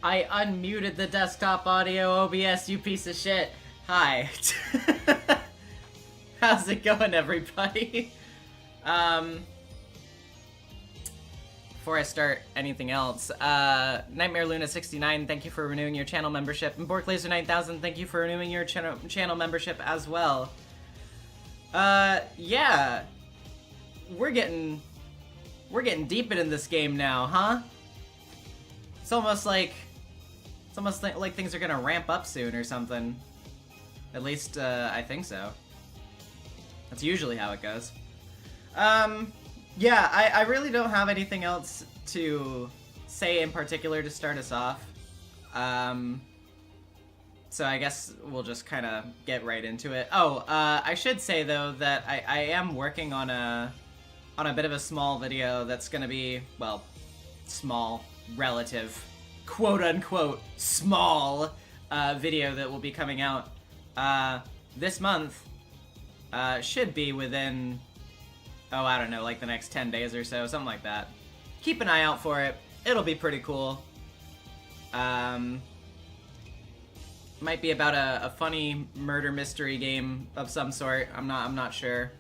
I unmuted the desktop audio, OBS, you piece of shit. Hi. How's it going, everybody? Before I start anything else, Nightmare Luna 69, thank you for renewing your channel membership. And Borklaser 9000, thank you for renewing your channel membership as well. Yeah. We're getting deep into this game now, huh? It's almost like things are gonna ramp up soon or something. At least, I think so. That's usually how it goes. Yeah, I really don't have anything else to say in particular to start us off. So I guess we'll just kind of get right into it. Oh, I should say, though, that I am working on a bit of a small video that's gonna be, well, small, relative, quote-unquote, small video that will be coming out this month. Should be within, oh, I don't know, like the next 10 days or so, something like that. Keep an eye out for it. It'll be pretty cool. Might be about a funny murder mystery game of some sort. I'm not sure.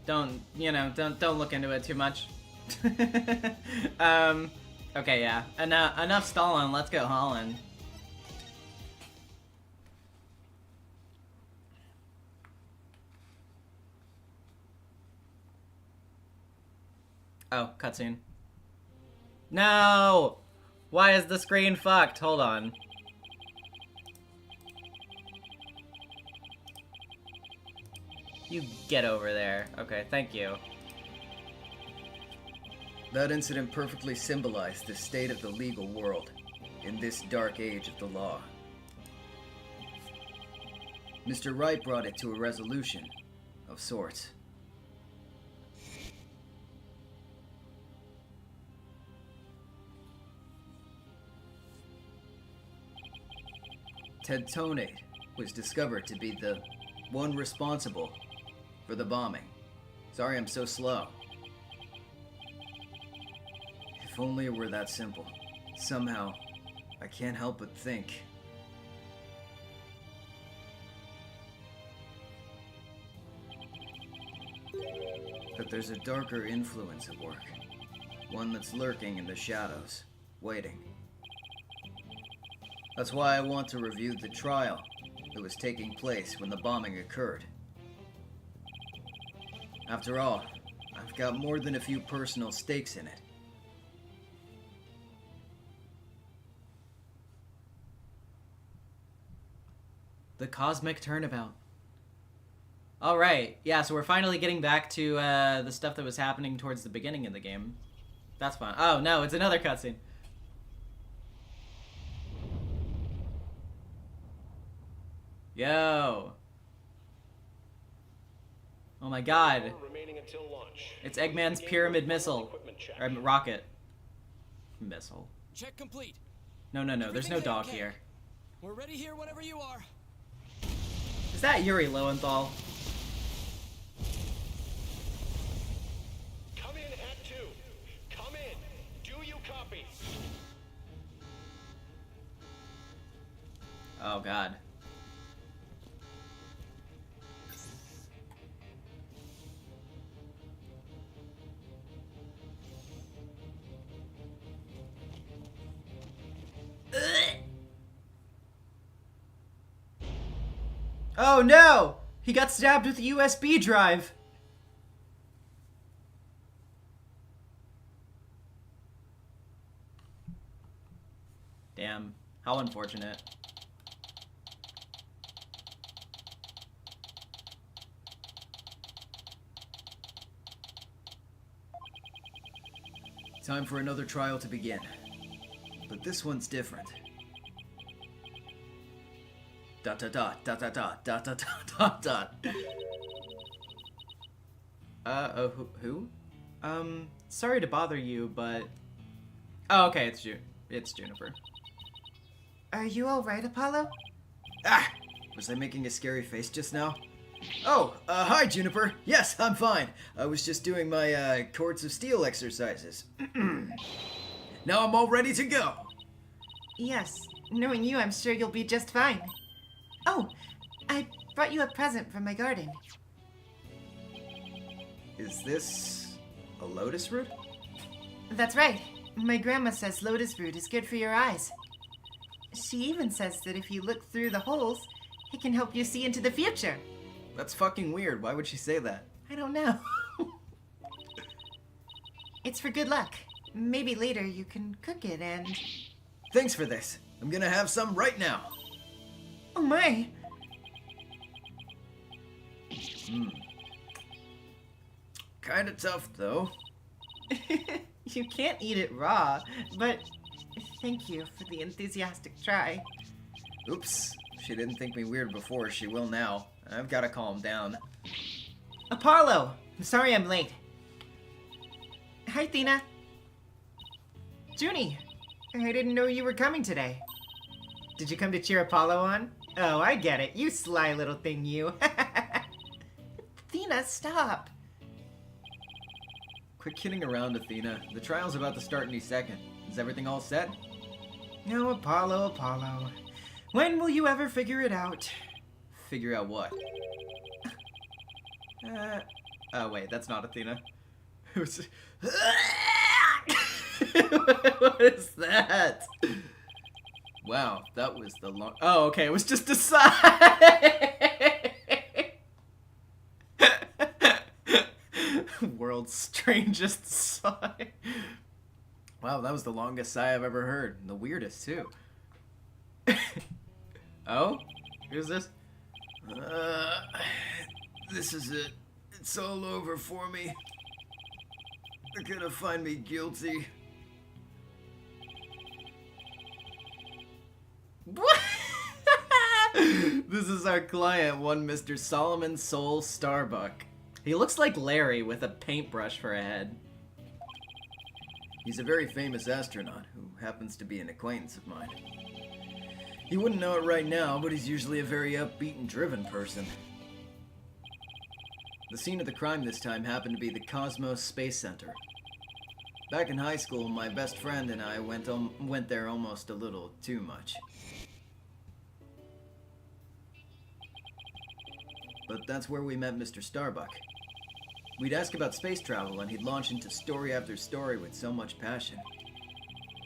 Don't look into it too much. Okay, yeah. Enough stalling. Let's go hauling. Oh, cutscene. No! Why is the screen fucked? Hold on. You get over there. Okay, thank you. That incident perfectly symbolized the state of the legal world in this dark age of the law. Mr. Wright brought it to a resolution of sorts. Ted Tonate was discovered to be the one responsible for the bombing. Sorry I'm so slow. If only it were that simple. Somehow, I can't help but think. That there's a darker influence at work. One that's lurking in the shadows, waiting. That's why I want to review the trial that was taking place when the bombing occurred. After all, I've got more than a few personal stakes in it. The cosmic turnabout. Alright, yeah, so we're finally getting back to the stuff that was happening towards the beginning of the game. That's fun. Oh, no, it's another cutscene. Yo. Oh my god. It's Eggman's pyramid missile. Or rocket. Missile. Check complete. No, there's no dog here. We're ready here whenever you are. Is that Yuri Lowenthal? Come in at 2. Come in. Do you copy? Oh god. Oh no! He got stabbed with a USB drive! Damn. How unfortunate. Time for another trial to begin. But this one's different. Dot dot dot dot dot dot dot dot dot dot. Who? Sorry to bother you, but... Oh, okay, it's Juniper. Are you alright, Apollo? Ah! Was I making a scary face just now? Oh, hi Juniper. Yes, I'm fine. I was just doing my, cords of steel exercises. Now I'm all ready to go. Yes. Knowing you, I'm sure you'll be just fine. Oh, I brought you a present from my garden. Is this a lotus root? That's right. My grandma says lotus root is good for your eyes. She even says that if you look through the holes, it can help you see into the future. That's fucking weird. Why would she say that? I don't know. It's for good luck. Maybe later you can cook it and... Thanks for this. I'm gonna have some right now. Oh my! Kinda tough, though. You can't eat it raw, but thank you for the enthusiastic try. Oops. She didn't think me weird before. She will now. I've gotta calm down. Apollo! I'm sorry I'm late. Hi, Thina. Junie, I didn't know you were coming today. Did you come to cheer Apollo on? Oh, I get it. You sly little thing, you. Thina, stop. Quit kidding around, Athena. The trial's about to start any second. Is everything all set? No, Apollo, Apollo. When will you ever figure it out? Figure out what? Oh wait, that's not Athena. Who's... What is that? Wow, that was the long... Oh, okay, it was just a sigh! World's strangest sigh. Wow, that was the longest sigh I've ever heard. And the weirdest, too. Oh? Who's this? This is it. It's all over for me. They're gonna find me guilty. What? This is our client, one Mr. Solomon Soul Starbuck. He looks like Larry with a paintbrush for a head. He's a very famous astronaut who happens to be an acquaintance of mine. You wouldn't know it right now, but he's usually a very upbeat and driven person. The scene of the crime this time happened to be the Cosmos Space Center. Back in high school, my best friend and I went there almost a little too much. But that's where we met Mr. Starbuck. We'd ask about space travel, and he'd launch into story after story with so much passion.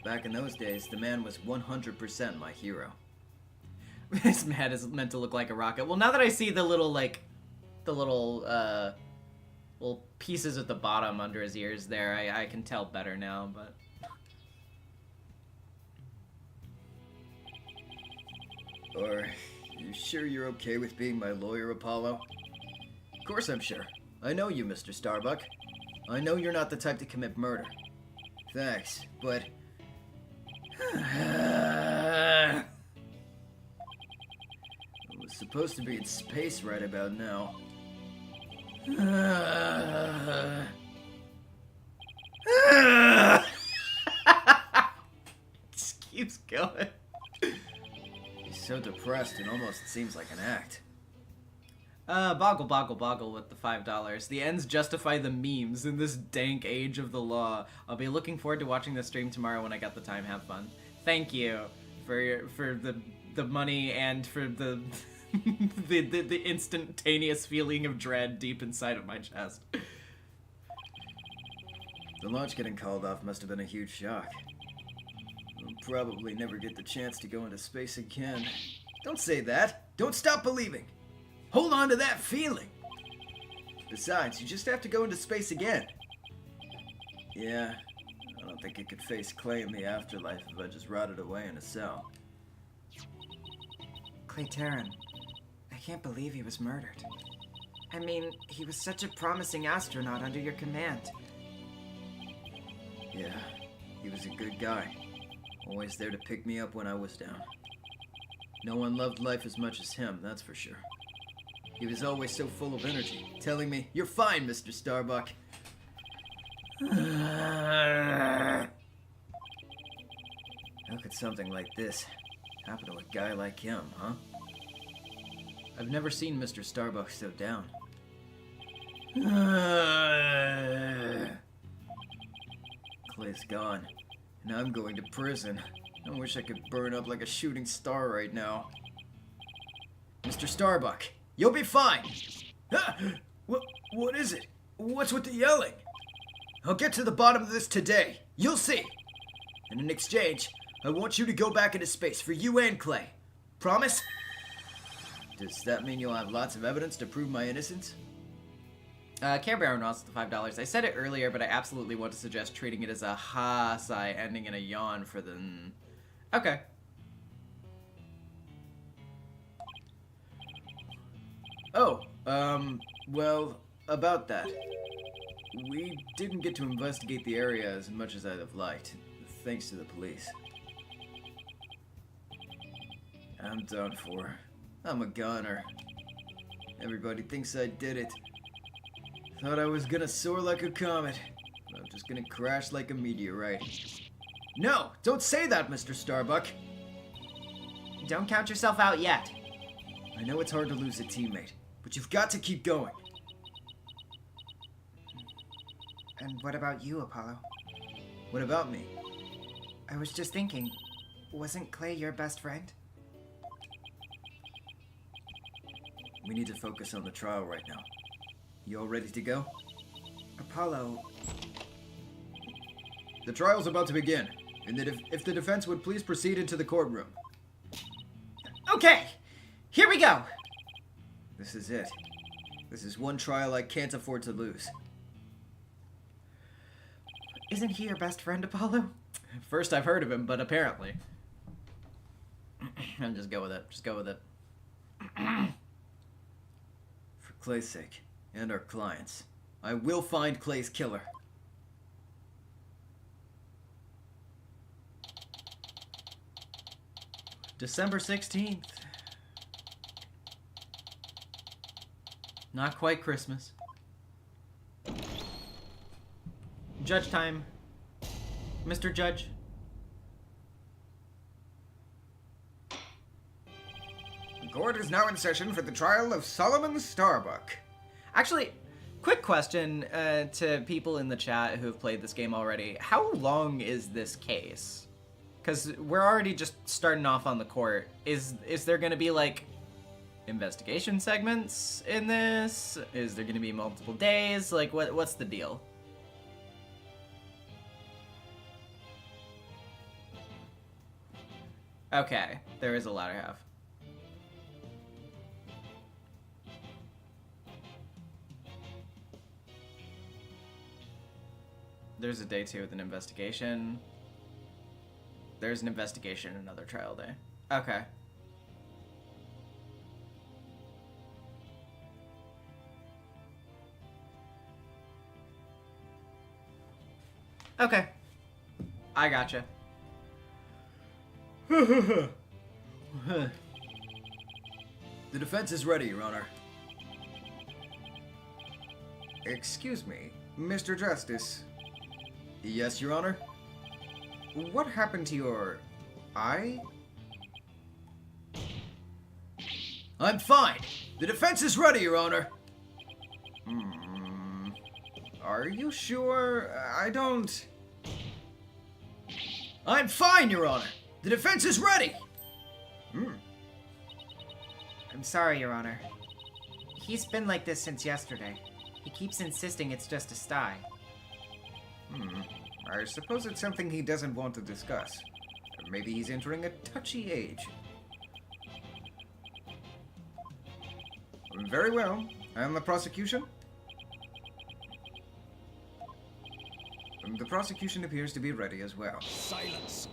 Back in those days, the man was 100% my hero. This man is meant to look like a rocket. Well, now that I see the little, like, little pieces at the bottom under his ears there, I can tell better now, but... Are you sure you're okay with being my lawyer, Apollo? Of course I'm sure. I know you, Mr. Starbuck. I know you're not the type to commit murder. Thanks, but... I was supposed to be in space right about now. Just keeps going. He's so depressed, it almost seems like an act. Boggle with the $5. The ends justify the memes in this dank age of the law. I'll be looking forward to watching the stream tomorrow when I got the time. Have fun. Thank you for the money and for the the instantaneous feeling of dread deep inside of my chest. The launch getting called off must have been a huge shock. We'll probably never get the chance to go into space again. Don't say that. Don't stop believing. Hold on to that feeling. Besides, you just have to go into space again. Yeah, I don't think I could face Clay in the afterlife if I just rotted away in a cell. Clay Terran, I can't believe he was murdered. I mean, he was such a promising astronaut under your command. Yeah, he was a good guy. Always there to pick me up when I was down. No one loved life as much as him, that's for sure. He was always so full of energy, telling me, "You're fine, Mr. Starbuck." How could something like this happen to a guy like him, huh? I've never seen Mr. Starbuck so down. Clay's gone, and I'm going to prison. I wish I could burn up like a shooting star right now. Mr. Starbuck, you'll be fine! What is it? What's with the yelling? I'll get to the bottom of this today. You'll see. And in exchange, I want you to go back into space for you and Clay. Promise? Does that mean you'll have lots of evidence to prove my innocence? Care Bear wants the $5. I said it earlier, but I absolutely want to suggest treating it as a ha sigh ending in a yawn for the... Okay. Oh, well, about that. We didn't get to investigate the area as much as I'd have liked, thanks to the police. I'm done for. I'm a goner. Everybody thinks I did it. Thought I was gonna soar like a comet, but I'm just gonna crash like a meteorite. No! Don't say that, Mr. Starbuck! Don't count yourself out yet. I know it's hard to lose a teammate, but you've got to keep going. And what about you, Apollo? What about me? I was just thinking, wasn't Clay your best friend? We need to focus on the trial right now. You all ready to go? Apollo... The trial's about to begin, and if the defense would please proceed into the courtroom. Okay! Here we go! This is it. This is one trial I can't afford to lose. Isn't he your best friend, Apollo? First I've heard of him, but apparently. And just go with it. Just go with it. For Clay's sake, and our clients, I will find Clay's killer. December 16th. Not quite Christmas. Judge time. Mr. Judge. The court is now in session for the trial of Solomon Starbuck. Actually, quick question to people in the chat who have played this game already. How long is this case? Because we're already just starting off on the court. Is there going to be, like, investigation segments in this? Is there going to be multiple days? Like, what's the deal? Okay, there is a latter half. There's a day 2 with an investigation. There's an investigation and another trial day. Okay. Okay. I gotcha. The defense is ready, Your Honor. Excuse me, Mr. Justice. Yes, Your Honor? What happened to your eye? I'm fine. The defense is ready, Your Honor. Are you sure? I don't... I'm fine, Your Honor. The defense is ready. I'm sorry, Your Honor. He's been like this since yesterday. He keeps insisting it's just a sty. I suppose it's something he doesn't want to discuss. Maybe he's entering a touchy age. Very well. And the prosecution? The prosecution appears to be ready as well. Silence.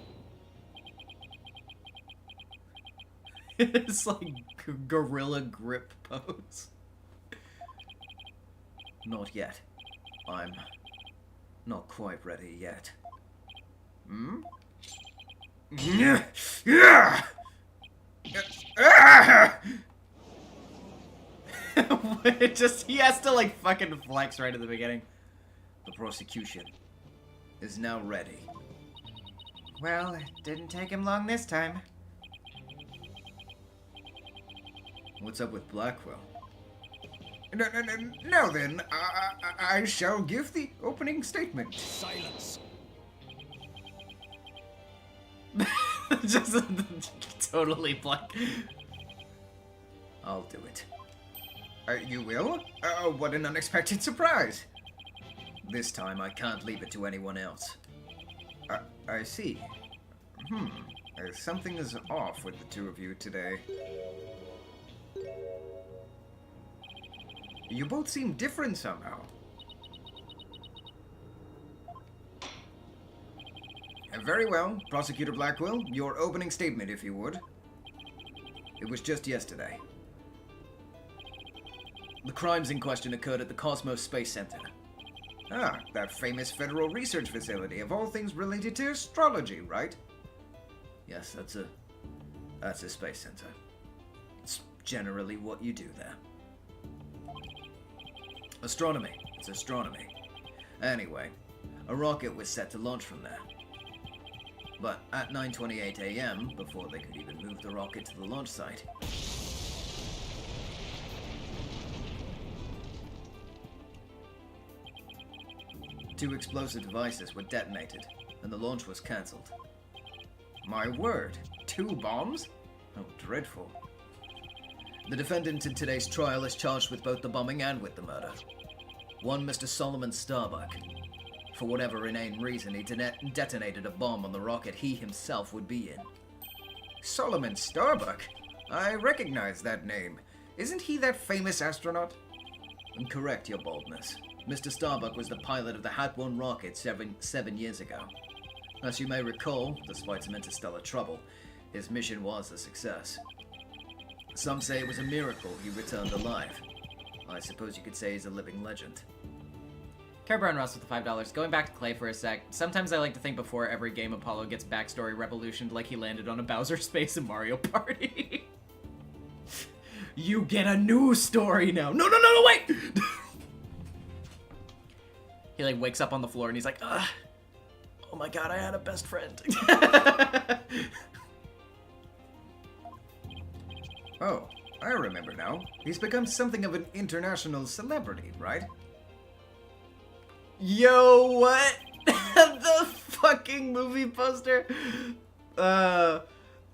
It's like gorilla grip pose. Not yet. I'm not quite ready yet. It just, he has to like fucking flex right at the beginning. The prosecution is now ready. Well, it didn't take him long this time. What's up with Blackwell? Now then, I shall give the opening statement. Silence. Just totally blank. I'll do it. You will? What an unexpected surprise. This time I can't leave it to anyone else. I see. Something is off with the two of you today. You both seem different somehow. Very well, Prosecutor Blackwell, your opening statement, if you would. It was just yesterday. The crimes in question occurred at the Cosmos Space Center. Ah, that famous federal research facility of all things related to astrology, right? Yes, that's a space center. It's generally what you do there. Astronomy. It's astronomy. Anyway, a rocket was set to launch from there. But at 9:28 a.m., before they could even move the rocket to the launch site, two explosive devices were detonated, and the launch was cancelled. My word, 2 bombs? Oh, dreadful. The defendant in today's trial is charged with both the bombing and with the murder. One Mr. Solomon Starbuck. For whatever inane reason, he detonated a bomb on the rocket he himself would be in. Solomon Starbuck? I recognize that name. Isn't he that famous astronaut? Incorrect, Your Boldness. Mr. Starbuck was the pilot of the Hat-1 rocket seven years ago. As you may recall, despite some interstellar trouble, his mission was a success. Some say it was a miracle he returned alive. I suppose you could say he's a living legend. Care Brown Russ with the $5. Going back to Clay for a sec, sometimes I like to think before every game Apollo gets backstory revolutioned like he landed on a Bowser space in Mario Party. You get a new story now. No, wait! He like wakes up on the floor and he's like, ugh. Oh my god, I had a best friend. Oh, I remember now. He's become something of an international celebrity, right? Yo, what? The fucking movie poster?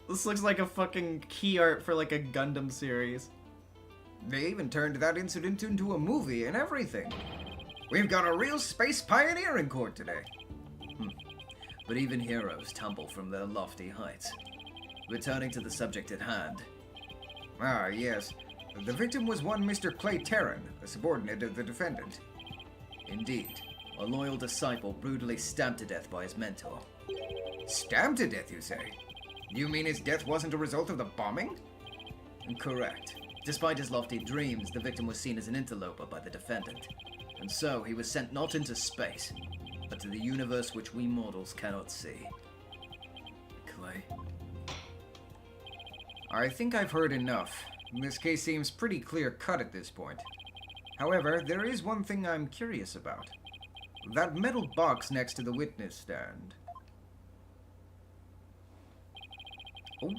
This looks like a fucking key art for like a Gundam series. They even turned that incident into a movie and everything. We've got a real space pioneer in court today. But even heroes tumble from their lofty heights. Returning to the subject at hand. Ah, yes. The victim was one Mr. Clay Terran, a subordinate of the defendant. Indeed. A loyal disciple brutally stabbed to death by his mentor. Stabbed to death, you say? You mean his death wasn't a result of the bombing? Correct. Despite his lofty dreams, the victim was seen as an interloper by the defendant. And so, he was sent not into space, but to the universe which we mortals cannot see. Clay. I think I've heard enough. This case seems pretty clear-cut at this point. However, there is one thing I'm curious about. That metal box next to the witness stand.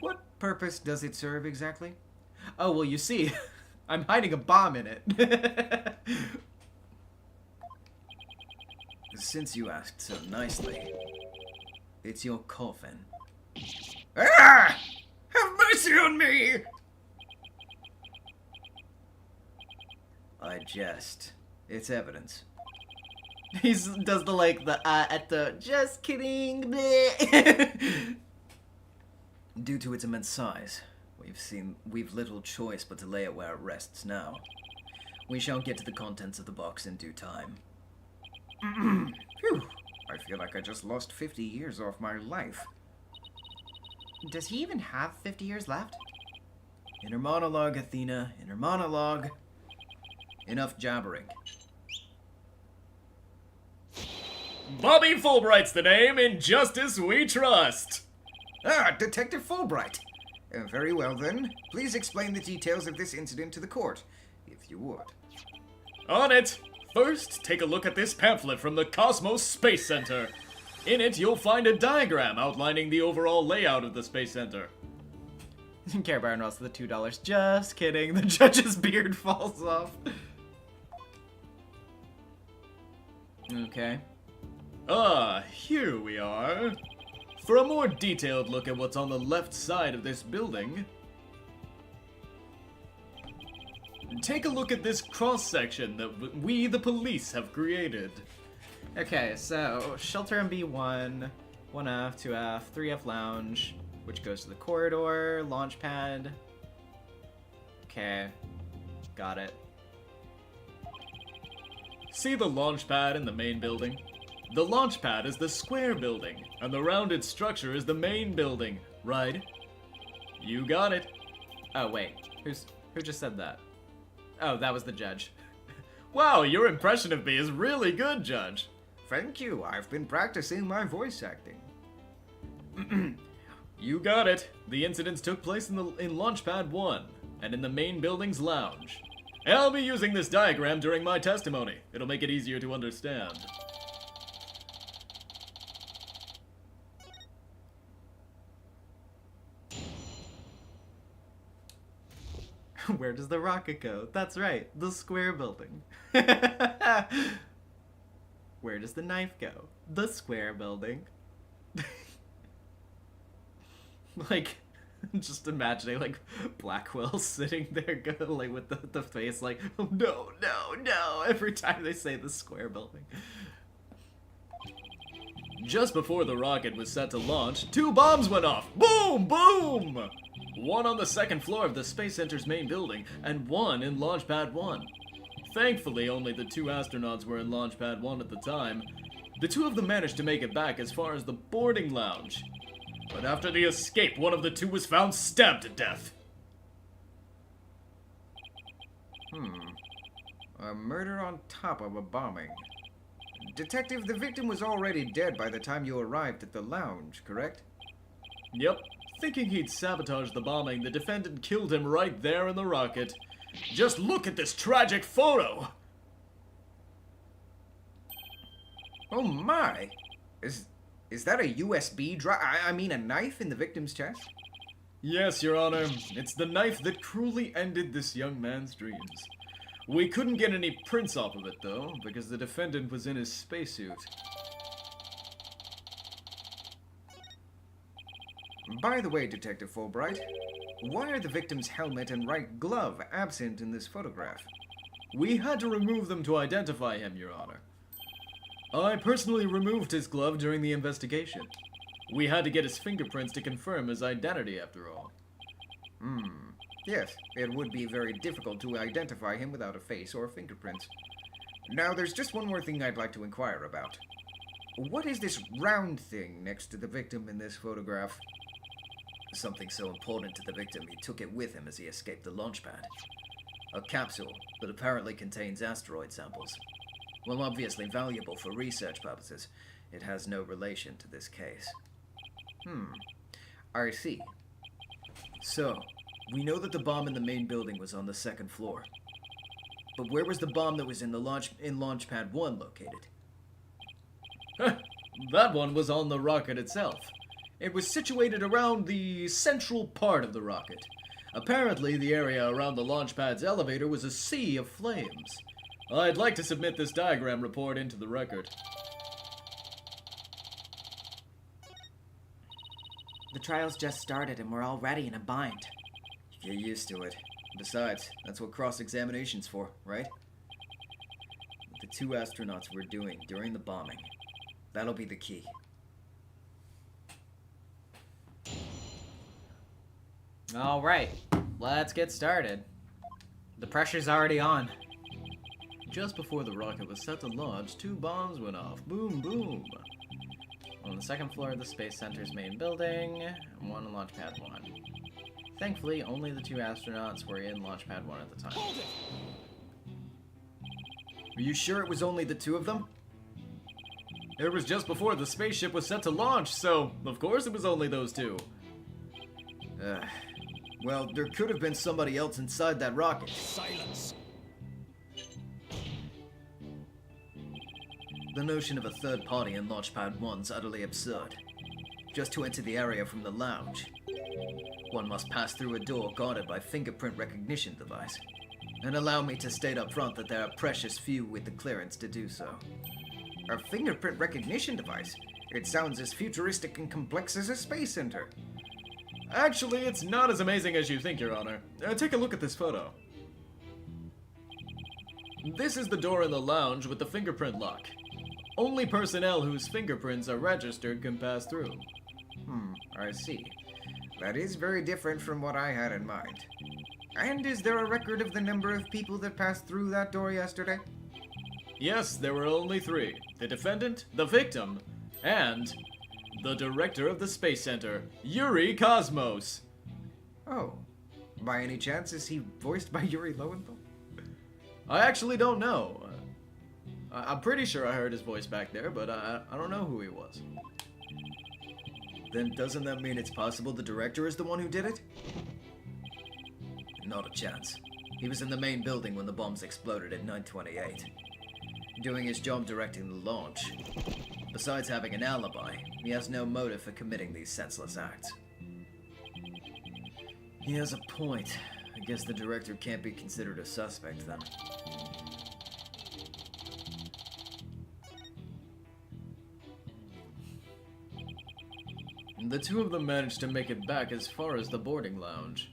What purpose does it serve exactly? Oh, well, you see, I'm hiding a bomb in it. Since you asked so nicely, it's your coffin. Ah! Have mercy on me! I jest. It's evidence. He does the, like, the, at the, just kidding, bleh. Due to its immense size, we've little choice but to lay it where it rests now. We shall get to the contents of the box in due time. Phew. I feel like I just lost 50 years off my life. Does he even have 50 years left? Inner monologue, Athena. Inner monologue. Enough jabbering. Bobby Fulbright's the name. In justice we trust. Ah, Detective Fulbright. Very well then. Please explain the details of this incident to the court, if you would. On it. First, take a look at this pamphlet from the Cosmos Space Center. In it, you'll find a diagram outlining the overall layout of the Space Center. Care Bear and also the $2. Just kidding. The judge's beard falls off. Okay. Here we are. For a more detailed look at what's on the left side of this building, take a look at this cross-section that we, the police, have created. Okay, so shelter in B1, 1F, 2F, 3F lounge, which goes to the corridor, launch pad. Okay, got it. See the launch pad in the main building? The launch pad is the square building, and the rounded structure is the main building, right? You got it. Oh, wait, who just said that? Oh, that was the judge. Wow, your impression of me is really good, Judge. Thank you. I've been practicing my voice acting. You got it. The incidents took place in Launchpad 1, and in the main building's lounge. I'll be using this diagram during my testimony. It'll make it easier to understand. Where does the rocket go? That's right, the square building. Where does the knife go? The square building. Like, just imagining, like, Blackwell sitting there, like, with the face, like, oh, no, no, no, every time they say the square building. Just before the rocket was set to launch, 2 bombs went off. Boom! Boom! One on the second floor of the Space Center's main building, and one in Launchpad 1. Thankfully, only the 2 astronauts were in Launchpad 1 at the time. The 2 of them managed to make it back as far as the boarding lounge. But after the escape, one of the 2 was found stabbed to death. A murder on top of a bombing. Detective, the victim was already dead by the time you arrived at the lounge, correct? Yep. Thinking he'd sabotage the bombing, the defendant killed him right there in the rocket. Just look at this tragic photo! Oh my! Is that a USB drive? I mean a knife in the victim's chest? Yes, Your Honor. It's the knife that cruelly ended this young man's dreams. We couldn't get any prints off of it, though, because the defendant was in his spacesuit. By the way, Detective Fulbright, why are the victim's helmet and right glove absent in this photograph? We had to remove them to identify him, Your Honor. I personally removed his glove during the investigation. We had to get his fingerprints to confirm his identity, after all. Yes, it would be very difficult to identify him without a face or fingerprints. Now, there's just one more thing I'd like to inquire about. What is this round thing next to the victim in this photograph? Something so important to the victim, he took it with him as he escaped the launch pad. A capsule that apparently contains asteroid samples. Well, obviously valuable for research purposes. It has no relation to this case. I see. So, we know that the bomb in the main building was on the second floor. But where was the bomb that was in Launchpad 1 located? That one was on the rocket itself. It was situated around the central part of the rocket. Apparently, the area around the launch pad's elevator was a sea of flames. I'd like to submit this diagram report into the record. The trial's just started and we're already in a bind. Get used to it. Besides, that's what cross-examination's for, right? What the 2 astronauts were doing during the bombing. That'll be the key. Alright, let's get started. The pressure's already on. Just before the rocket was set to launch, 2 bombs went off. Boom, boom. On the second floor of the Space Center's main building, and one on Launch Pad 1. Thankfully, only the 2 astronauts were in Launch Pad 1 at the time. Hold it! Are you sure it was only the 2 of them? It was just before the spaceship was set to launch, so of course it was only those 2. Well, there could have been somebody else inside that rocket. Silence! The notion of a third party in Launchpad 1's utterly absurd. Just to enter the area from the lounge, one must pass through a door guarded by fingerprint recognition device. And allow me to state up front that there are precious few with the clearance to do so. A fingerprint recognition device? It sounds as futuristic and complex as a space center. Actually, it's not as amazing as you think, Your Honor. Take a look at this photo. This is the door in the lounge with the fingerprint lock. Only personnel whose fingerprints are registered can pass through. I see. That is very different from what I had in mind. And is there a record of the number of people that passed through that door yesterday? Yes, there were only 3. The defendant, the victim, and the director of the Space Center, Yuri Cosmos. Oh. By any chance, is he voiced by Yuri Lowenthal? I actually don't know. I'm pretty sure I heard his voice back there, but I don't know who he was. Then doesn't that mean it's possible the director is the one who did it? Not a chance. He was in the main building when the bombs exploded at 9:28. Doing his job directing the launch. Besides having an alibi, he has no motive for committing these senseless acts. He has a point. I guess the director can't be considered a suspect then. The 2 of them managed to make it back as far as the boarding lounge.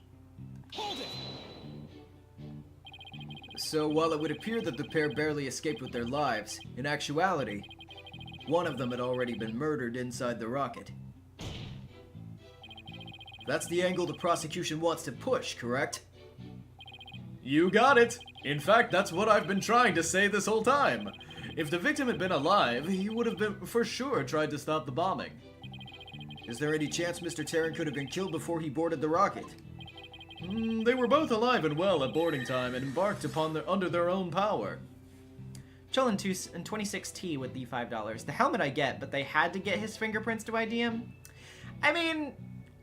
Hold it! So while it would appear that the pair barely escaped with their lives, in actuality, one of them had already been murdered inside the rocket. That's the angle the prosecution wants to push, correct? You got it! In fact, that's what I've been trying to say this whole time. If the victim had been alive, he would have been for sure tried to stop the bombing. Is there any chance Mr. Terran could have been killed before he boarded the rocket? They were both alive and well at boarding time and embarked upon under their own power. Chillin' in 26T with the $5. The helmet I get, but they had to get his fingerprints to ID him? I mean,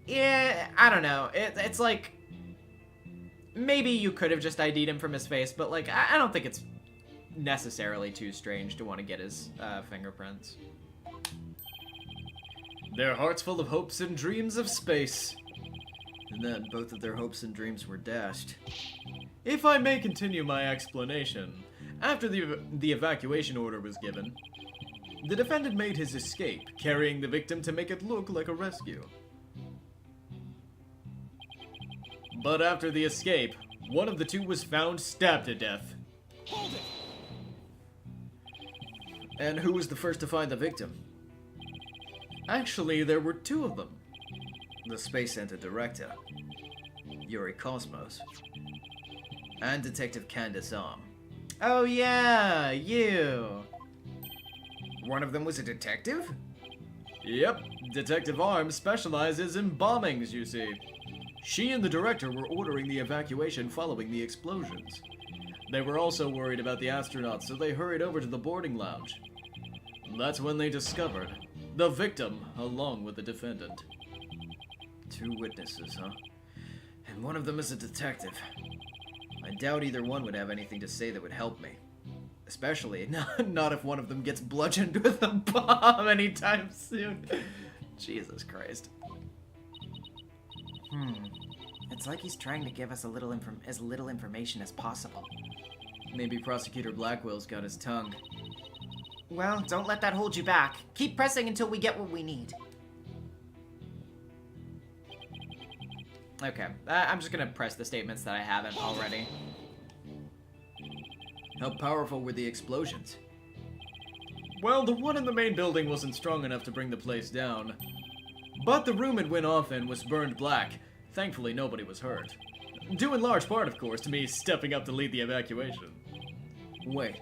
yeah, I don't know. It's like, maybe you could have just ID'd him from his face, but like, I don't think it's necessarily too strange to want to get his fingerprints. Their hearts full of hopes and dreams of space. And then both of their hopes and dreams were dashed. If I may continue my explanation, after the evacuation order was given, the defendant made his escape, carrying the victim to make it look like a rescue. But after the escape, one of the 2 was found stabbed to death. Hold it! And who was the first to find the victim? Actually, there were 2 of them. The Space Center director, Yuri Cosmos, and Detective Candace Arm. Oh yeah, you. One of them was a detective? Yep, Detective Arms specializes in bombings, you see. She and the director were ordering the evacuation following the explosions. They were also worried about the astronauts, so they hurried over to the boarding lounge. That's when they discovered the victim along with the defendant. 2 witnesses, huh? And one of them is a detective. I doubt either one would have anything to say that would help me. Especially not if one of them gets bludgeoned with a bomb anytime soon. Jesus Christ. It's like he's trying to give us as little information as possible. Maybe Prosecutor Blackwell's got his tongue. Well, don't let that hold you back. Keep pressing until we get what we need. Okay, I'm just gonna press the statements that I haven't already. How powerful were the explosions? Well, the one in the main building wasn't strong enough to bring the place down. But the room it went off in was burned black. Thankfully, nobody was hurt. Due in large part, of course, to me stepping up to lead the evacuation. Wait,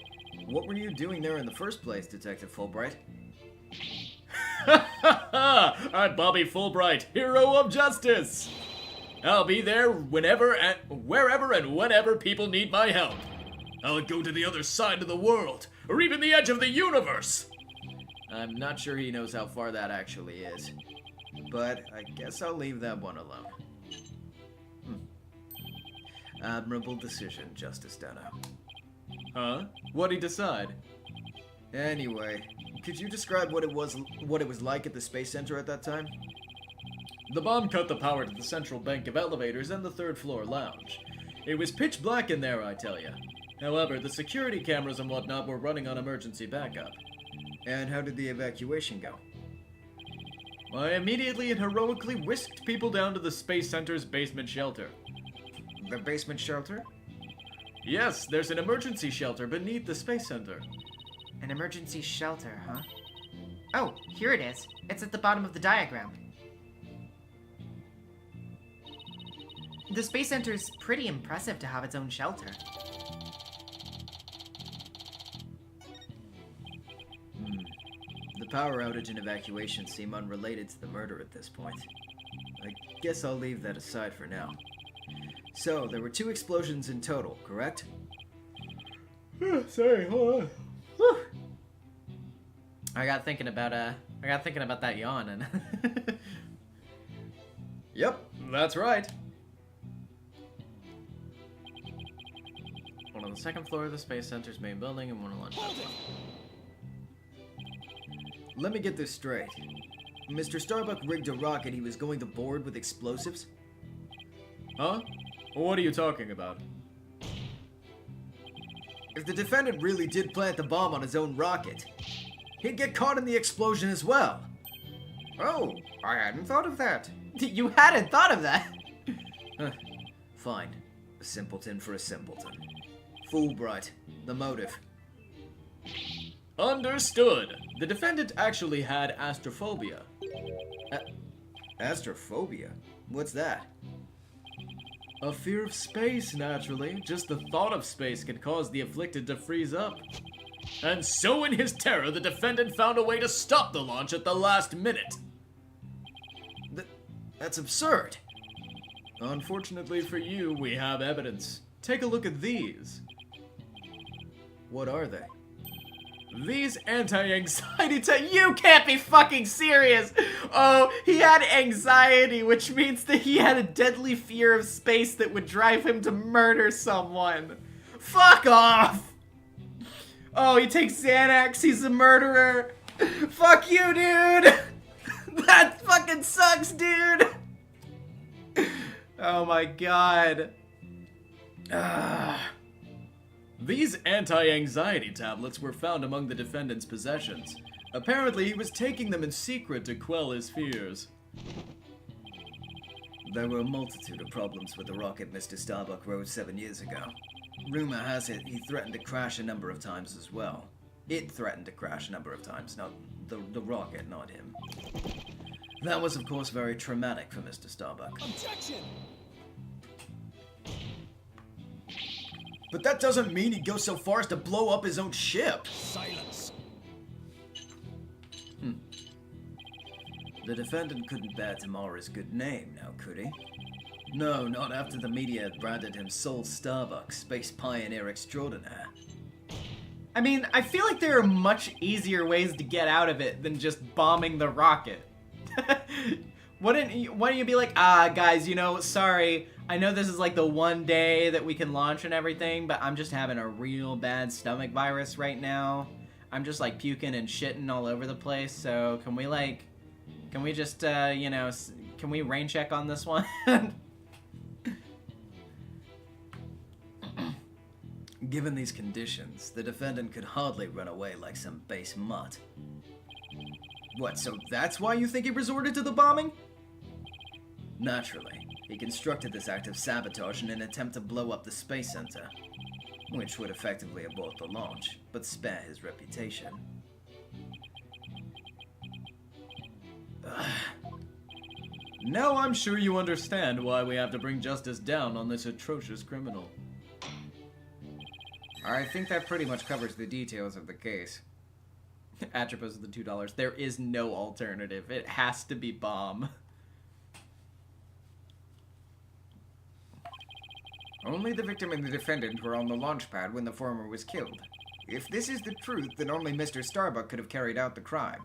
what were you doing there in the first place, Detective Fulbright? I'm Bobby Fulbright, hero of justice! I'll be there wherever and whenever people need my help. I'll go to the other side of the world, or even the edge of the universe! I'm not sure he knows how far that actually is. But I guess I'll leave that one alone. Admirable decision, Justice Deno. Huh? What'd he decide? Anyway, could you describe what it was like at the Space Center at that time? The bomb cut the power to the central bank of elevators and the third floor lounge. It was pitch black in there, I tell ya. However, the security cameras and whatnot were running on emergency backup. And how did the evacuation go? I immediately and heroically whisked people down to the Space Center's basement shelter. The basement shelter? Yes, there's an emergency shelter beneath the Space Center. An emergency shelter, huh? Oh, here it is. It's at the bottom of the diagram. The Space Center's pretty impressive to have its own shelter. The power outage and evacuation seem unrelated to the murder at this point. I guess I'll leave that aside for now. So, there were 2 explosions in total, correct? Sorry, hold on. Whew. I got thinking about that yawn and Yep, that's right. one on the second floor of the Space Center's main building and one on lunch. Let me get this straight. Mr. Starbuck rigged a rocket he was going to board with explosives? Huh? What are you talking about? If the defendant really did plant the bomb on his own rocket, he'd get caught in the explosion as well. Oh, I hadn't thought of that. You hadn't thought of that? Fine. A simpleton for a simpleton. Fulbright. The motive. Understood. The defendant actually had astrophobia. Astrophobia? What's that? A fear of space, naturally. Just the thought of space can cause the afflicted to freeze up. And so in his terror, the defendant found a way to stop the launch at the last minute. That's absurd. Unfortunately for you, we have evidence. Take a look at these. What are they? These anti-anxiety You can't be fucking serious! Oh, he had anxiety, which means that he had a deadly fear of space that would drive him to murder someone. Fuck off! Oh, he takes Xanax, he's a murderer. Fuck you, dude! That fucking sucks, dude! Oh my god. These anti-anxiety tablets were found among the defendant's possessions. Apparently, he was taking them in secret to quell his fears. There were a multitude of problems with the rocket Mr. Starbuck rode 7 years ago. Rumor has it he threatened to crash a number of times as well. It threatened to crash a number of times, not the rocket, not him. That was, of course, very traumatic for Mr. Starbuck. Objection! But that doesn't mean he'd go so far as to blow up his own ship. Silence. The defendant couldn't bear Tamara's good name, now could he? No, not after the media had branded him Sol Starbuck, space pioneer extraordinaire. I mean, I feel like there are much easier ways to get out of it than just bombing the rocket. Why don't you be like, guys, you know, sorry, I know this is like the one day that we can launch and everything, but I'm just having a real bad stomach virus right now. I'm just like puking and shitting all over the place, so can we just, you know, can we rain check on this one? Given these conditions, the defendant could hardly run away like some base mutt. What, so that's why you think he resorted to the bombing? Naturally. He constructed this act of sabotage in an attempt to blow up the space center, which would effectively abort the launch, but spare his reputation. Now I'm sure you understand why we have to bring justice down on this atrocious criminal. I think that pretty much covers the details of the case. Atropos of the $2. There is no alternative. It has to be bomb. Only the victim and the defendant were on the launch pad when the former was killed. If this is the truth, then only Mr. Starbuck could have carried out the crime.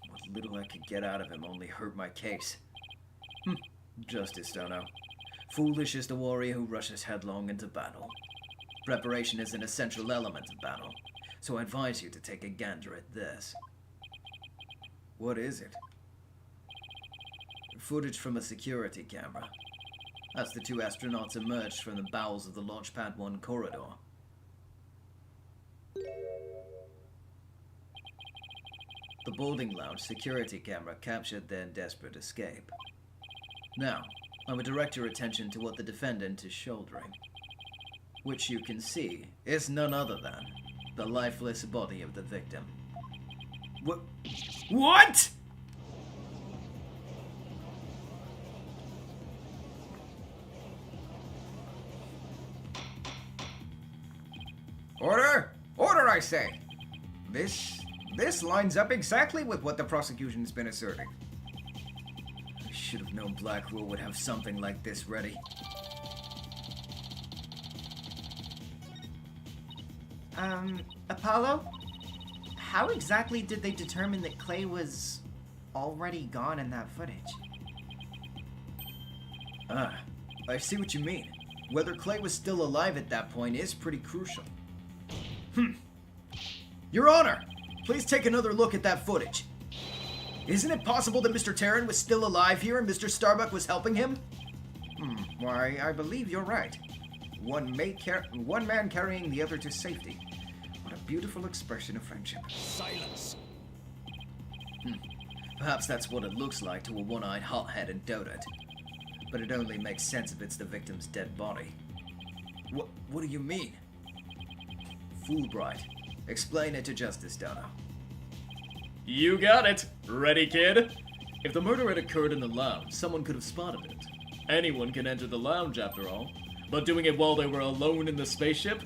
What little I could get out of him only hurt my case. Justice, Dono. Foolish is the warrior who rushes headlong into battle. Preparation is an essential element of battle, so I advise you to take a gander at this. What is it? Footage from a security camera. As the two astronauts emerged from the bowels of the Launchpad 1 corridor. The boarding lounge security camera captured their desperate escape. Now, I would direct your attention to what the defendant is shouldering, which you can see is none other than the lifeless body of the victim. What? Order! Order, I say! This lines up exactly with what the prosecution's been asserting. I should have known Blackwell would have something like this ready. Apollo? How exactly did they determine that Clay was already gone in that footage? Ah, I see what you mean. Whether Clay was still alive at that point is pretty crucial. Your Honor, please take another look at that footage. Isn't it possible that Mr. Terran was still alive here and Mr. Starbuck was helping him? Why, I believe you're right. One man carrying the other to safety. What a beautiful expression of friendship. Silence. Perhaps that's what it looks like to a one-eyed hothead and dotard. But it only makes sense if it's the victim's dead body. What do you mean? Fulbright, explain it to Justice, Dono. You got it! Ready, kid? If the murder had occurred in the lounge, someone could have spotted it. Anyone can enter the lounge, after all. But doing it while they were alone in the spaceship?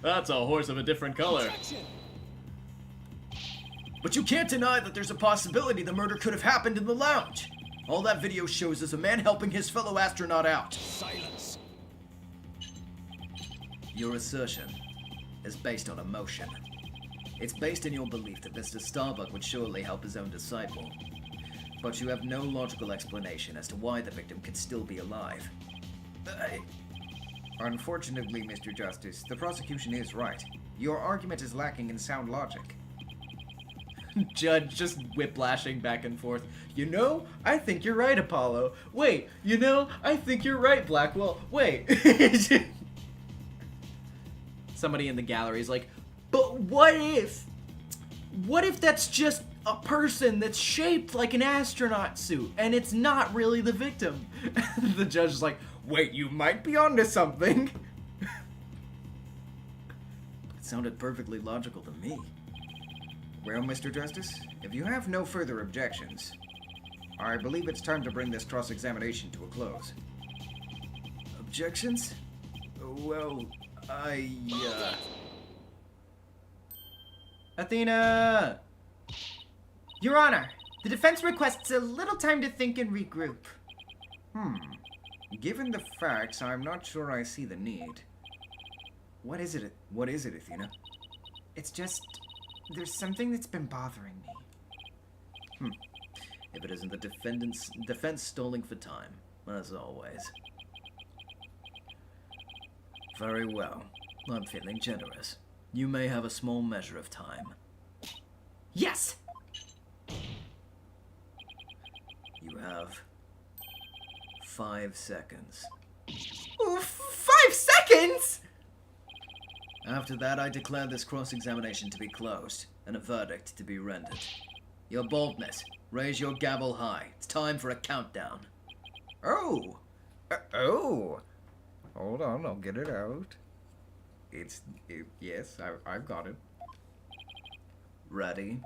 That's a horse of a different color. Objection. But you can't deny that there's a possibility the murder could have happened in the lounge. All that video shows is a man helping his fellow astronaut out. Silence. Your assertion is based on emotion. It's based in your belief that Mr. Starbuck would surely help his own disciple. But you have no logical explanation as to why the victim could still be alive. Unfortunately, Mr. Justice, the prosecution is right. Your argument is lacking in sound logic. Judge just whiplashing back and forth. You know, I think you're right, Apollo. Wait, you know, I think you're right, Blackwell. Wait. Somebody in the gallery is like, but what if that's just a person that's shaped like an astronaut suit and it's not really the victim? The judge is like, wait, you might be onto something. It sounded perfectly logical to me. Well, Mr. Justice, if you have no further objections, I believe it's time to bring this cross-examination to a close. Objections? Well, Athena! Your Honor, the defense requests a little time to think and regroup. Given the facts, I'm not sure I see the need. What is it, Athena? It's just, there's something that's been bothering me. If it isn't the defense stalling for time, as always. Very well. I'm feeling generous. You may have a small measure of time. Yes! You have 5 seconds. Ooh, 5 seconds?! After that, I declare this cross-examination to be closed, and a verdict to be rendered. Your boldness, raise your gavel high. It's time for a countdown. Oh! Oh! Hold on, I'll get it out. Yes, I've got it. Ready?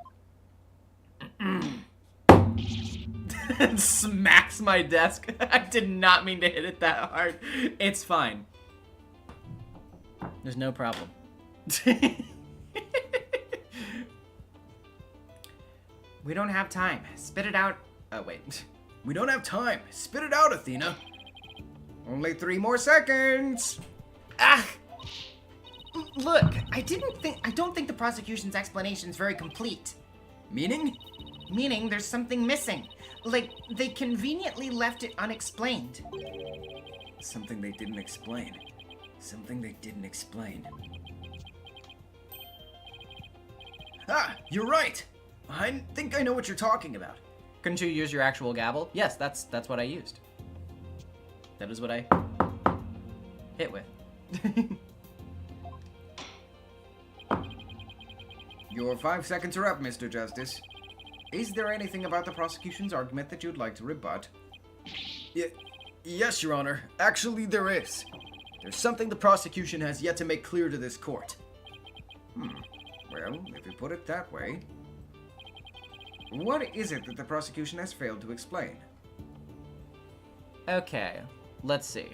Smacks my desk. I did not mean to hit it that hard. It's fine. There's no problem. We don't have time. Spit it out. Oh, wait. We don't have time. Spit it out, Athena. Only 3 more seconds! Ah! Look, I don't think the prosecution's explanation's very complete. Meaning? Meaning there's something missing. Like, they conveniently left it unexplained. Something they didn't explain. Something they didn't explain. Ah, you're right! I think I know what you're talking about. Couldn't you use your actual gavel? Yes, that's what I used. That is what I hit with. Your 5 seconds are up, Mr. Justice. Is there anything about the prosecution's argument that you'd like to rebut? Yes, Your Honor. Actually, there is. There's something the prosecution has yet to make clear to this court. Well, if you put it that way. What is it that the prosecution has failed to explain? Okay, let's see.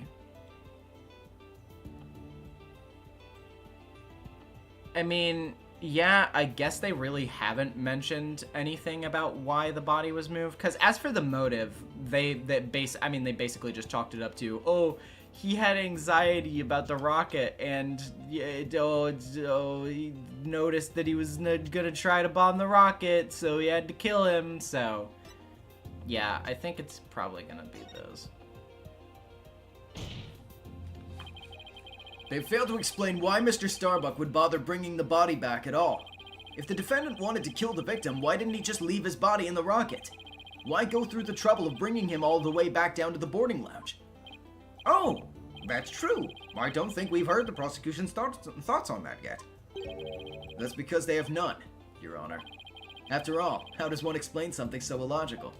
I mean, yeah, I guess they really haven't mentioned anything about why the body was moved. Because as for the motive, they basically just chalked it up to, oh, he had anxiety about the rocket, and he noticed that he was gonna try to bomb the rocket, so he had to kill him. So, yeah, I think it's probably gonna be those. They failed to explain why Mr. Starbuck would bother bringing the body back at all. If the defendant wanted to kill the victim, why didn't he just leave his body in the rocket? Why go through the trouble of bringing him all the way back down to the boarding lounge? Oh, that's true. I don't think we've heard the prosecution's thoughts on that yet. That's because they have none, Your Honor. After all, how does one explain something so illogical?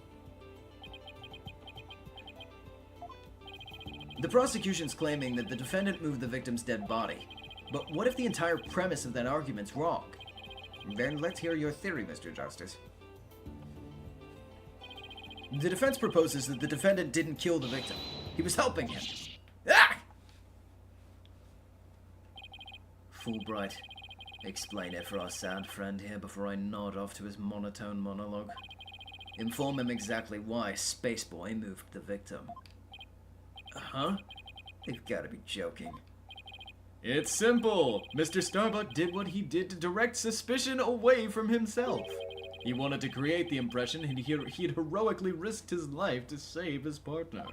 The prosecution's claiming that the defendant moved the victim's dead body. But what if the entire premise of that argument's wrong? Then let's hear your theory, Mr. Justice. The defense proposes that the defendant didn't kill the victim. He was helping him. Ah! Fulbright, explain it for our sad friend here before I nod off to his monotone monologue. Inform him exactly why Spaceboy moved the victim. Huh? They've got to be joking. It's simple. Mr. Starbuck did what he did to direct suspicion away from himself. He wanted to create the impression he'd heroically risked his life to save his partner.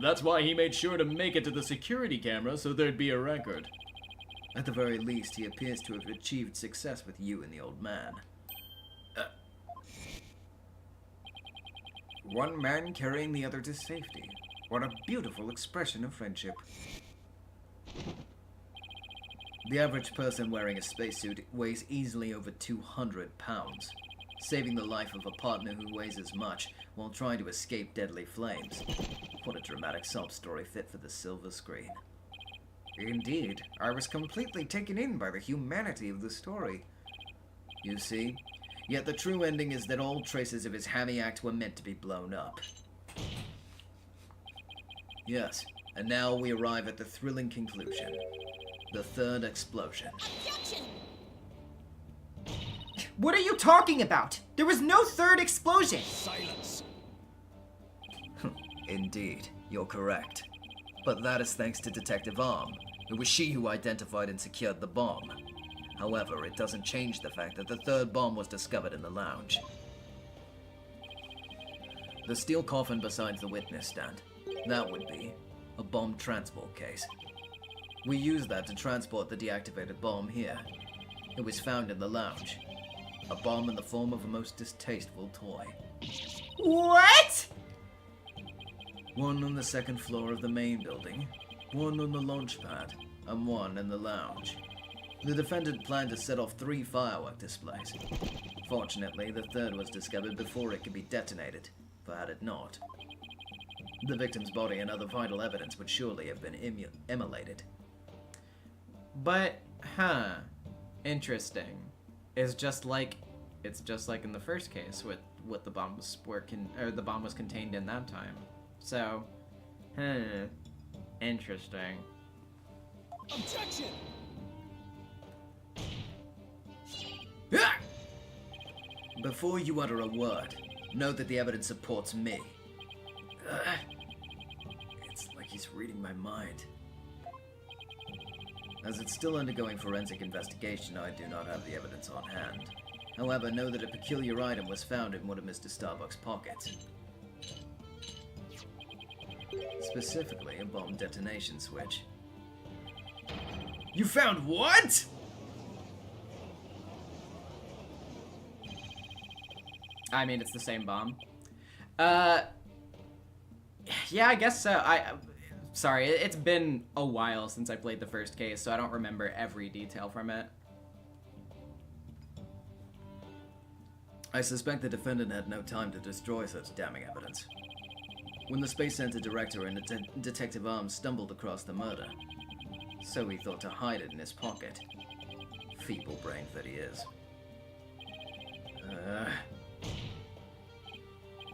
That's why he made sure to make it to the security camera so there'd be a record. At the very least, he appears to have achieved success with you and the old man. One man carrying the other to safety. What a beautiful expression of friendship. The average person wearing a spacesuit weighs easily over 200 pounds. Saving the life of a partner who weighs as much while trying to escape deadly flames. What a dramatic sob story fit for the silver screen. Indeed, I was completely taken in by the humanity of the story. You see? Yet the true ending is that all traces of his hammy act were meant to be blown up. Yes, and now we arrive at the thrilling conclusion. The third explosion. What are you talking about? There was no third explosion! Silence. Indeed, you're correct. But that is thanks to Detective Arm. It was she who identified and secured the bomb. However, it doesn't change the fact that the third bomb was discovered in the lounge. The steel coffin beside the witness stand. That would be a bomb transport case. We used that to transport the deactivated bomb here. It was found in the lounge. A bomb in the form of a most distasteful toy. What? One on the second floor of the main building, one on the launch pad, and one in the lounge. The defendant planned to set off 3 firework displays. Fortunately, the third was discovered before it could be detonated, for had it not, the victim's body and other vital evidence would surely have been immolated. But, interesting. It's just like in the first case with what the bombs the bomb was contained in that time. So, interesting. Objection! Before you utter a word, note that the evidence supports me. It's like he's reading my mind. As it's still undergoing forensic investigation, I do not have the evidence on hand. However, know that a peculiar item was found in one of Mr. Starbuck's pockets. Specifically, a bomb detonation switch. You found what? I mean, it's the same bomb. Yeah, I guess so. Sorry, it's been a while since I played the first case, so I don't remember every detail from it. I suspect the defendant had no time to destroy such damning evidence. When the Space Center director and Detective Arms stumbled across the murder, so he thought to hide it in his pocket. Feeble-brained that he is.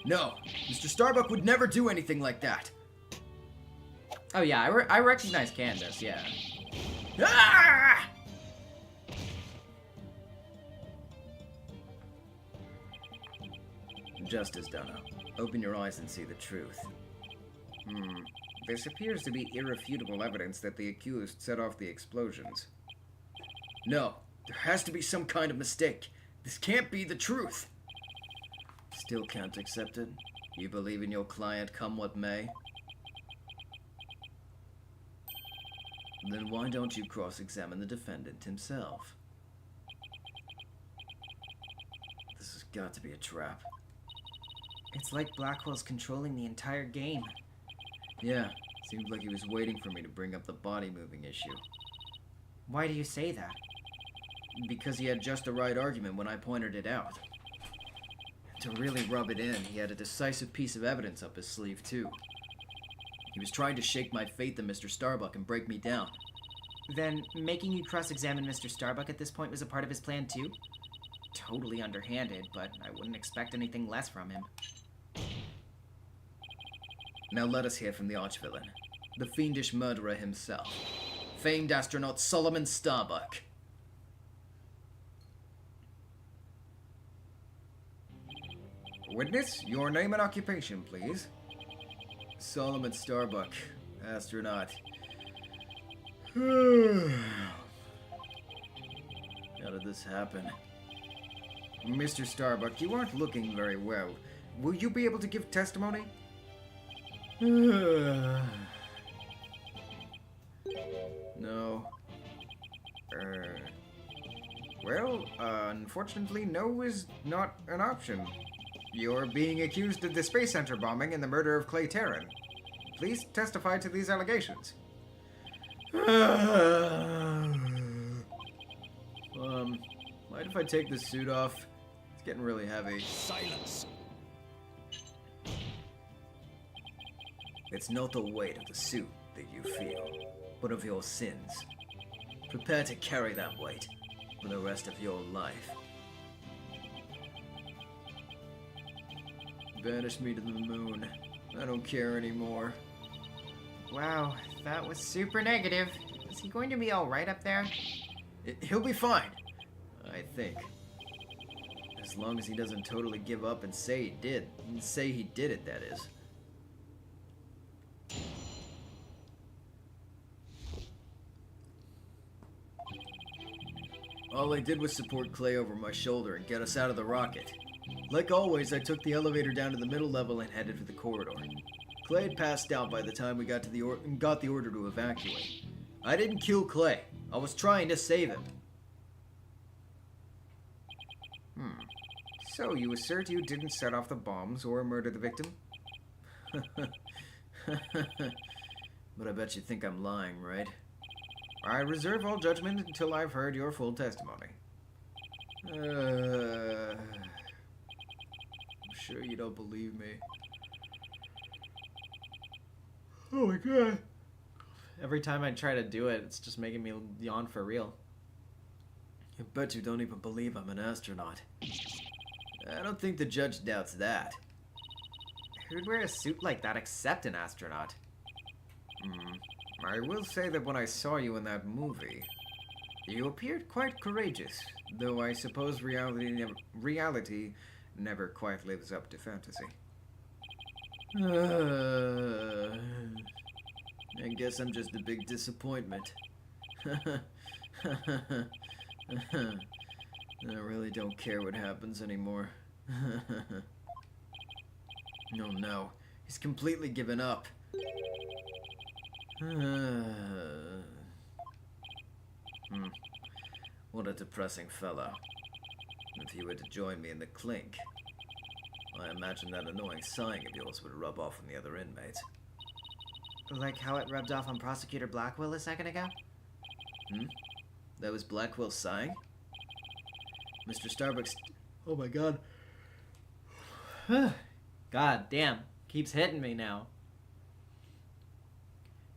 No, Mr. Starbuck would never do anything like that. Oh yeah, I recognize Candace, yeah. Ah! Justice Dunno. Open your eyes and see the truth. This appears to be irrefutable evidence that the accused set off the explosions. No, there has to be some kind of mistake. This can't be the truth. Still can't accept it? You believe in your client come what may? Then why don't you cross-examine the defendant himself? This has got to be a trap. It's like Blackwell's controlling the entire game. Yeah, seems like he was waiting for me to bring up the body-moving issue. Why do you say that? Because he had just the right argument when I pointed it out. To really rub it in, he had a decisive piece of evidence up his sleeve, too. He was trying to shake my faith in Mr. Starbuck and break me down. Then making you cross-examine Mr. Starbuck at this point was a part of his plan too? Totally underhanded, but I wouldn't expect anything less from him. Now let us hear from the archvillain, the fiendish murderer himself, famed astronaut Solomon Starbuck. Witness, your name and occupation, please. Solomon Starbuck, astronaut. How did this happen? Mr. Starbuck, you aren't looking very well. Will you be able to give testimony? No. Well, unfortunately, no is not an option. You're being accused of the Space Center bombing and the murder of Clay Terran. Please testify to these allegations. Mind if I take this suit off? It's getting really heavy. Silence. It's not the weight of the suit that you feel, but of your sins. Prepare to carry that weight for the rest of your life. Banish me to the moon. I don't care anymore. Wow, that was super negative. Is he going to be alright up there? He'll be fine, I think. As long as he doesn't totally give up and say he did. Say he did it, that is. All I did was support Clay over my shoulder and get us out of the rocket. Like always, I took the elevator down to the middle level and headed for the corridor. Clay had passed out by the time we got to the order to evacuate. I didn't kill Clay. I was trying to save him. So you assert you didn't set off the bombs or murder the victim? But I bet you think I'm lying, right? I reserve all judgment until I've heard your full testimony. I'm sure you don't believe me. Oh my god. Every time I try to do it, it's just making me yawn for real. I bet you don't even believe I'm an astronaut. I don't think the judge doubts that. Who'd wear a suit like that except an astronaut? I will say that when I saw you in that movie, you appeared quite courageous, though I suppose reality never quite lives up to fantasy. I guess I'm just a big disappointment. I really don't care what happens anymore. No, he's completely given up. What a depressing fellow. If he were to join me in the clink, I imagine that annoying sighing of yours would rub off on the other inmates. Like how it rubbed off on Prosecutor Blackwell a second ago? That was Blackwell sighing? Mr. Starbucks... Oh my god. God damn. Keeps hitting me now.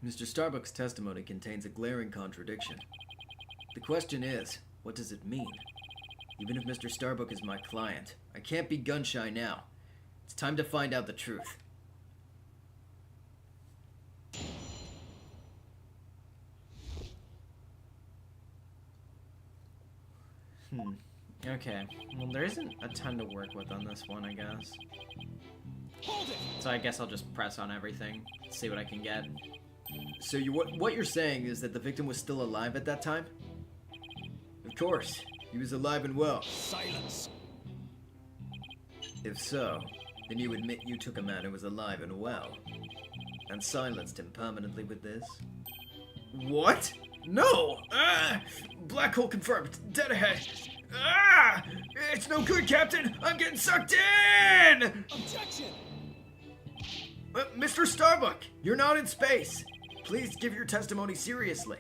Mr. Starbucks' testimony contains a glaring contradiction. The question is, what does it mean? Even if Mr. Starbuck is my client, I can't be gun-shy now. It's time to find out the truth. Okay. Well, there isn't a ton to work with on this one, I guess. So I guess I'll just press on everything, see what I can get. So what you're saying is that the victim was still alive at that time? Of course. He was alive and well. Silence. If so, then you admit you took a man who was alive and well, and silenced him permanently with this? What? No! Black hole confirmed. Dead ahead. It's no good, Captain! I'm getting sucked in! Objection! Mr. Starbuck, you're not in space. Please give your testimony seriously.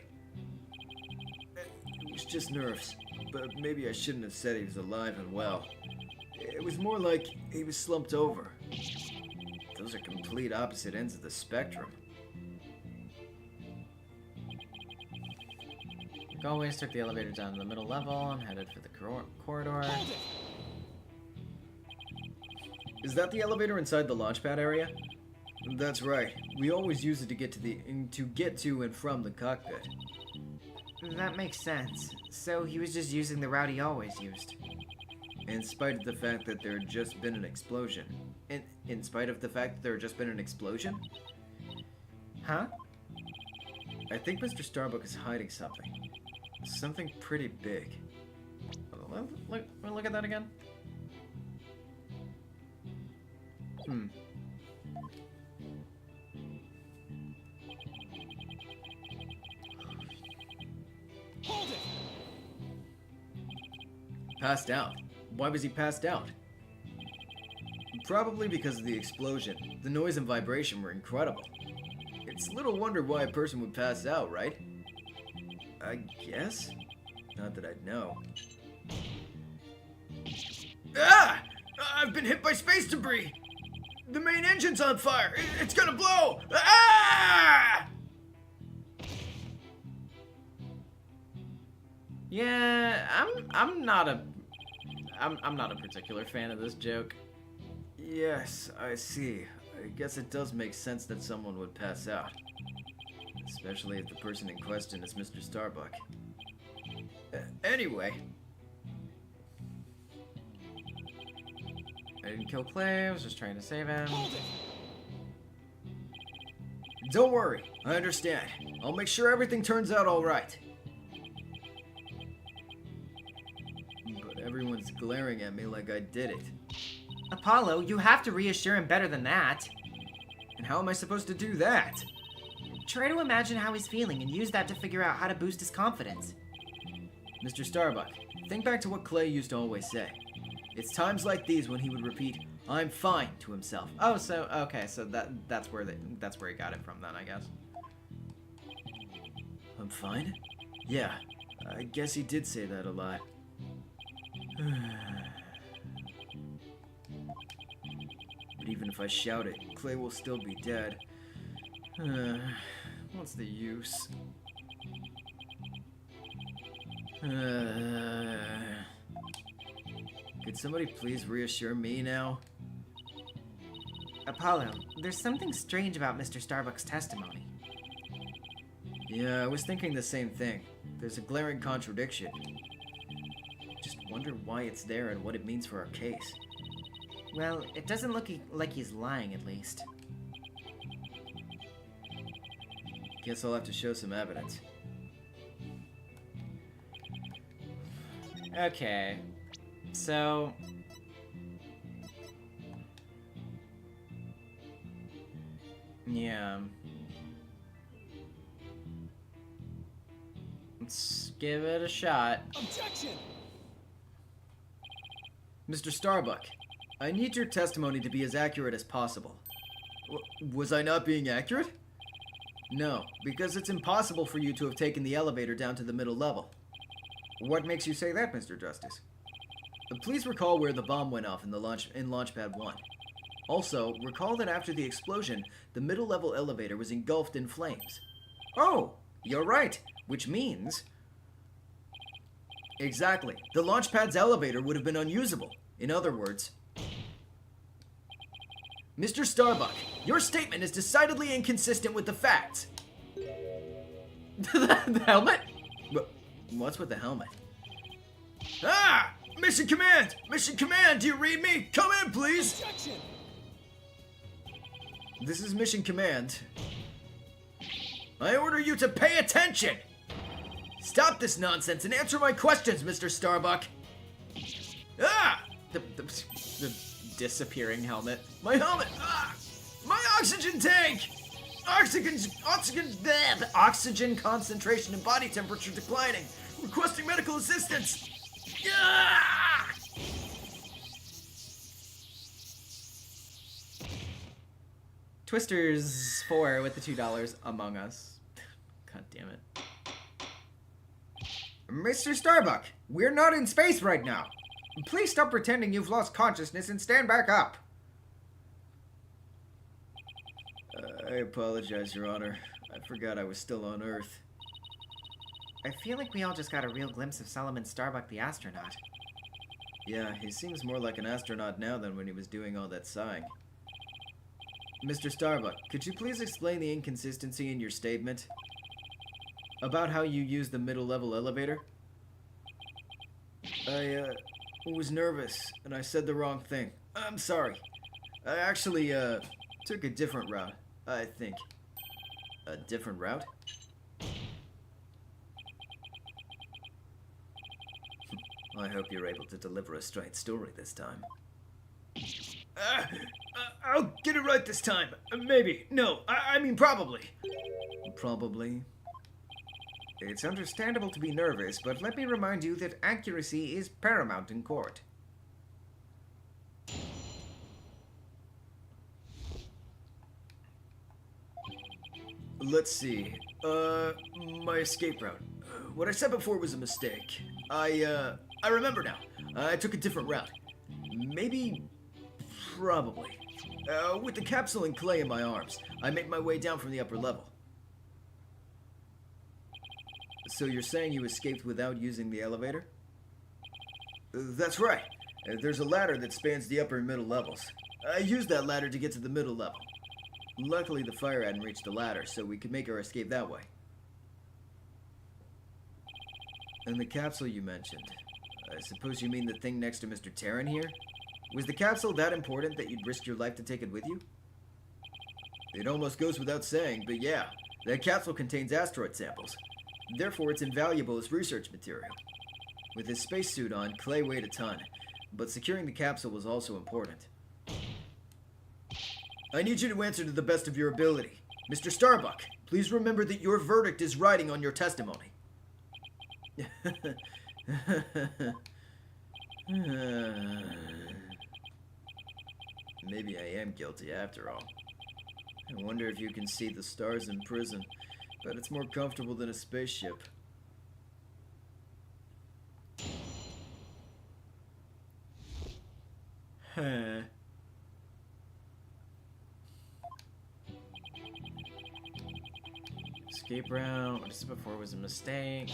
It was just nerves, but maybe I shouldn't have said he was alive and well. It was more like he was slumped over. Those are complete opposite ends of the spectrum. Like always, took the elevator down to the middle level and headed for the corridor. Is that the elevator inside the launch pad area? That's right. We always use it to get to and from the cockpit. That makes sense. So he was just using the route he always used. In spite of the fact that there had just been an explosion. In spite of the fact that there had just been an explosion? Huh? I think Mr. Starbuck is hiding something. Something pretty big. Look at that again. Hold it! Passed out. Why was he passed out? Probably because of the explosion. The noise and vibration were incredible. It's little wonder why a person would pass out, right? I guess? Not that I'd know. Ah! I've been hit by space debris! The main engine's on fire! It's gonna blow! Ah! Yeah, I'm not a particular fan of this joke. Yes, I see. I guess it does make sense that someone would pass out. Especially if the person in question is Mr. Starbuck. Anyway. I didn't kill Clay, I was just trying to save him. Hold it! Don't worry, I understand. I'll make sure everything turns out alright. But everyone's glaring at me like I did it. Apollo, you have to reassure him better than that. And how am I supposed to do that? Try to imagine how he's feeling and use that to figure out how to boost his confidence. Mr. Starbuck, think back to what Clay used to always say. It's times like these when he would repeat, "I'm fine," to himself. Oh, so okay, so that's where he got it from then, I guess. I'm fine? Yeah, I guess he did say that a lot. But even if I shout it, Clay will still be dead. What's the use? Could somebody please reassure me now? Apollo, there's something strange about Mr. Starbuck's testimony. Yeah, I was thinking the same thing. There's a glaring contradiction. Just wonder why it's there and what it means for our case. Well, it doesn't look like he's lying, at least. Guess I'll have to show some evidence. Okay. So... yeah. Let's give it a shot. Objection! Mr. Starbuck, I need your testimony to be as accurate as possible. Was I not being accurate? No, because it's impossible for you to have taken the elevator down to the middle level. What makes you say that, Mr. Justice? Please recall where the bomb went off in Launchpad 1. Also, recall that after the explosion, the middle level elevator was engulfed in flames. Oh, you're right, which means... Exactly. The Launchpad's elevator would have been unusable. In other words... Mr. Starbuck, your statement is decidedly inconsistent with the facts. The helmet? What's with the helmet? Ah! Mission Command! Mission Command, do you read me? Come in, please! Objection! This is Mission Command. I order you to pay attention! Stop this nonsense and answer my questions, Mr. Starbuck! Ah! The disappearing helmet. My helmet! Ah! My oxygen tank! Oxygen concentration and body temperature declining. Requesting medical assistance. Ah! Twisters 4 with the $2 Among Us. God damn it. Mr. Starbuck, we're not in space right now. Please stop pretending you've lost consciousness and stand back up. I apologize, Your Honor. I forgot I was still on Earth. I feel like we all just got a real glimpse of Solomon Starbuck the astronaut. Yeah, he seems more like an astronaut now than when he was doing all that sighing. Mr. Starbuck, could you please explain the inconsistency in your statement? About how you used the middle-level elevator? I was nervous, and I said the wrong thing. I'm sorry. I actually, took a different route, I think. A different route? I hope you're able to deliver a straight story this time. I'll get it right this time. Maybe. No, I mean probably. Probably. It's understandable to be nervous, but let me remind you that accuracy is paramount in court. Let's see. My escape route. What I said before was a mistake. I remember now. I took a different route. Maybe... probably. With the capsule and Clay in my arms, I made my way down from the upper level. So you're saying you escaped without using the elevator? That's right. There's a ladder that spans the upper and middle levels. I used that ladder to get to the middle level. Luckily, the fire hadn't reached the ladder, so we could make our escape that way. And the capsule you mentioned. I suppose you mean the thing next to Mr. Terran here? Was the capsule that important that you'd risk your life to take it with you? It almost goes without saying, but yeah, that capsule contains asteroid samples. Therefore, it's invaluable as research material. With his spacesuit on, Clay weighed a ton, but securing the capsule was also important. I need you to answer to the best of your ability. Mr. Starbuck, please remember that your verdict is riding on your testimony. Maybe I am guilty after all. I wonder if you can see the stars in prison, but it's more comfortable than a spaceship. Huh. Escape route. What is it before was a mistake?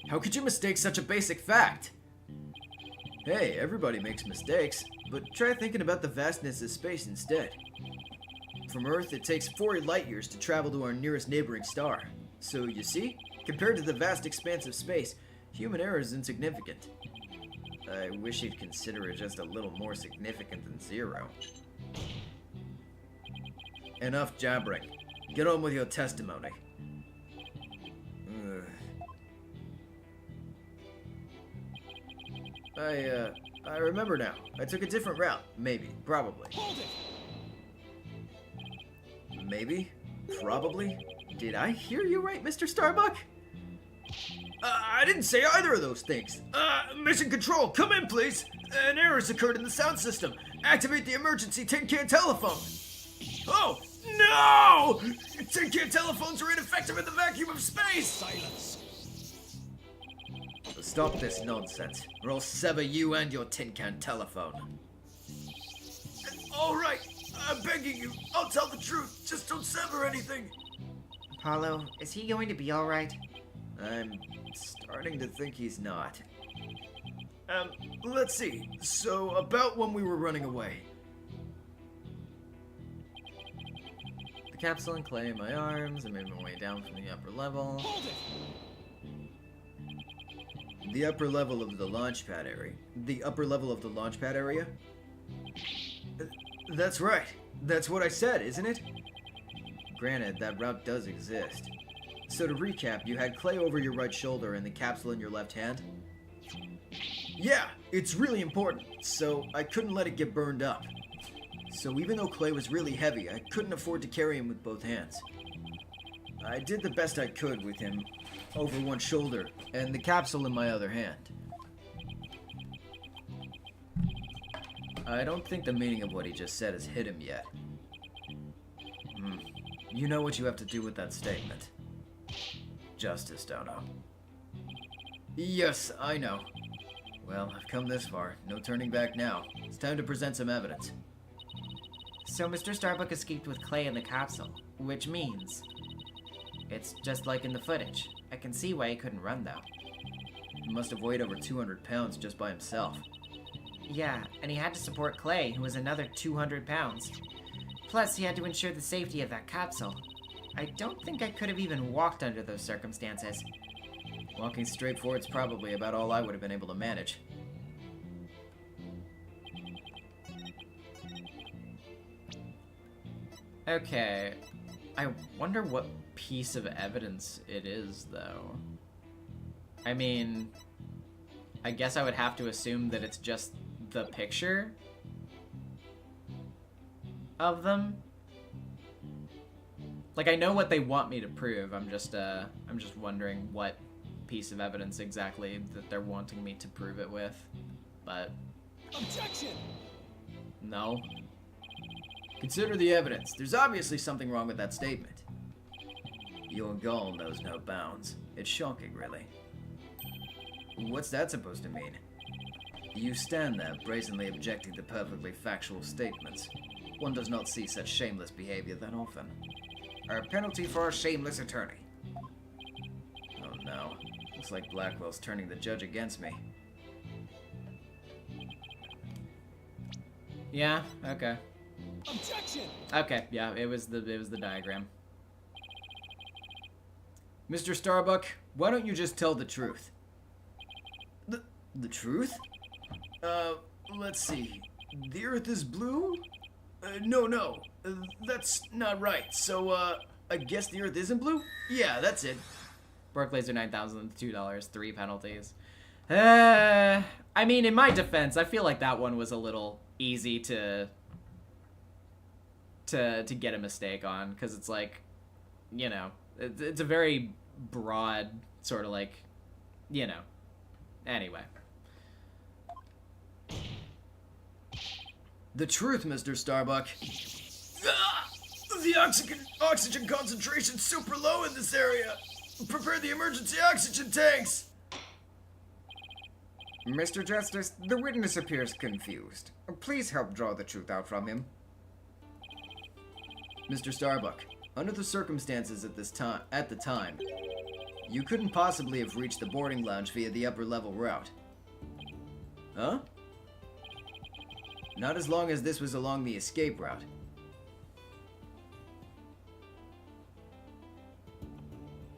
How could you mistake such a basic fact? Hey, everybody makes mistakes, but try thinking about the vastness of space instead. From Earth, it takes 4 light years to travel to our nearest neighboring star. So, you see, compared to the vast expanse of space, human error is insignificant. I wish you'd consider it just a little more significant than 0. Enough jabbering. Get on with your testimony. Ugh. I remember now. I took a different route. Maybe. Probably. Maybe? Probably? Did I hear you right, Mr. Starbuck? I didn't say either of those things. Mission Control, come in, please. An error has occurred in the sound system. Activate the emergency tin can telephone. Oh, no! Tin can telephones are ineffective in the vacuum of space! Silence. Stop this nonsense, or I'll sever you and your tin can telephone. All right, I'm begging you. I'll tell the truth. Just don't sever anything. Apollo, is he going to be alright? I'm starting to think he's not. Let's see. So, about when we were running away. The capsule and clay in my arms. I made my way down from the upper level. The upper level of the launch pad area. The upper level of the launch pad area? That's right. That's what I said, isn't it? Granted, that route does exist. So to recap, you had clay over your right shoulder and the capsule in your left hand? Yeah, it's really important, so I couldn't let it get burned up. So even though clay was really heavy, I couldn't afford to carry him with both hands. I did the best I could with him over one shoulder and the capsule in my other hand. I don't think the meaning of what he just said has hit him yet. You know what you have to do with that statement. Justice, Dono. Yes, I know. Well, I've come this far. No turning back now. It's time to present some evidence. So Mr. Starbuck escaped with clay in the capsule, which means it's just like in the footage. I can see why he couldn't run, though. He must have weighed over 200 pounds just by himself. Yeah, and he had to support Clay, who was another 200 pounds. Plus, he had to ensure the safety of that capsule. I don't think I could have even walked under those circumstances. Walking straight forward's probably about all I would have been able to manage. Okay. I wonder what piece of evidence it is, though. I mean, I guess I would have to assume that it's just the picture of them. Like, I know what they want me to prove. I'm just wondering what piece of evidence exactly that they're wanting me to prove it with. But Objection! no. Consider the evidence. There's obviously something wrong with that statement. Your gall knows no bounds. It's shocking, really. What's that supposed to mean? You stand there, brazenly objecting to perfectly factual statements. One does not see such shameless behavior that often. A penalty for a shameless attorney. Oh no. Looks like Blackwell's turning the judge against me. Yeah, okay. Objection! Okay, yeah, it was the diagram. Mr. Starbuck, why don't you just tell the truth? The truth? Let's see. The Earth is blue? No. That's not right. So, I guess the Earth isn't blue? Yeah, that's it. Bork laser $9,002, 3 penalties. I mean, in my defense, I feel like that one was a little easy to get a mistake on, because it's like, you know, it's a very broad sort of like, you know. Anyway. The truth, Mr. Starbuck. The oxygen concentration's super low in this area. Prepare the emergency oxygen tanks. Mr. Justice, the witness appears confused. Please help draw the truth out from him. Mr. Starbuck, under the circumstances at the time, you couldn't possibly have reached the boarding lounge via the upper level route. Huh? Not as long as this was along the escape route.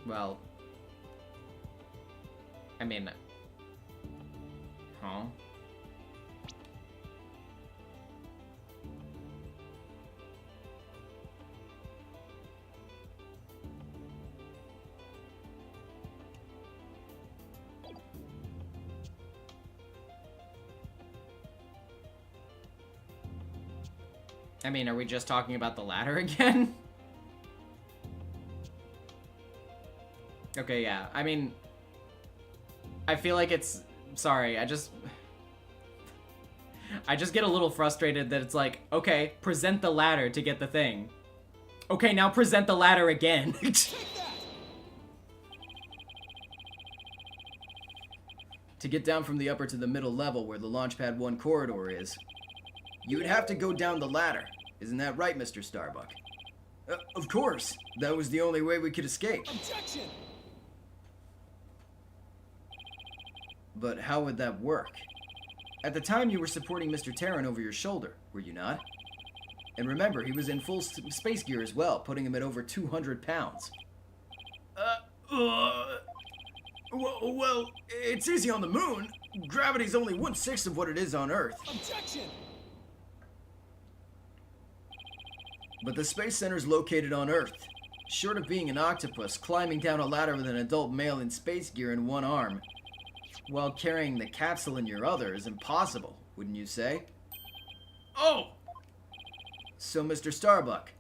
Well, I mean, huh? I mean, are we just talking about the ladder again? Okay, yeah. I mean, I feel like it's... Sorry, I just get a little frustrated that it's like, okay, present the ladder to get the thing. Okay, now present the ladder again. To get down from the upper to the middle level where the Launchpad 1 corridor is, you would have to go down the ladder. Isn't that right, Mr. Starbuck? Of course. That was the only way we could escape. Objection! But how would that work? At the time, you were supporting Mr. Terran over your shoulder, were you not? And remember, he was in full space gear as well, putting him at over 200 pounds. Well, it's easy on the moon. Gravity's only 1/6 of what it is on Earth. Objection! But the Space Center's located on Earth. Short of being an octopus, climbing down a ladder with an adult male in space gear in one arm, while carrying the capsule in your other, is impossible, wouldn't you say? Oh! So, Mr. Starbuck,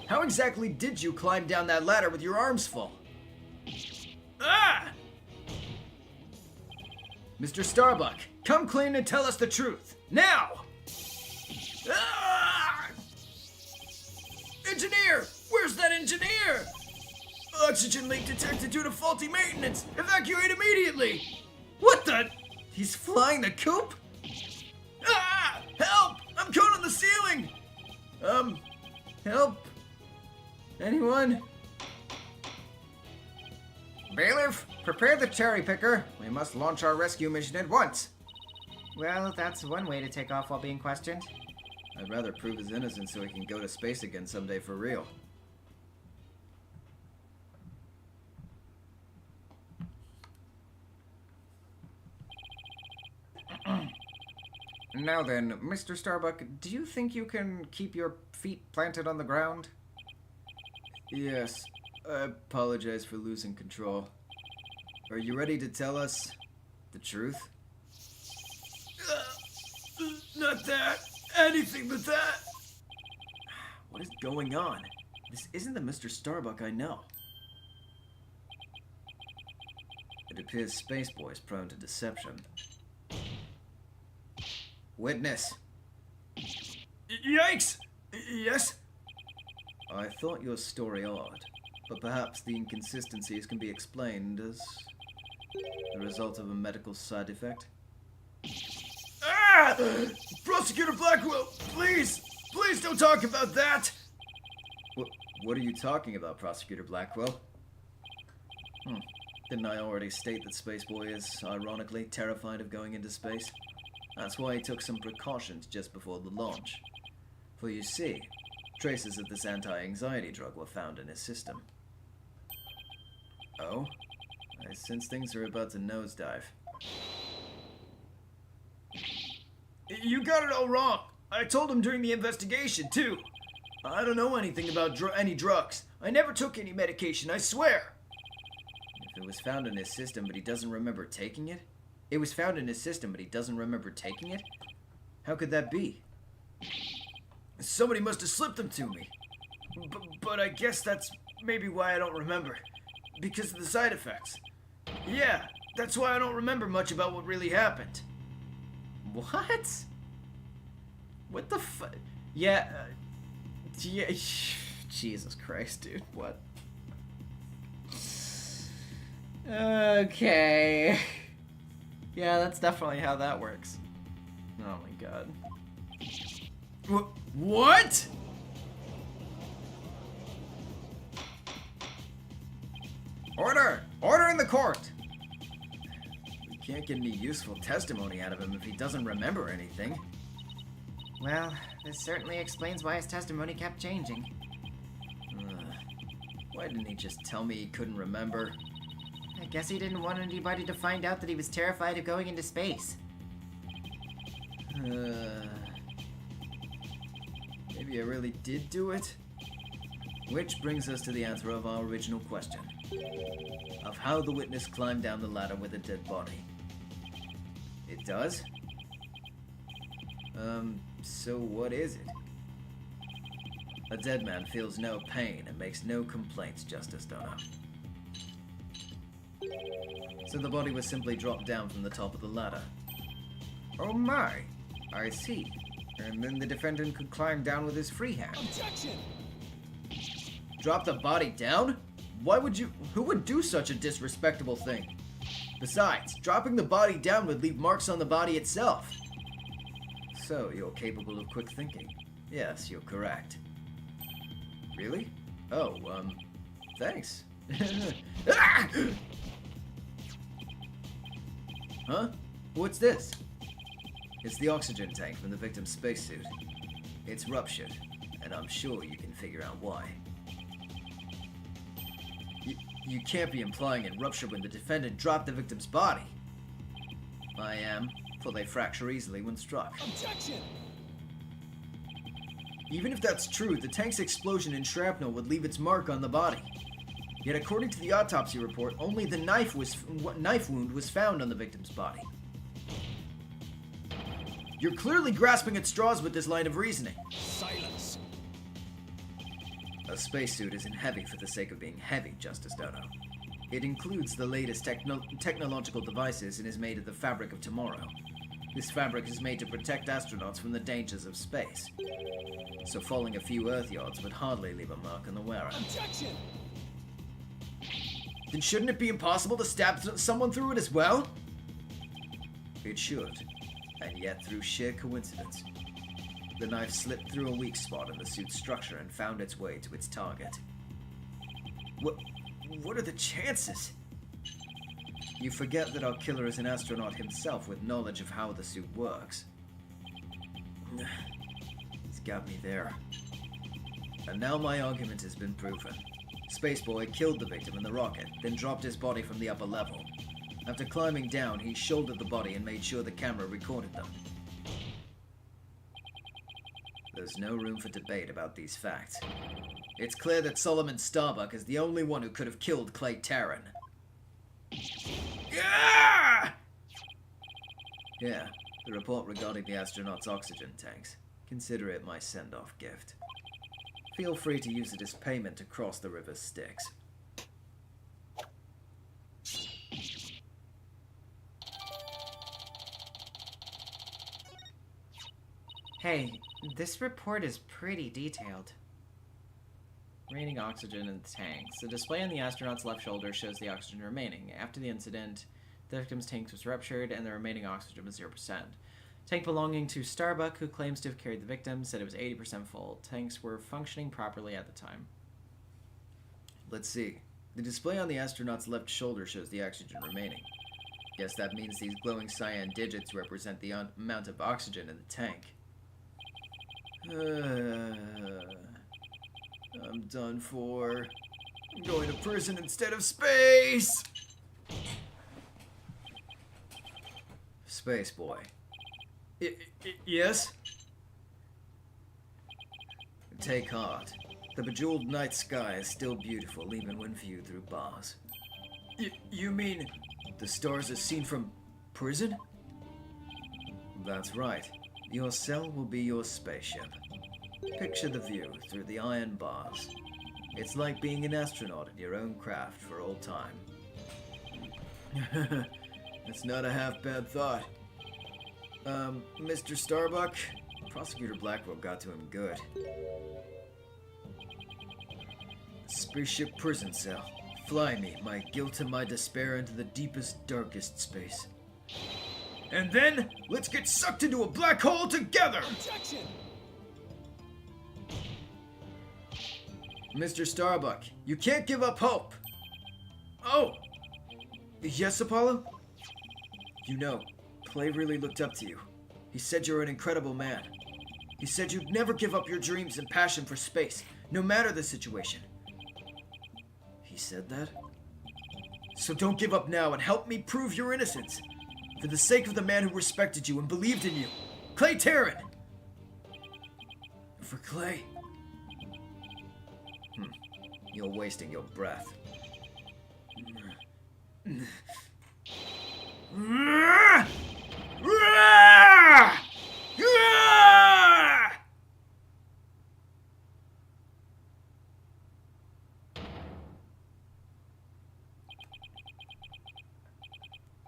how exactly did you climb down that ladder with your arms full? Ah! Mr. Starbuck, come clean and tell us the truth. Now! Ah! Engineer! Where's that engineer? Oxygen leak detected due to faulty maintenance. Evacuate immediately! What the? He's flying the coop? Ah! Help! I'm caught on the ceiling! Help? Anyone? Bailiff, prepare the cherry picker. We must launch our rescue mission at once. Well, that's one way to take off while being questioned. I'd rather prove his innocence so he can go to space again someday for real. Now then, Mr. Starbuck, do you think you can keep your feet planted on the ground? Yes, I apologize for losing control. Are you ready to tell us the truth? Not that. Anything but that. What is going on? This isn't the Mr. Starbuck I know. It appears Spaceboy is prone to deception. Witness. Yikes! Yes? I thought your story odd, but perhaps the inconsistencies can be explained as the result of a medical side effect. Ah! Prosecutor Blackwell, please! Please don't talk about that! What are you talking about, Prosecutor Blackwell? Didn't I already state that Spaceboy is, ironically, terrified of going into space? That's why he took some precautions just before the launch. For you see, traces of this anti-anxiety drug were found in his system. Oh? I sense things are about to nosedive. You got it all wrong. I told him during the investigation, too. I don't know anything about any drugs. I never took any medication, I swear. If it was found in his system, but he doesn't remember taking it? It was found in his system, but he doesn't remember taking it? How could that be? Somebody must have slipped them to me. But I guess that's maybe why I don't remember. Because of the side effects. Yeah, that's why I don't remember much about what really happened. What? What the fu- Yeah, yeah, Jesus Christ, dude, what? Okay. Yeah, that's definitely how that works. Oh my god. What? Order! Order in the court! We can't get any useful testimony out of him if he doesn't remember anything. Well, this certainly explains why his testimony kept changing. Why didn't he just tell me he couldn't remember? I guess he didn't want anybody to find out that he was terrified of going into space. Maybe I really did do it? Which brings us to the answer of our original question. Of how the witness climbed down the ladder with a dead body. It does? So what is it? A dead man feels no pain and makes no complaints, Justice Dono. So the body was simply dropped down from the top of the ladder. Oh my, I see. And then the defendant could climb down with his free hand. Objection! Drop the body down? Why would you... Who would do such a disrespectable thing? Besides, dropping the body down would leave marks on the body itself. So, you're capable of quick thinking. Yes, you're correct. Really? Oh, thanks. Ah! Huh? What's this? It's the oxygen tank from the victim's spacesuit. It's ruptured, and I'm sure you can figure out why. You can't be implying it ruptured when the defendant dropped the victim's body. I am, for they fracture easily when struck. Objection! Even if that's true, the tank's explosion and shrapnel would leave its mark on the body. Yet according to the autopsy report, only the knife wound was found on the victim's body. You're clearly grasping at straws with this line of reasoning. Silence! A spacesuit isn't heavy for the sake of being heavy, Justice Dono. It includes the latest technological devices and is made of the fabric of tomorrow. This fabric is made to protect astronauts from the dangers of space. So falling a few Earth yards would hardly leave a mark on the wearer. Objection! Then shouldn't it be impossible to stab someone through it as well? It should. And yet, through sheer coincidence, the knife slipped through a weak spot in the suit's structure and found its way to its target. What are the chances? You forget that our killer is an astronaut himself with knowledge of how the suit works. He's got me there. And now my argument has been proven. Spaceboy killed the victim in the rocket, then dropped his body from the upper level. After climbing down, he shouldered the body and made sure the camera recorded them. There's no room for debate about these facts. It's clear that Solomon Starbuck is the only one who could have killed Clay Tarrant. Yeah! Yeah, the report regarding the astronauts' oxygen tanks. Consider it my send-off gift. Feel free to use it as payment to cross the river Styx. Hey, this report is pretty detailed. Remaining oxygen in the tanks. The display on the astronaut's left shoulder shows the oxygen remaining. After the incident, the victim's tank was ruptured and the remaining oxygen was 0%. Tank belonging to Starbuck, who claims to have carried the victim, said it was 80% full. Tanks were functioning properly at the time. Let's see. The display on the astronaut's left shoulder shows the oxygen remaining. Guess that means these glowing cyan digits represent the amount of oxygen in the tank. I'm done for. I'm going to prison instead of space! Space boy. Yes? Take heart. The bejeweled night sky is still beautiful even when viewed through bars. You mean the stars are seen from prison? That's right. Your cell will be your spaceship. Picture the view through the iron bars. It's like being an astronaut in your own craft for all time. That's not a half-bad thought. Mr. Starbuck, Prosecutor Blackwell got to him good. Spaceship prison cell. Fly me, my guilt and my despair into the deepest, darkest space. And then, let's get sucked into a black hole together! Objection! Mr. Starbuck, you can't give up hope! Oh! Yes, Apollo? You know, Clay really looked up to you. He said you're an incredible man. He said you'd never give up your dreams and passion for space, no matter the situation. He said that? So don't give up now and help me prove your innocence. For the sake of the man who respected you and believed in you. Clay Terran! For Clay. You're wasting your breath.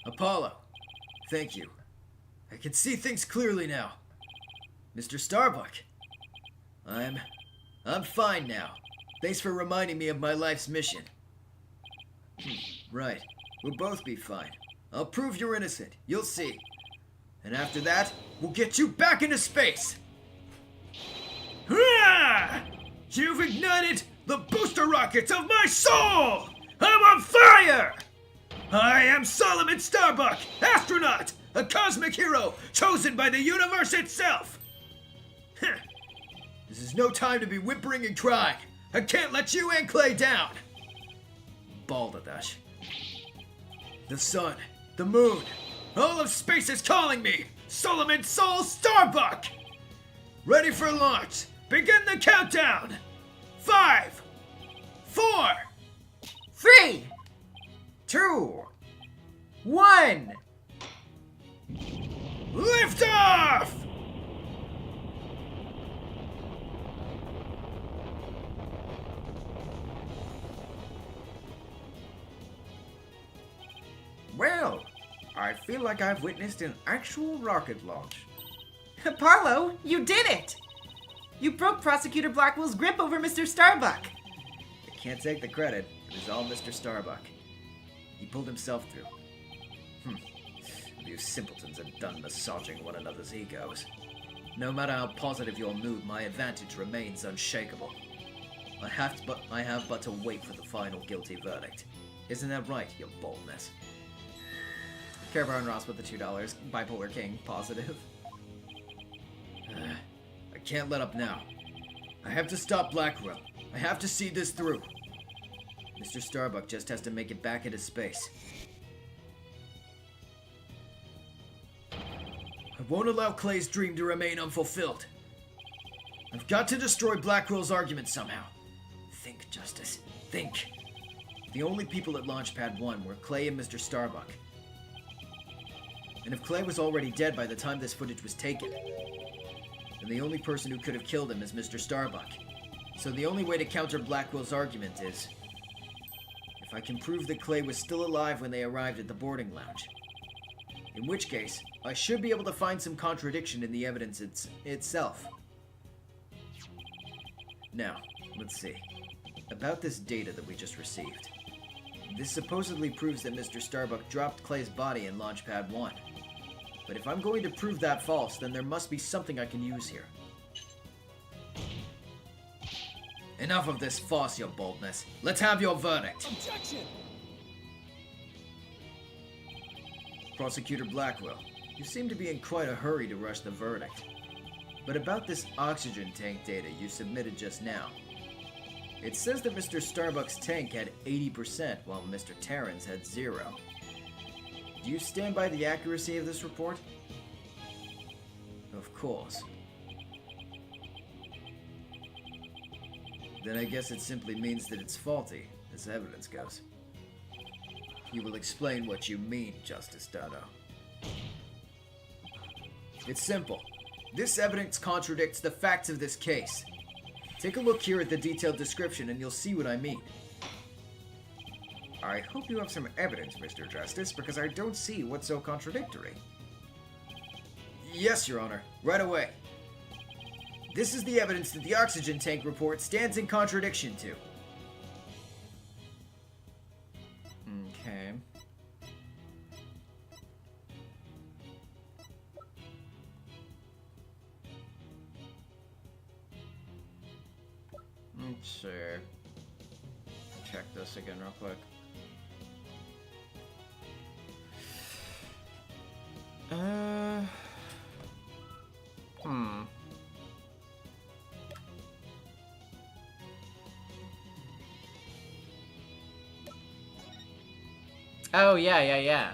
Apollo, thank you. I can see things clearly now. Mr. Starbuck, I'm fine now. Thanks for reminding me of my life's mission. Right. We'll both be fine. I'll prove you're innocent. You'll see. And after that, we'll get you back into space! Hurrah! You've ignited the booster rockets of my soul! I'm on fire! I am Solomon Starbuck, astronaut, a cosmic hero chosen by the universe itself! This is no time to be whimpering and crying. I can't let you and Clay down! Balderdash. The sun, the moon, all of space is calling me! Solomon Soul Starbuck! Ready for launch! Begin the countdown! 5, 4, 3, 2, 1. lift off! Well, I feel like I've witnessed an actual rocket launch. Apollo, you did it! You broke Prosecutor Blackwell's grip over Mr. Starbuck. I can't take the credit. It was all Mr. Starbuck. He pulled himself through. You simpletons are done massaging one another's egos. No matter how positive your mood, my advantage remains unshakable. I have but to wait for the final guilty verdict. Isn't that right, your boldness? Care Bear and Ross with the $2. Bipolar King, positive. I can't let up now. I have to stop Blackwell. I have to see this through. Mr. Starbuck just has to make it back into space. I won't allow Clay's dream to remain unfulfilled. I've got to destroy Blackwell's argument somehow. Think, Justice. Think. The only people at Launchpad 1 were Clay and Mr. Starbuck. And if Clay was already dead by the time this footage was taken, then the only person who could have killed him is Mr. Starbuck. So the only way to counter Blackwell's argument is if I can prove that Clay was still alive when they arrived at the boarding lounge. In which case, I should be able to find some contradiction in the evidence itself. Now, let's see. About this data that we just received. This supposedly proves that Mr. Starbuck dropped Clay's body in Launchpad 1. But if I'm going to prove that false, then there must be something I can use here. Enough of this farce, your boldness. Let's have your verdict. Objection! Prosecutor Blackwell, you seem to be in quite a hurry to rush the verdict. But about this oxygen tank data you submitted just now. It says that Mr. Starbuck's tank had 80%, while Mr. Terran's had 0. Do you stand by the accuracy of this report? Of course. Then I guess it simply means that it's faulty, as evidence goes. You will explain what you mean, Justice Dado. It's simple. This evidence contradicts the facts of this case. Take a look here at the detailed description and you'll see what I mean. I hope you have some evidence, Mr. Justice, because I don't see what's so contradictory. Yes, Your Honor. Right away. This is the evidence that the oxygen tank report stands in contradiction to. Okay. Sure. Check this again real quick. Oh, yeah.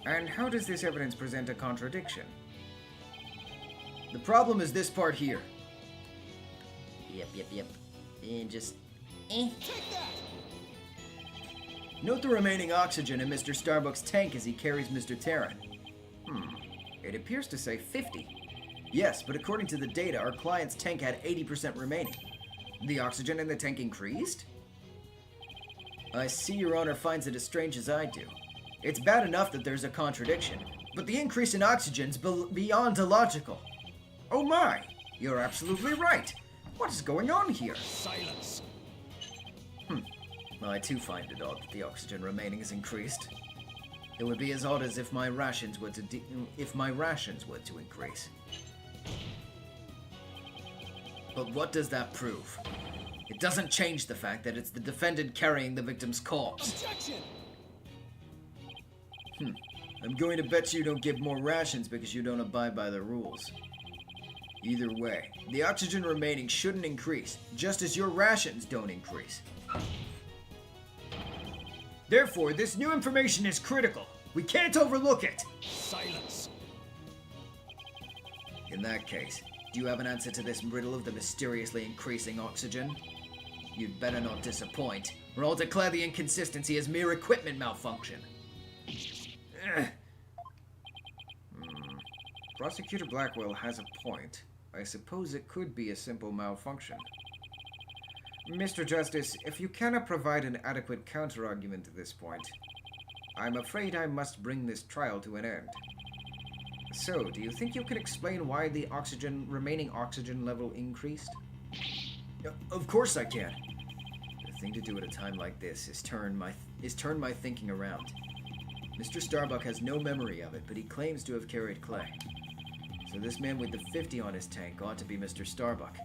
And how does this evidence present a contradiction? The problem is this part here. Yep. And just... Note the remaining oxygen in Mr. Starbuck's tank as he carries Mr. Terran. It appears to say 50. Yes, but according to the data, our client's tank had 80% remaining. The oxygen in the tank increased? I see Your Honor finds it as strange as I do. It's bad enough that there's a contradiction, but the increase in oxygen's beyond illogical. Oh my! You're absolutely right! What is going on here? Silence. I too find it odd that the oxygen remaining is increased. It would be as odd as if my rations were to increase. But what does that prove? It doesn't change the fact that it's the defendant carrying the victim's corpse. Objection. I'm going to bet you don't give more rations because you don't abide by the rules. Either way, the oxygen remaining shouldn't increase, just as your rations don't increase. Therefore, this new information is critical. We can't overlook it. Silence. In that case, do you have an answer to this riddle of the mysteriously increasing oxygen? You'd better not disappoint, or I'll declare the inconsistency as mere equipment malfunction. Prosecutor Blackwell has a point. I suppose it could be a simple malfunction. Mr. Justice, if you cannot provide an adequate counter-argument at this point, I'm afraid I must bring this trial to an end. So, do you think you can explain why the remaining oxygen level increased? Of course I can. The thing to do at a time like this is turn my thinking around. Mr. Starbuck has no memory of it, but he claims to have carried Clay. So this man with the 50 on his tank ought to be Mr. Starbuck.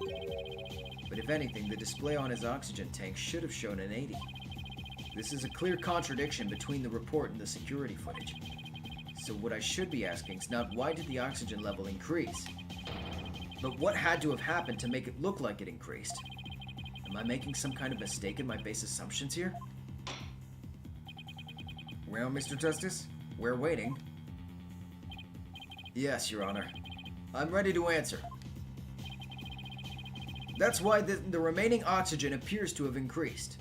But if anything, the display on his oxygen tank should have shown an 80. This is a clear contradiction between the report and the security footage. So what I should be asking is not why did the oxygen level increase, but what had to have happened to make it look like it increased? Am I making some kind of mistake in my base assumptions here? Well, Mr. Justice, we're waiting. Yes, Your Honor. I'm ready to answer. That's why the remaining oxygen appears to have increased.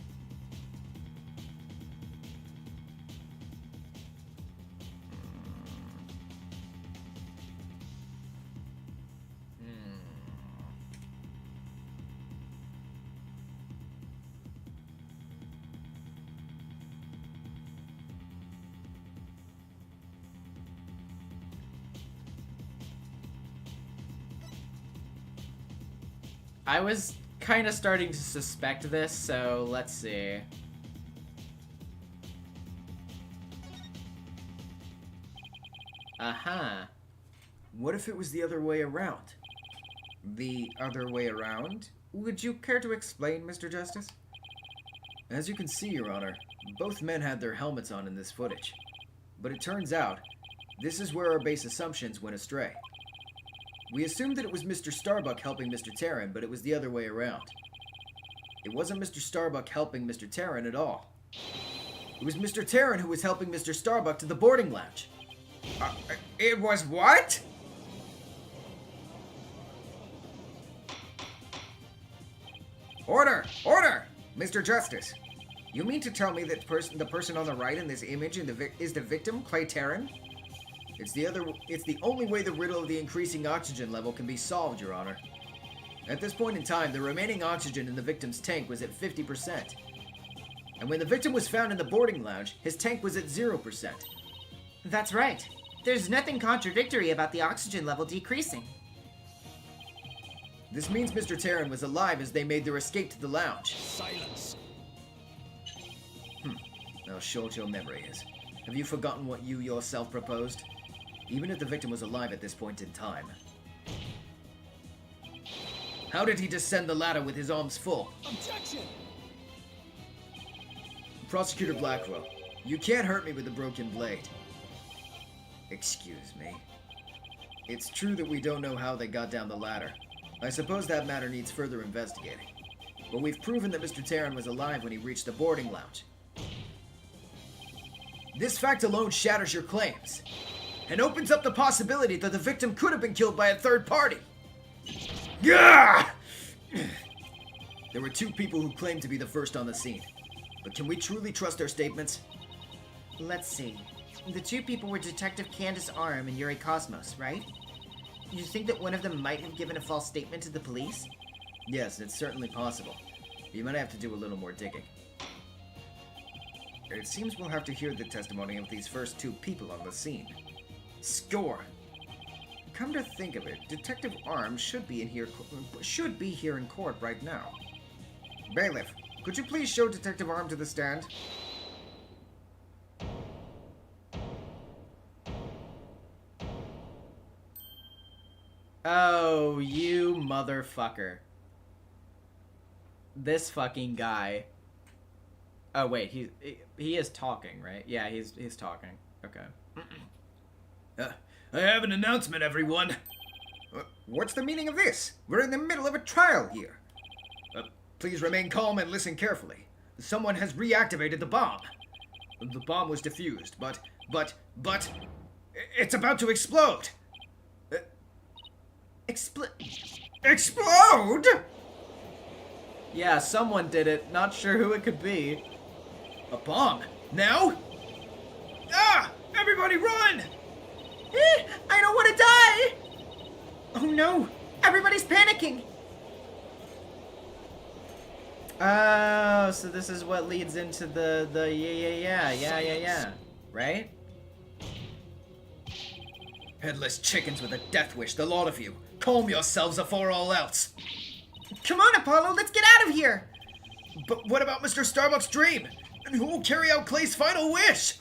I was kind of starting to suspect this, so let's see. What if it was the other way around? The other way around? Would you care to explain, Mr. Justice? As you can see, Your Honor, both men had their helmets on in this footage. But it turns out, this is where our base assumptions went astray. We assumed that it was Mr. Starbuck helping Mr. Terran, but it was the other way around. It wasn't Mr. Starbuck helping Mr. Terran at all. It was Mr. Terran who was helping Mr. Starbuck to the boarding lounge. It was what? Order! Order! Mr. Justice, you mean to tell me that the person on the right in this image is the victim, Clay Terran? It's the only way the riddle of the increasing oxygen level can be solved, Your Honor. At this point in time, the remaining oxygen in the victim's tank was at 50%. And when the victim was found in the boarding lounge, his tank was at 0%. That's right. There's nothing contradictory about the oxygen level decreasing. This means Mr. Terran was alive as they made their escape to the lounge. Silence. How short your memory is. Have you forgotten what you yourself proposed? Even if the victim was alive at this point in time. How did he descend the ladder with his arms full? Objection! Prosecutor Blackwell, you can't hurt me with a broken blade. Excuse me. It's true that we don't know how they got down the ladder. I suppose that matter needs further investigating. But we've proven that Mr. Taryn was alive when he reached the boarding lounge. This fact alone shatters your claims, and opens up the possibility that the victim could have been killed by a third party. Gah! There were 2 people who claimed to be the first on the scene. But can we truly trust their statements? Let's see. The 2 people were Detective Candace Arm and Yuri Cosmos, right? You think that one of them might have given a false statement to the police? Yes, it's certainly possible. You might have to do a little more digging. It seems we'll have to hear the testimony of these first 2 people on the scene. Score! Come to think of it, Detective Arm should be here in court right now. Bailiff, could you please show Detective Arm to the stand? Oh, you motherfucker. This fucking guy. Oh wait, he is talking, right? Yeah, he's talking. Okay. I have an announcement, everyone. What's the meaning of this? We're in the middle of a trial here. Please remain calm and listen carefully. Someone has reactivated the bomb. The bomb was defused, but it's about to explode. Explode? Yeah, someone did it. Not sure who it could be. A bomb? Now? Ah! Everybody run! I don't want to die! Oh no! Everybody's panicking! Oh, so this is what leads into the yeah. Right? Headless chickens with a death wish, the lot of you. Calm yourselves afore all else. Come on, Apollo, let's get out of here! But what about Mr. Starbuck's dream? And who will carry out Clay's final wish?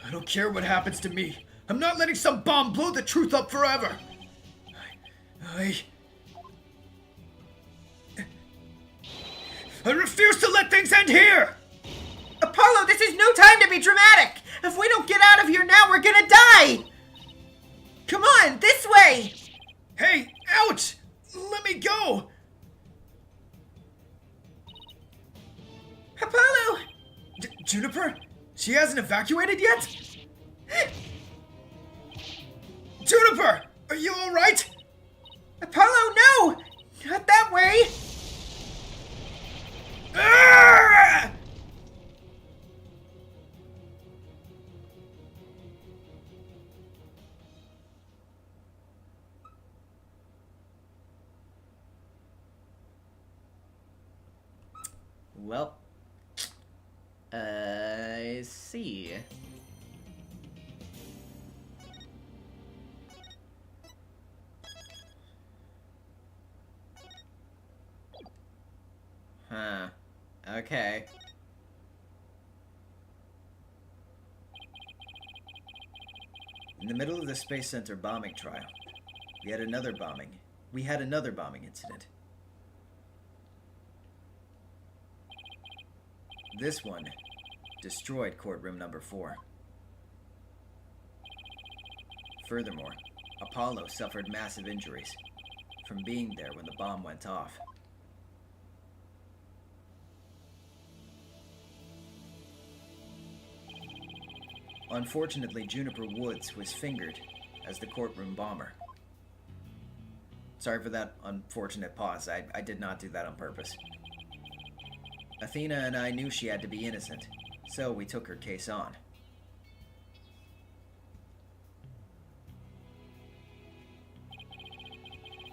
I don't care what happens to me. I'm not letting some bomb blow the truth up forever. I refuse to let things end here! Apollo, this is no time to be dramatic! If we don't get out of here now, we're gonna die! Come on, this way! Hey, ouch! Let me go! Apollo! Juniper? She hasn't evacuated yet? Juniper! Are you alright? Apollo, no! Not that way! Ah! Well, I see. Huh. Okay. In the middle of the Space Center bombing trial, we had another bombing incident. This one destroyed courtroom number 4. Furthermore, Apollo suffered massive injuries from being there when the bomb went off. Unfortunately, Juniper Woods was fingered as the courtroom bomber. Sorry for that unfortunate pause. I did not do that on purpose. Athena and I knew she had to be innocent, so we took her case on.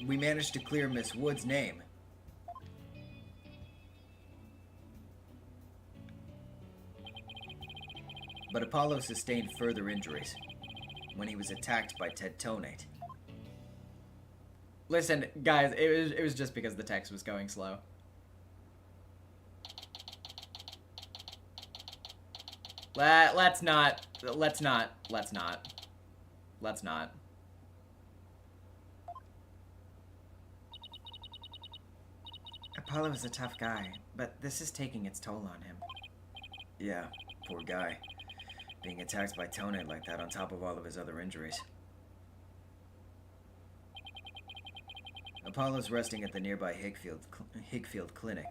We managed to clear Miss Wood's name. But Apollo sustained further injuries when he was attacked by Ted Tonate. Listen, guys, it was just because the text was going slow. Let's not. Apollo's a tough guy, but this is taking its toll on him. Yeah, poor guy. Being attacked by Tonite like that on top of all of his other injuries. Apollo's resting at the nearby Hickfield Clinic.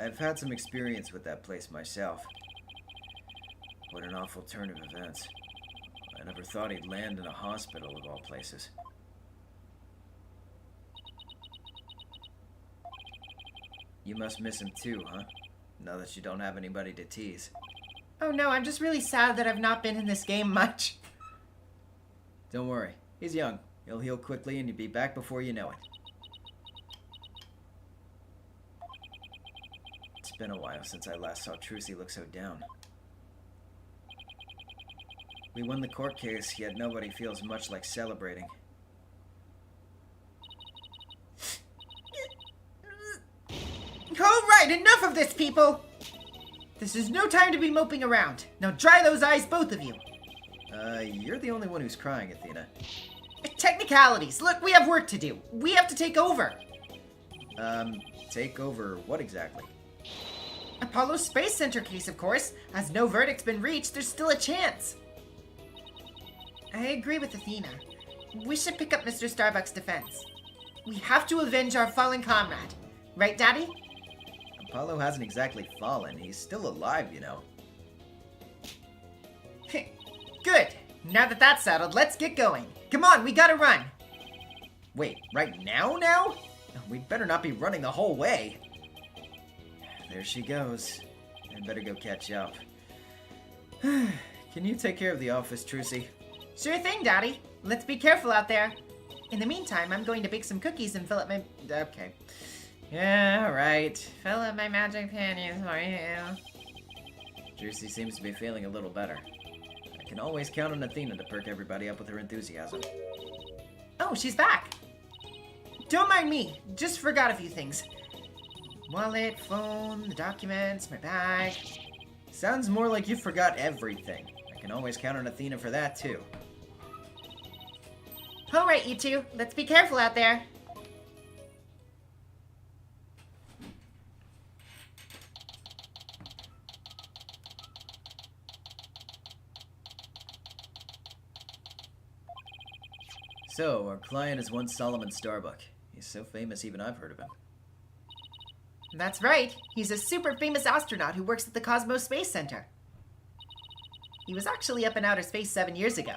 I've had some experience with that place myself. What an awful turn of events. I never thought he'd land in a hospital of all places. You must miss him too, huh? Now that you don't have anybody to tease. Oh no, I'm just really sad that I've not been in this game much. Don't worry, he's young. He'll heal quickly and you'll be back before you know it. It's been a while since I last saw Trucy look so down. We won the court case, yet nobody feels much like celebrating. Alright, enough of this, people! This is no time to be moping around. Now dry those eyes, both of you. You're the only one who's crying, Athena. Technicalities. Look, we have work to do. We have to take over. Take over what exactly? Apollo's Space Center case, of course. As no verdict's been reached, there's still a chance. I agree with Athena. We should pick up Mr. Starbuck's defense. We have to avenge our fallen comrade. Right, Daddy? Apollo hasn't exactly fallen. He's still alive, you know. Good. Now that that's settled, let's get going. Come on, we gotta run. Wait, right now? We'd better not be running the whole way. There she goes. I better go catch up. Can you take care of the office, Trucy? Sure thing, Daddy. Let's be careful out there. In the meantime, I'm going to bake some cookies and fill up my... Okay. Yeah, right. Fill up my magic panties for you. Trucy seems to be feeling a little better. I can always count on Athena to perk everybody up with her enthusiasm. Oh, she's back. Don't mind me. Just forgot a few things. Wallet, phone, the documents, my bag. Sounds more like you forgot everything. I can always count on Athena for that, too. All right, you two. Let's be careful out there. So, our client is one Solomon Starbuck. He's so famous even I've heard of him. That's right. He's a super famous astronaut who works at the Cosmos Space Center. He was actually up in outer space 7 years ago.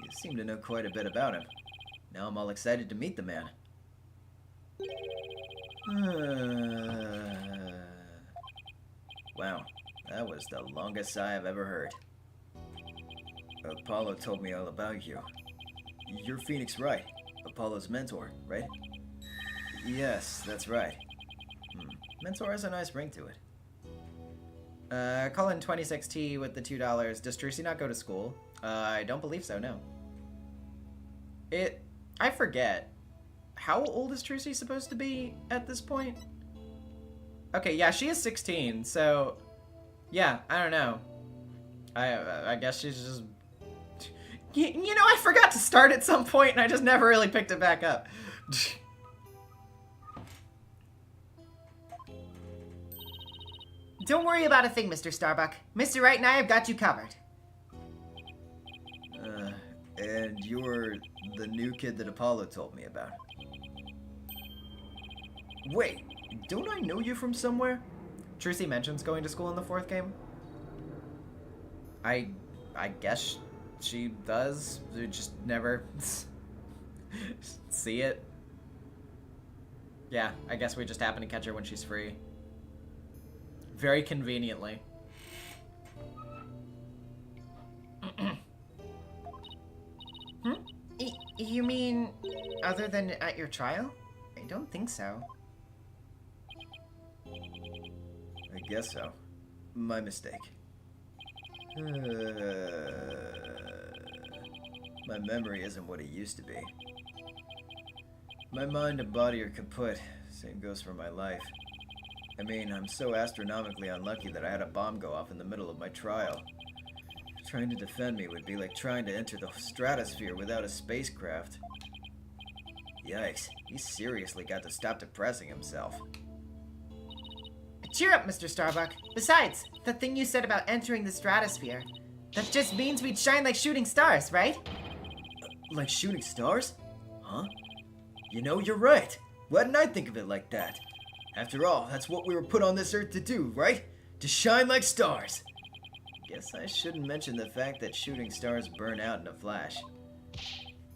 You seem to know quite a bit about him. Now I'm all excited to meet the man. Wow, that was the longest sigh I've ever heard. Apollo told me all about you. You're Phoenix Wright, Apollo's mentor, right? Yes, that's right. Mentor has a nice ring to it. Call in 26T with the $2. Does Trucy not go to school? I don't believe so, no. I forget. How old is Trucy supposed to be at this point? Okay, yeah, she is 16, so... Yeah, I don't know. I guess she's just... You know, I forgot to start at some point, and I just never really picked it back up. Don't worry about a thing, Mr. Starbuck. Mr. Wright and I have got you covered. And you're the new kid that Apollo told me about. Wait, don't I know you from somewhere? Trucy mentions going to school in the 4th game. I guess she does. We just never see it. Yeah, I guess we just happen to catch her when she's free. Very conveniently. You mean other than at your trial? I don't think so. I guess so. My mistake. My memory isn't what it used to be. My mind and body are kaput. Same goes for my life. I mean, I'm so astronomically unlucky that I had a bomb go off in the middle of my trial. Trying to defend me would be like trying to enter the stratosphere without a spacecraft. Yikes, he seriously got to stop depressing himself. Cheer up, Mr. Starbuck. Besides, the thing you said about entering the stratosphere, that just means we'd shine like shooting stars, right? Like shooting stars? Huh? You know, you're right. Why didn't I think of it like that? After all, that's what we were put on this earth to do, right? To shine like stars. Guess I shouldn't mention the fact that shooting stars burn out in a flash.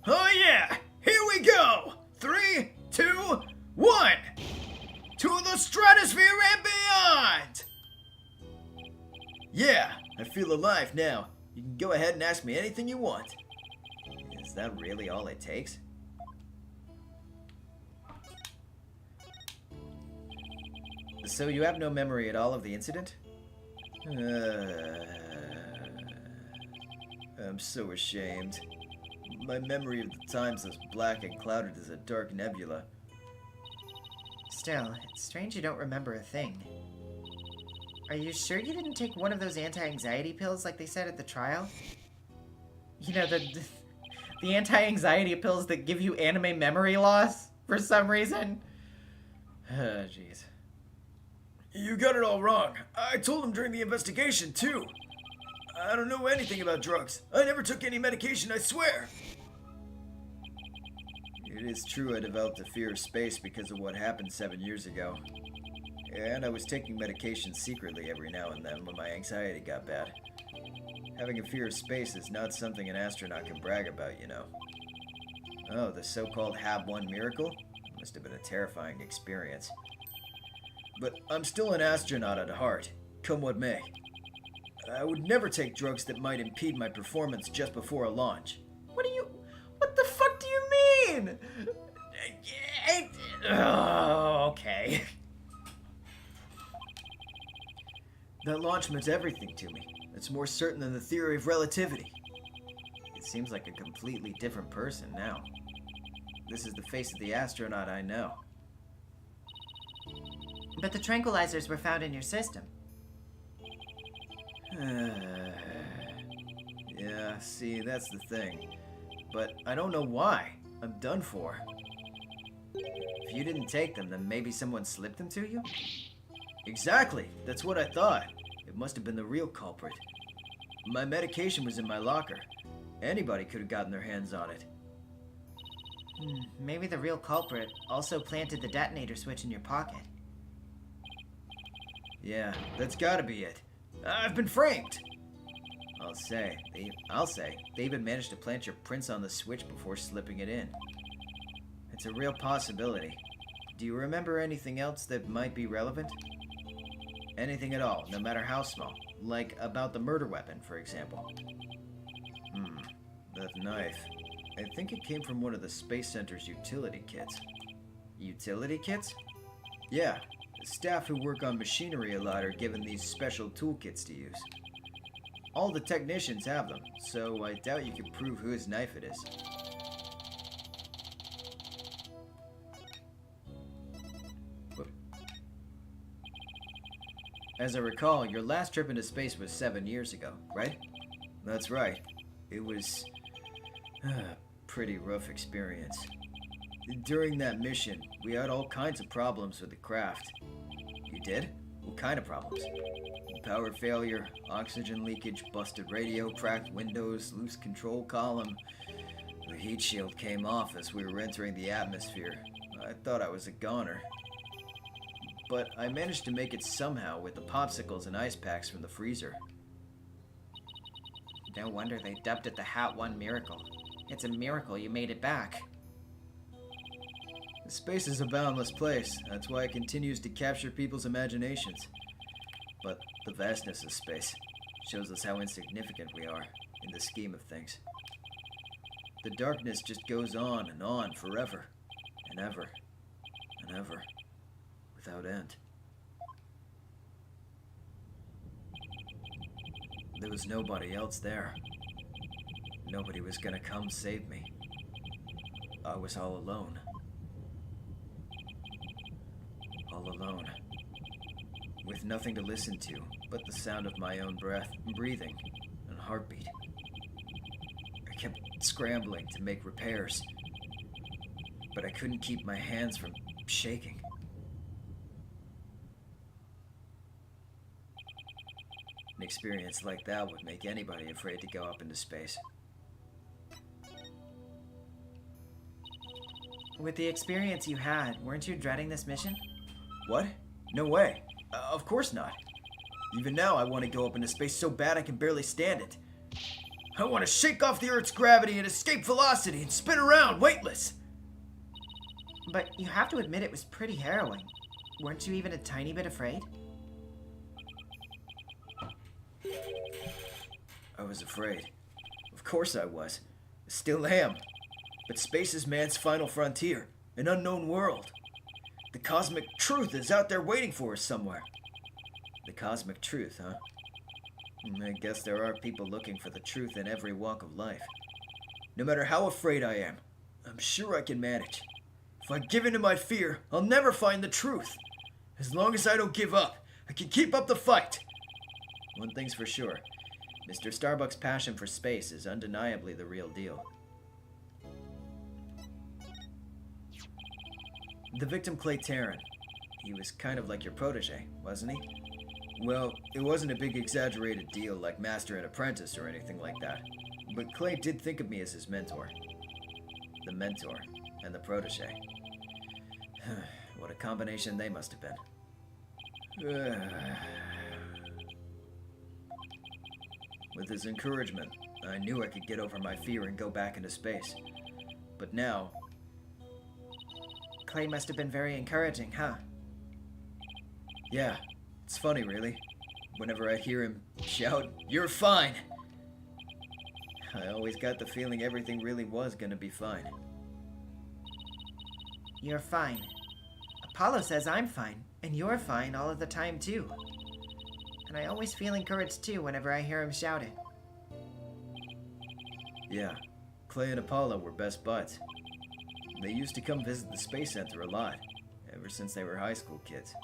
Oh yeah! Here we go! 3, 2, 1! To the stratosphere and beyond! Yeah, I feel alive now. You can go ahead and ask me anything you want. Is that really all it takes? So you have no memory at all of the incident? I'm so ashamed. My memory of the time's as black and clouded as a dark nebula. Still, it's strange you don't remember a thing. Are you sure you didn't take one of those anti-anxiety pills like they said at the trial? You know, the anti-anxiety pills that give you anime memory loss for some reason? Jeez. You got it all wrong. I told him during the investigation, too. I don't know anything about drugs. I never took any medication, I swear. It is true I developed a fear of space because of what happened 7 years ago. And I was taking medication secretly every now and then when my anxiety got bad. Having a fear of space is not something an astronaut can brag about, you know. Oh, the so-called HAB-1 miracle? Must have been a terrifying experience. But I'm still an astronaut at heart, come what may. I would never take drugs that might impede my performance just before a launch. What the fuck do you mean? Oh, okay. That launch meant everything to me. It's more certain than the theory of relativity. It seems like a completely different person now. This is the face of the astronaut I know. But the tranquilizers were found in your system. Yeah, see, that's the thing. But I don't know why. I'm done for. If you didn't take them, then maybe someone slipped them to you? Exactly! That's what I thought. It must have been the real culprit. My medication was in my locker. Anybody could have gotten their hands on it. Maybe the real culprit also planted the detonator switch in your pocket. Yeah, that's gotta be it. I've been framed! I'll say, they even managed to plant your prints on the switch before slipping it in. It's a real possibility. Do you remember anything else that might be relevant? Anything at all, no matter how small. Like about the murder weapon, for example. That knife. I think it came from one of the Space Center's utility kits. Utility kits? Yeah. Staff who work on machinery a lot are given these special toolkits to use. All the technicians have them, so I doubt you could prove whose knife it is. As I recall, your last trip into space was 7 years ago, right? That's right. It was a pretty rough experience. During that mission, we had all kinds of problems with the craft. You did? What kind of problems? Power failure, oxygen leakage, busted radio, cracked windows, loose control column. The heat shield came off as we were entering the atmosphere. I thought I was a goner. But I managed to make it somehow with the popsicles and ice packs from the freezer. No wonder they dubbed it the HAB-1 miracle. It's a miracle you made it back. Space is a boundless place. That's why it continues to capture people's imaginations. But the vastness of space shows us how insignificant we are in the scheme of things. The darkness just goes on and on forever, and ever, and ever, without end. There was nobody else there. Nobody was gonna come save me. I was all alone. All alone. With nothing to listen to but the sound of my own breath, breathing, and heartbeat. I kept scrambling to make repairs. but I couldn't keep my hands from shaking. An experience like that would make anybody afraid to go up into space. With the experience you had, weren't you dreading this mission? What? No way. Of course not. Even now, I want to go up into space so bad I can barely stand it. I want to shake off the Earth's gravity and escape velocity and spin around weightless. But you have to admit it was pretty harrowing. Weren't you even a tiny bit afraid? I was afraid. Of course I was. Still am. But space is man's final frontier, an unknown world. The cosmic truth is out there waiting for us somewhere. The cosmic truth, huh? I guess there are people looking for the truth in every walk of life. No matter how afraid I am, I'm sure I can manage. If I give in to my fear, I'll never find the truth. As long as I don't give up, I can keep up the fight. One thing's for sure. Mr. Starbuck's passion for space is undeniably the real deal. The victim, Clay Tarrant. He was kind of like your protege, wasn't he? Well, it wasn't a big exaggerated deal like master and apprentice or anything like that. But Clay did think of me as his mentor. The mentor and the protege. What a combination they must have been. With his encouragement, I knew I could get over my fear and go back into space. But now... Clay must have been very encouraging, huh? Yeah, it's funny, really. Whenever I hear him shout, "You're fine!" I always got the feeling everything really was gonna be fine. You're fine. Apollo says I'm fine, and you're fine all of the time, too. And I always feel encouraged, too, whenever I hear him shout it. Yeah, Clay and Apollo were best buds. They used to come visit the Space Center a lot, ever since they were high school kids.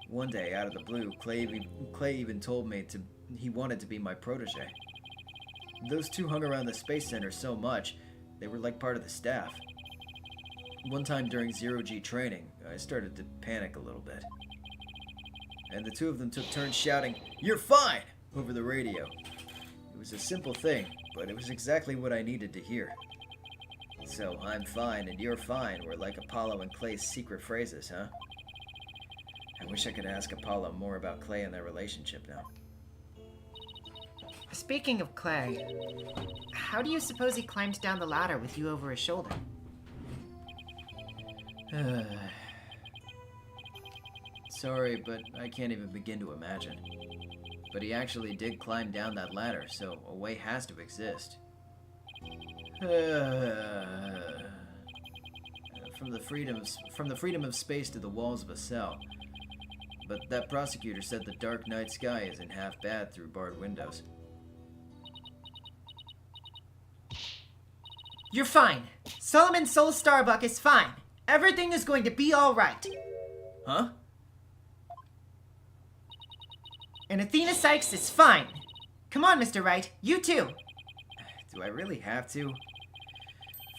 One day, out of the blue, Clay even told me he wanted to be my protege. Those two hung around the Space Center so much, they were like part of the staff. One time during Zero-G training, I started to panic a little bit. And the two of them took turns shouting, "You're fine!" over the radio. It was a simple thing, but it was exactly what I needed to hear. So, "I'm fine" and "you're fine" were like Apollo and Clay's secret phrases, huh? I wish I could ask Apollo more about Clay and their relationship now. Speaking of Clay, how do you suppose he climbed down the ladder with you over his shoulder? Sorry, but I can't even begin to imagine. But he actually did climb down that ladder, so a way has to exist. From the freedom of space to the walls of a cell. But that prosecutor said the dark night sky isn't half bad through barred windows. You're fine. Solomon Soul Starbuck is fine. Everything is going to be all right. Huh? And Athena Sykes is fine. Come on, Mr. Wright. You too. Do I really have to?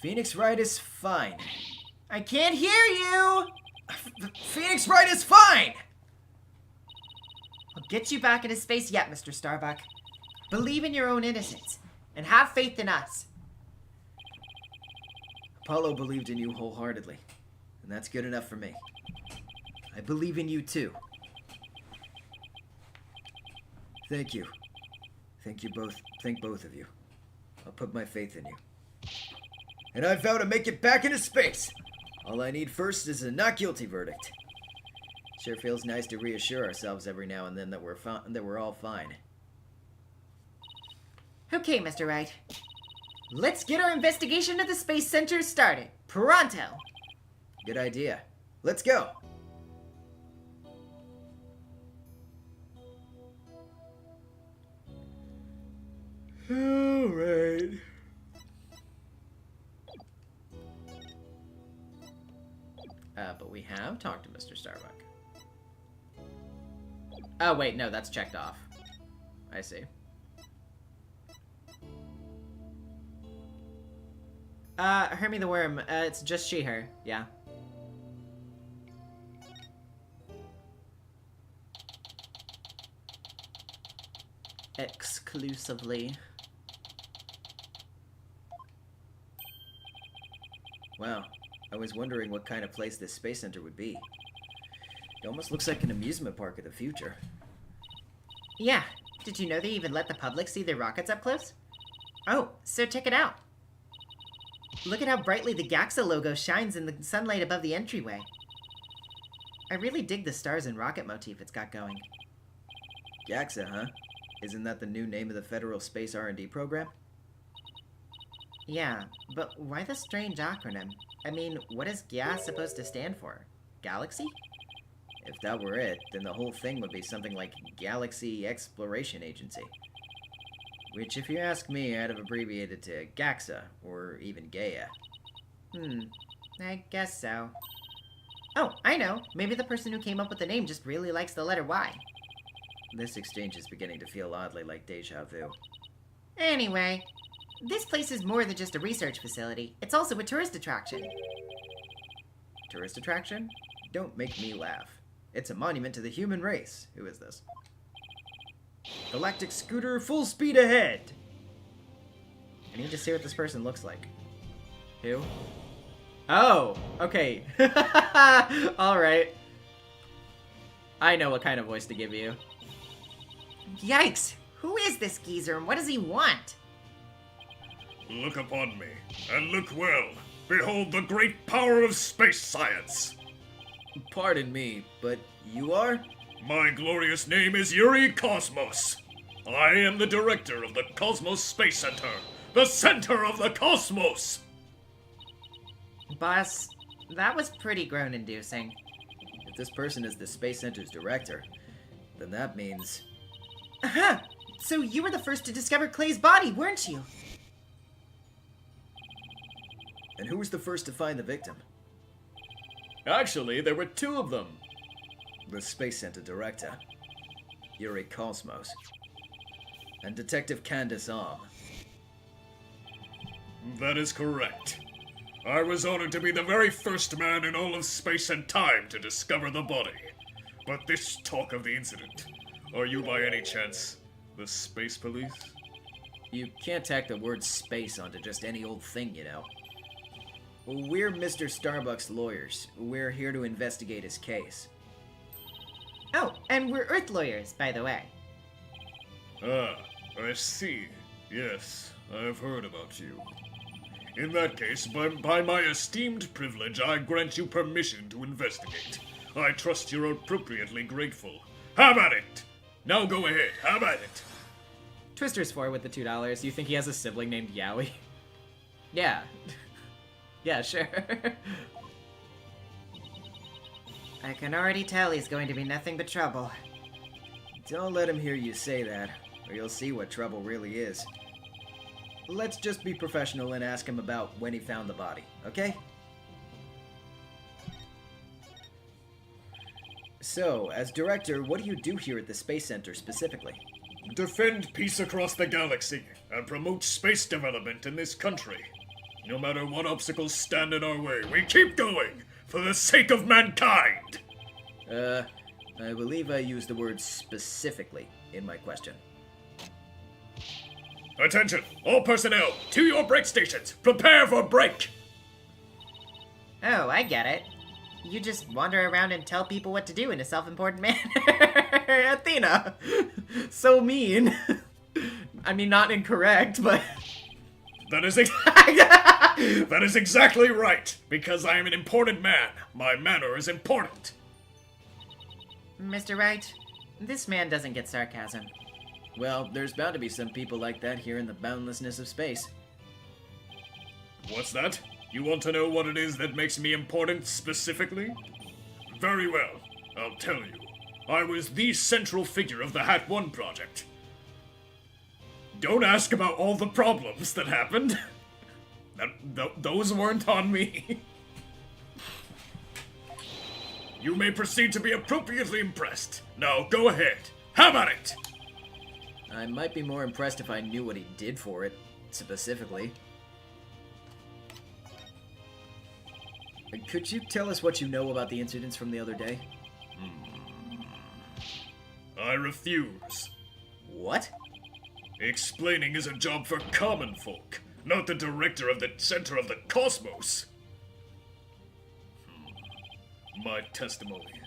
Phoenix Wright is fine. I can't hear you. Phoenix Wright is fine! I'll get you back into space yet, Mr. Starbuck. Believe in your own innocence, and have faith in us. Apollo believed in you wholeheartedly, and that's good enough for me. I believe in you too. Thank you. Thank both of you. I'll put my faith in you. And I vow to make it back into space! All I need first is a not guilty verdict. Sure feels nice to reassure ourselves every now and then that we're all fine. Okay, Mr. Wright. Let's get our investigation of the Space Center started. Pronto! Good idea. Let's go! Alright. But we have talked to Mr. Starbuck. Oh, wait, no, that's checked off. I see. Hermie the Worm. It's just she, her. Yeah. Exclusively. Wow, I was wondering what kind of place this space center would be. It almost looks like an amusement park of the future. Yeah. Did you know they even let the public see their rockets up close? Oh, so check it out. Look at how brightly the Gaxa logo shines in the sunlight above the entryway. I really dig the stars and rocket motif it's got going. GAXA, huh? Isn't that the new name of the Federal Space R&D program? Yeah, but why the strange acronym? I mean, what is GIA supposed to stand for? Galaxy? If that were it, then the whole thing would be something like Galaxy Exploration Agency. Which, if you ask me, I'd have abbreviated to GAXA, or even Gaia. I guess so. Oh, I know. Maybe the person who came up with the name just really likes the letter Y. This exchange is beginning to feel oddly like deja vu. Anyway, this place is more than just a research facility. It's also a tourist attraction. Tourist attraction? Don't make me laugh. It's a monument to the human race. Who is this? Galactic scooter, full speed ahead! I need to see what this person looks like. Who? Oh, okay. Alright. I know what kind of voice to give you. Yikes! Who is this geezer and what does he want? Look upon me, and look well. Behold the great power of space science. Pardon me, but you are? My glorious name is Yuri Cosmos. I am the director of the Cosmos Space Center, the center of the cosmos. Boss, that was pretty groan-inducing. If this person is the Space Center's director, then that means... Aha! So you were the first to discover Clay's body, weren't you? And who was the first to find the victim? Actually, there were two of them. The Space Center director, Yuri Cosmos, and Detective Candace Arm. That is correct. I was honored to be the very first man in all of space and time to discover the body. But this talk of the incident, are you by any chance the space police? You can't tack the word space onto just any old thing, you know. We're Mr. Starbuck's lawyers. We're here to investigate his case. Oh, and we're Earth lawyers, by the way. Ah, I see. Yes, I've heard about you. In that case, by my esteemed privilege, I grant you permission to investigate. I trust you're appropriately grateful. Have at it! Now go ahead, have at it! Twister's 4 with the $2. You think he has a sibling named Yowie? Yeah. Yeah, sure. I can already tell he's going to be nothing but trouble. Don't let him hear you say that, or you'll see what trouble really is. Let's just be professional and ask him about when he found the body, okay? So, as director, what do you do here at the Space Center specifically? Defend peace across the galaxy and promote space development in this country. No matter what obstacles stand in our way, we keep going for the sake of mankind! I believe I used the word specifically in my question. Attention, all personnel, to your break stations! Prepare for break! Oh, I get it. You just wander around and tell people what to do in a self-important manner. Athena! So mean. I mean, not incorrect, but... That is exactly right, because I am an important man. My manner is important. Mr. Wright, this man doesn't get sarcasm. Well, there's bound to be some people like that here in the boundlessness of space. What's that? You want to know what it is that makes me important specifically? Very well, I'll tell you. I was the central figure of the Hat 1 project. Don't ask about all the problems that happened. Those weren't on me. You may proceed to be appropriately impressed. Now go ahead. Have at it! I might be more impressed if I knew what he did for it, specifically. Could you tell us what you know about the incidents from the other day? I refuse. What? Explaining is a job for common folk, not the director of the center of the cosmos. My testimony,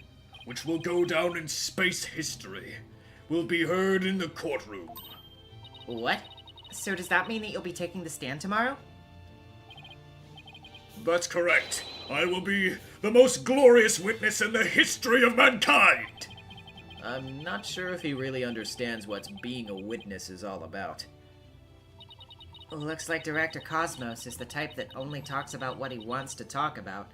which will go down in space history, will be heard in the courtroom. What? So does that mean that you'll be taking the stand tomorrow? That's correct. I will be the most glorious witness in the history of mankind. I'm not sure if he really understands what being a witness is all about. Looks like Director Cosmos is the type that only talks about what he wants to talk about.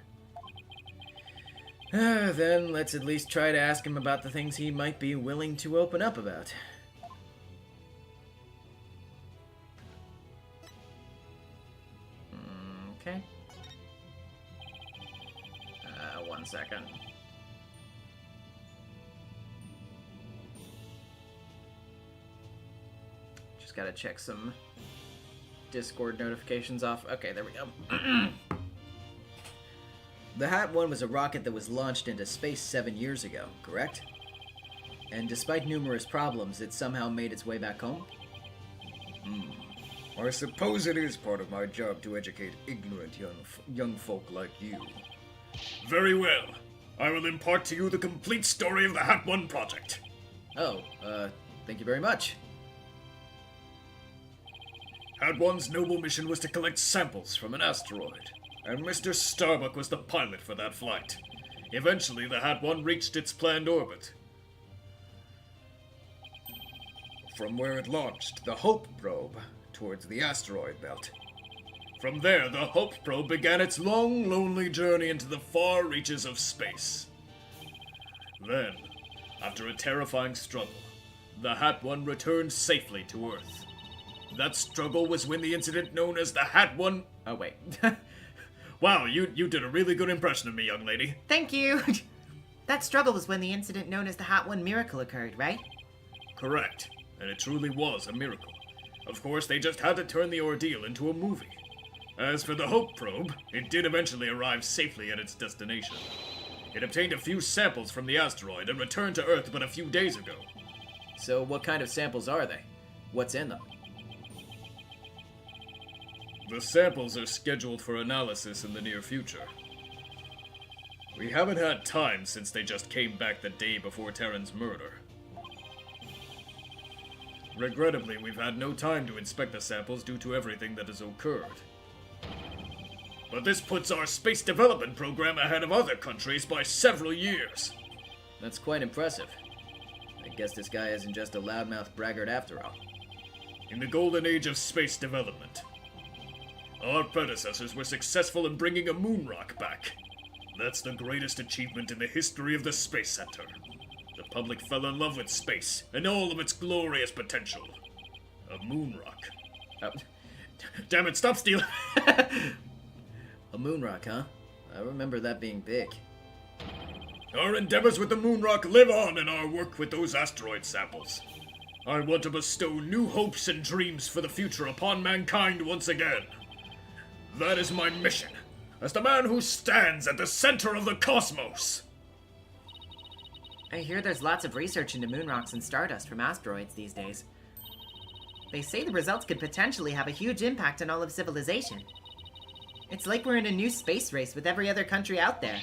Then let's at least try to ask him about the things he might be willing to open up about. Okay. 1 second. Just gotta check some Discord notifications off. Okay, there we go. The Hat 1 was a rocket that was launched into space 7 years ago, correct? And despite numerous problems, it somehow made its way back home? I suppose it is part of my job to educate ignorant young folk like you. Very well. I will impart to you the complete story of the Hat 1 project. Oh, thank you very much. Hat 1's noble mission was to collect samples from an asteroid, and Mr. Starbuck was the pilot for that flight. Eventually, the Hat 1 reached its planned orbit. From where it launched the Hope probe towards the asteroid belt. From there, the Hope probe began its long, lonely journey into the far reaches of space. Then, after a terrifying struggle, the Hat 1 returned safely to Earth. That struggle was when the incident known as the Hat 1... Oh, wait. Wow, you did a really good impression of me, young lady. Thank you! That struggle was when the incident known as the Hat 1 miracle occurred, right? Correct, and it truly was a miracle. Of course, they just had to turn the ordeal into a movie. As for the Hope probe, it did eventually arrive safely at its destination. It obtained a few samples from the asteroid and returned to Earth but a few days ago. So what kind of samples are they? What's in them? The samples are scheduled for analysis in the near future. We haven't had time since they just came back the day before Terran's murder. Regrettably, we've had no time to inspect the samples due to everything that has occurred. But this puts our space development program ahead of other countries by several years. That's quite impressive. I guess this guy isn't just a loudmouth braggart after all. In the golden age of space development, our predecessors were successful in bringing a moon rock back. That's the greatest achievement in the history of the Space Center. The public fell in love with space and all of its glorious potential. A moon rock. Oh. Damn it, stop stealing! A moon rock, huh? I remember that being big. Our endeavors with the moon rock live on in our work with those asteroid samples. I want to bestow new hopes and dreams for the future upon mankind once again. That is my mission, as the man who stands at the center of the cosmos. I hear there's lots of research into moon rocks and stardust from asteroids these days. They say the results could potentially have a huge impact on all of civilization. It's like we're in a new space race with every other country out there.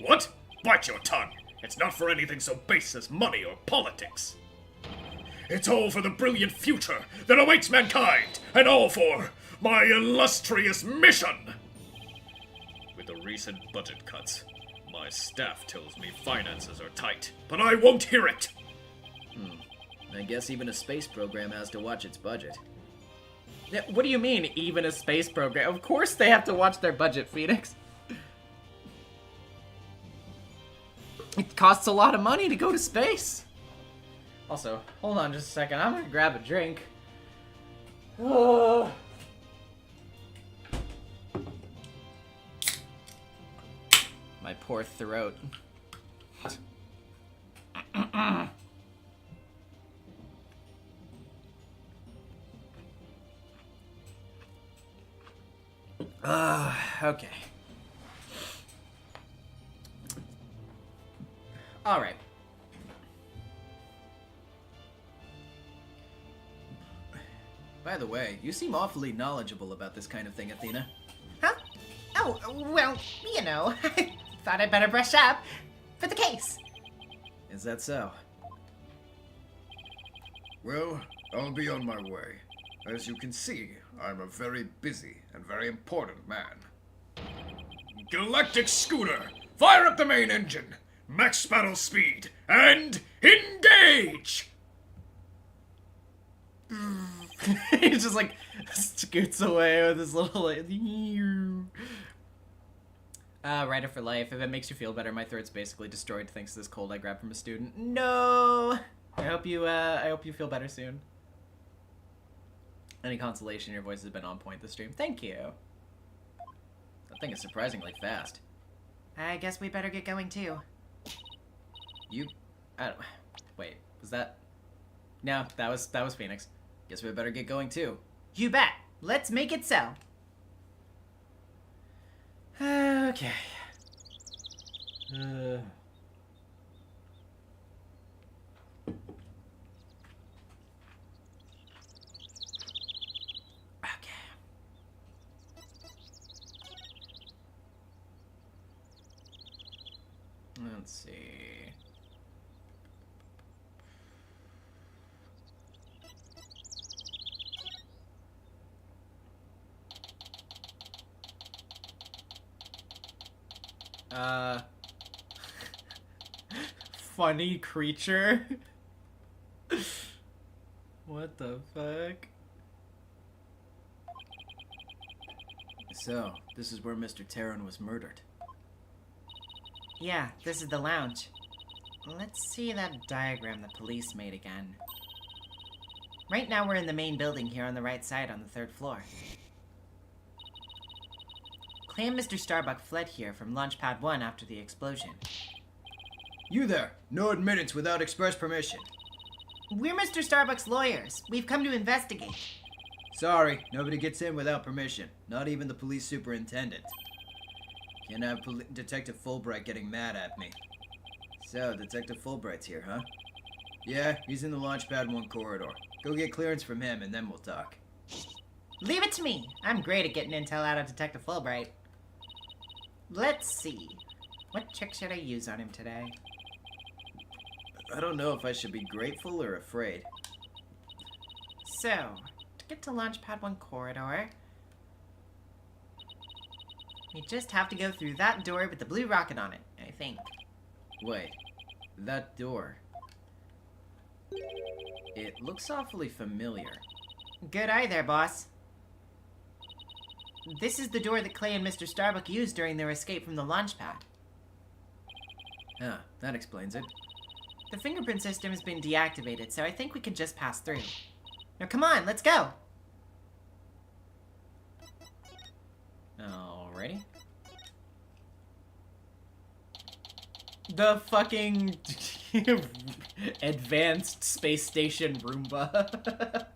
What? Bite your tongue. It's not for anything so base as money or politics. It's all for the brilliant future that awaits mankind, and all for my illustrious mission! With the recent budget cuts, my staff tells me finances are tight, but I won't hear it! I guess even a space program has to watch its budget. Yeah, what do you mean, even a space program? Of course they have to watch their budget, Phoenix. It costs a lot of money to go to space. Also, hold on just a second. I'm gonna grab a drink. My poor throat. Okay. By the way, you seem awfully knowledgeable about this kind of thing, Athena. Huh? Oh, well, you know, I thought I'd better brush up for the case. Is that so? Well, I'll be on my way. As you can see, I'm a very busy and very important man. Galactic Scooter, fire up the main engine, max battle speed, and engage! He just like scoots away with his little like, writer for life. If it makes you feel better, my throat's basically destroyed thanks to this cold I grabbed from a student. No. I hope you feel better soon. Any consolation, your voice has been on point this stream. Thank you. That thing is surprisingly fast. I guess we better get going too. Wait, was that? No, that was Phoenix. Guess we better get going too. You bet. Let's make it so. Okay. Let's see. Funny creature? What the fuck? So, this is where Mr. Terran was murdered. Yeah, this is the lounge. Let's see that diagram the police made again. Right now we're in the main building here on the right side on the 3rd floor. Clan Mr. Starbuck fled here from Launchpad 1 after the explosion. You there! No admittance without express permission. We're Mr. Starbuck's lawyers. We've come to investigate. Sorry, nobody gets in without permission. Not even the police superintendent. Can't have Detective Fulbright getting mad at me. So, Detective Fulbright's here, huh? Yeah, he's in the Launchpad 1 corridor. Go get clearance from him and then we'll talk. Leave it to me. I'm great at getting intel out of Detective Fulbright. Let's see. What trick should I use on him today? I don't know if I should be grateful or afraid. So, to get to Launchpad 1 corridor, you just have to go through that door with the blue rocket on it, I think. Wait, that door. It looks awfully familiar. Good eye there, boss. This is the door that Clay and Mr. Starbuck used during their escape from the launch pad. Huh, that explains it. The fingerprint system has been deactivated, so I think we can just pass through. Now come on, let's go! Alrighty. The fucking advanced space station Roomba.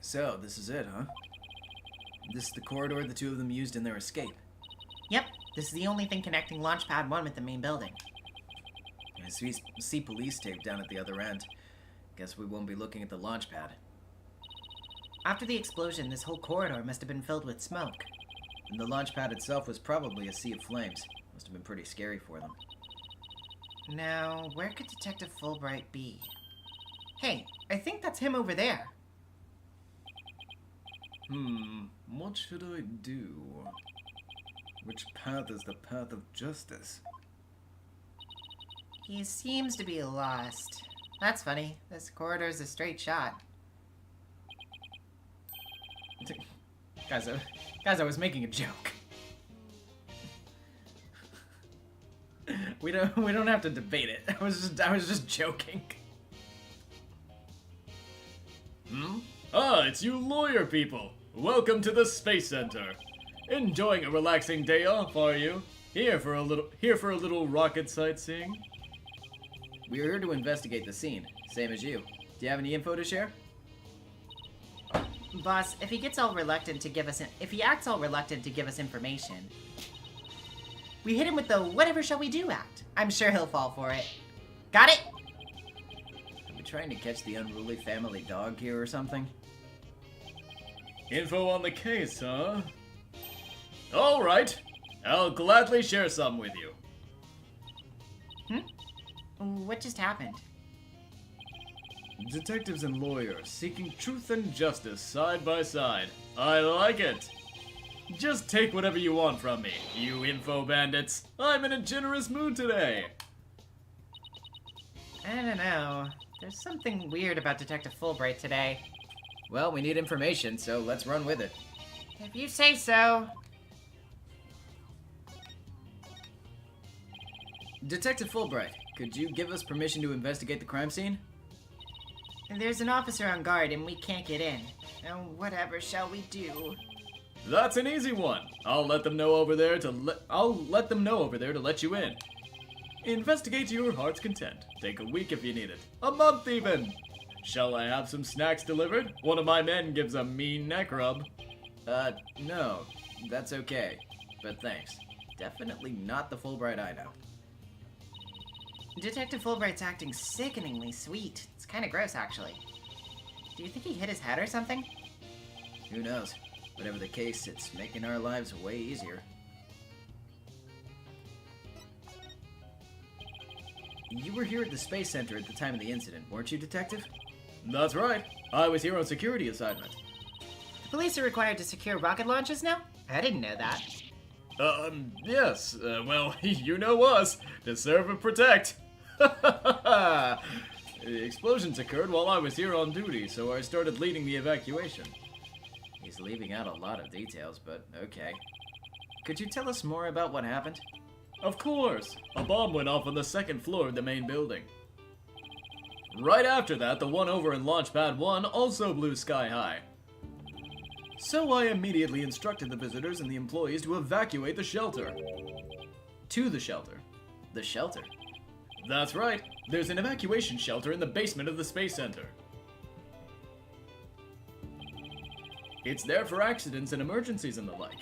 So, this is it, huh? This is the corridor the two of them used in their escape. Yep, this is the only thing connecting Launchpad 1 with the main building. I see police tape down at the other end. Guess we won't be looking at the launch pad. After the explosion, this whole corridor must have been filled with smoke. And the launch pad itself was probably a sea of flames. Must have been pretty scary for them. Now, where could Detective Fulbright be? Hey, I think that's him over there. What should I do? Which path is the path of justice? He seems to be lost. That's funny. This corridor's a straight shot. Guys, I was making a joke. We don't have to debate it. I was just joking. Ah, it's you lawyer people. Welcome to the Space Center. Enjoying a relaxing day off, are you? Here for a little rocket sightseeing? We are here to investigate the scene, same as you. Do you have any info to share? Boss, if he acts all reluctant to give us information, We hit him with the whatever shall we do act. I'm sure he'll fall for it. Got it? Are we trying to catch the unruly family dog here or something? Info on the case, huh? Alright, I'll gladly share some with you. What just happened? Detectives and lawyers seeking truth and justice side by side. I like it. Just take whatever you want from me, you info bandits. I'm in a generous mood today. I don't know. There's something weird about Detective Fulbright today. Well, we need information, so let's run with it. If you say so. Detective Fulbright, could you give us permission to investigate the crime scene? There's an officer on guard and we can't get in. Now, whatever shall we do? That's an easy one. I'll let them know over there to let you in. Investigate to your heart's content. Take a week if you need it. A month even. Shall I have some snacks delivered? One of my men gives a mean neck rub. No. That's okay. But thanks. Definitely not the Fulbright I know. Detective Fulbright's acting sickeningly sweet. It's kind of gross, actually. Do you think he hit his head or something? Who knows? Whatever the case, it's making our lives way easier. You were here at the Space Center at the time of the incident, weren't you, Detective? That's right. I was here on security assignment. The police are required to secure rocket launches now? I didn't know that. Yes. Well, you know us. To serve and protect. The explosions occurred while I was here on duty, so I started leading the evacuation. He's leaving out a lot of details, but okay. Could you tell us more about what happened? Of course. A bomb went off on the second floor of the main building. Right after that, the one over in Launch Pad 1 also blew sky high. So I immediately instructed the visitors and the employees to evacuate the shelter. To the shelter. The shelter? That's right. There's an evacuation shelter in the basement of the Space Center. It's there for accidents and emergencies and the like.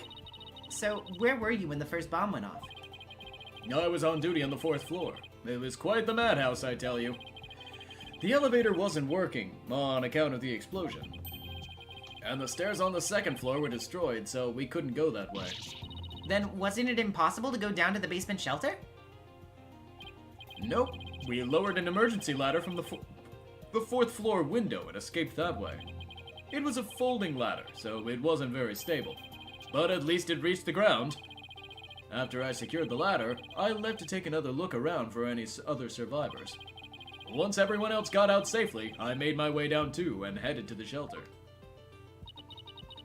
So, where were you when the first bomb went off? I was on duty on the 4th floor. It was quite the madhouse, I tell you. The elevator wasn't working, on account of the explosion. And the stairs on the 2nd floor were destroyed, so we couldn't go that way. Then wasn't it impossible to go down to the basement shelter? Nope. We lowered an emergency ladder from the 4th floor window and escaped that way. It was a folding ladder, so it wasn't very stable. But at least it reached the ground. After I secured the ladder, I left to take another look around for any other survivors. Once everyone else got out safely, I made my way down too and headed to the shelter.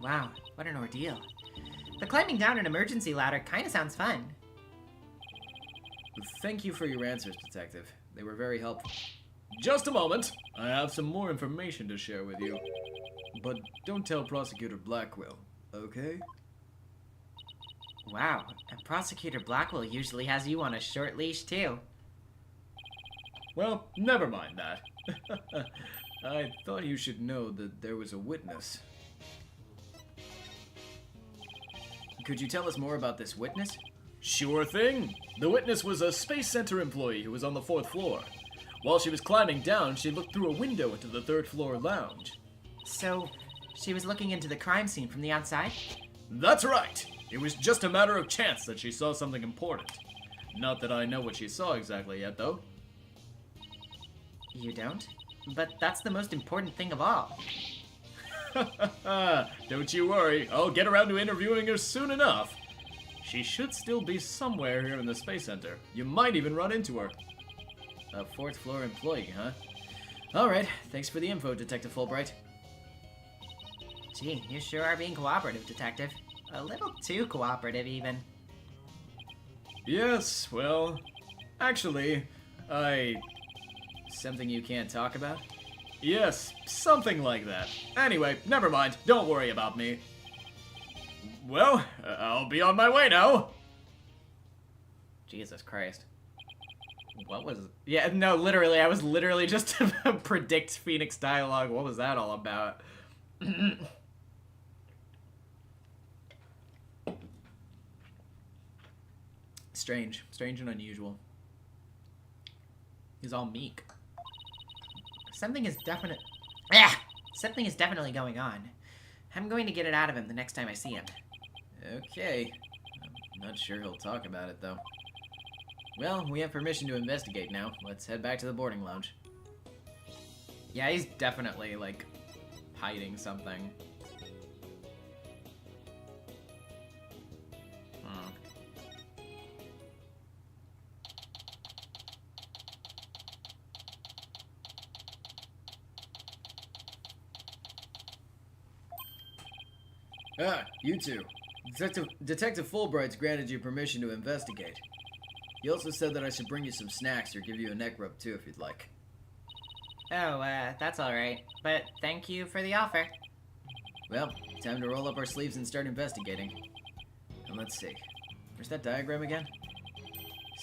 Wow, what an ordeal. But climbing down an emergency ladder kinda sounds fun. Thank you for your answers, Detective. They were very helpful. Just a moment. I have some more information to share with you. But don't tell Prosecutor Blackwell, okay? Wow, and Prosecutor Blackwell usually has you on a short leash too. Well, never mind that. I thought you should know that there was a witness. Could you tell us more about this witness? Sure thing. The witness was a Space Center employee who was on the 4th floor. While she was climbing down, she looked through a window into the 3rd floor lounge. So, she was looking into the crime scene from the outside? That's right. It was just a matter of chance that she saw something important. Not that I know what she saw exactly yet, though. You don't? But that's the most important thing of all. Don't you worry, I'll get around to interviewing her soon enough. She should still be somewhere here in the Space Center. You might even run into her. A 4th floor employee, huh? Alright, thanks for the info, Detective Fulbright. Gee, you sure are being cooperative, Detective. A little too cooperative, even. Yes, well, actually, Something you can't talk about? Yes, something like that. Anyway, never mind. Don't worry about me. Well, I'll be on my way now. Jesus Christ. What was... Yeah, no, literally, I was literally just to predict Phoenix dialogue. What was that all about? Strange. Strange and unusual. He's all meek. Something is definitely going on. I'm going to get it out of him the next time I see him. Okay. I'm not sure he'll talk about it, though. Well, we have permission to investigate now. Let's head back to the boarding lounge. Yeah, he's definitely, like, hiding something. Ah, you two. Detective Fulbright's granted you permission to investigate. He also said that I should bring you some snacks or give you a neck rub too if you'd like. Oh, that's alright. But thank you for the offer. Well, time to roll up our sleeves and start investigating. And let's see. Where's that diagram again?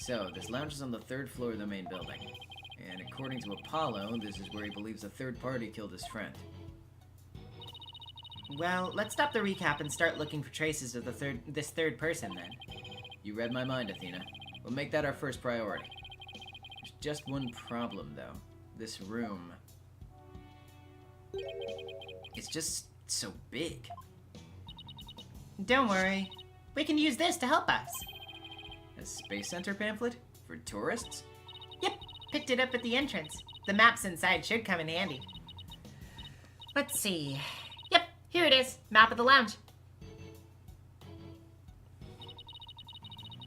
So, this lounge is on the 3rd floor of the main building. And according to Apollo, this is where he believes a third party killed his friend. Well, let's stop the recap and start looking for traces of this third person then. You read my mind, Athena. We'll make that our first priority. There's just one problem, though. This room. It's just so big. Don't worry. We can use this to help us. A Space Center pamphlet? For tourists? Yep, picked it up at the entrance. The maps inside should come in handy. Let's see. Yep, here it is. Map of the lounge.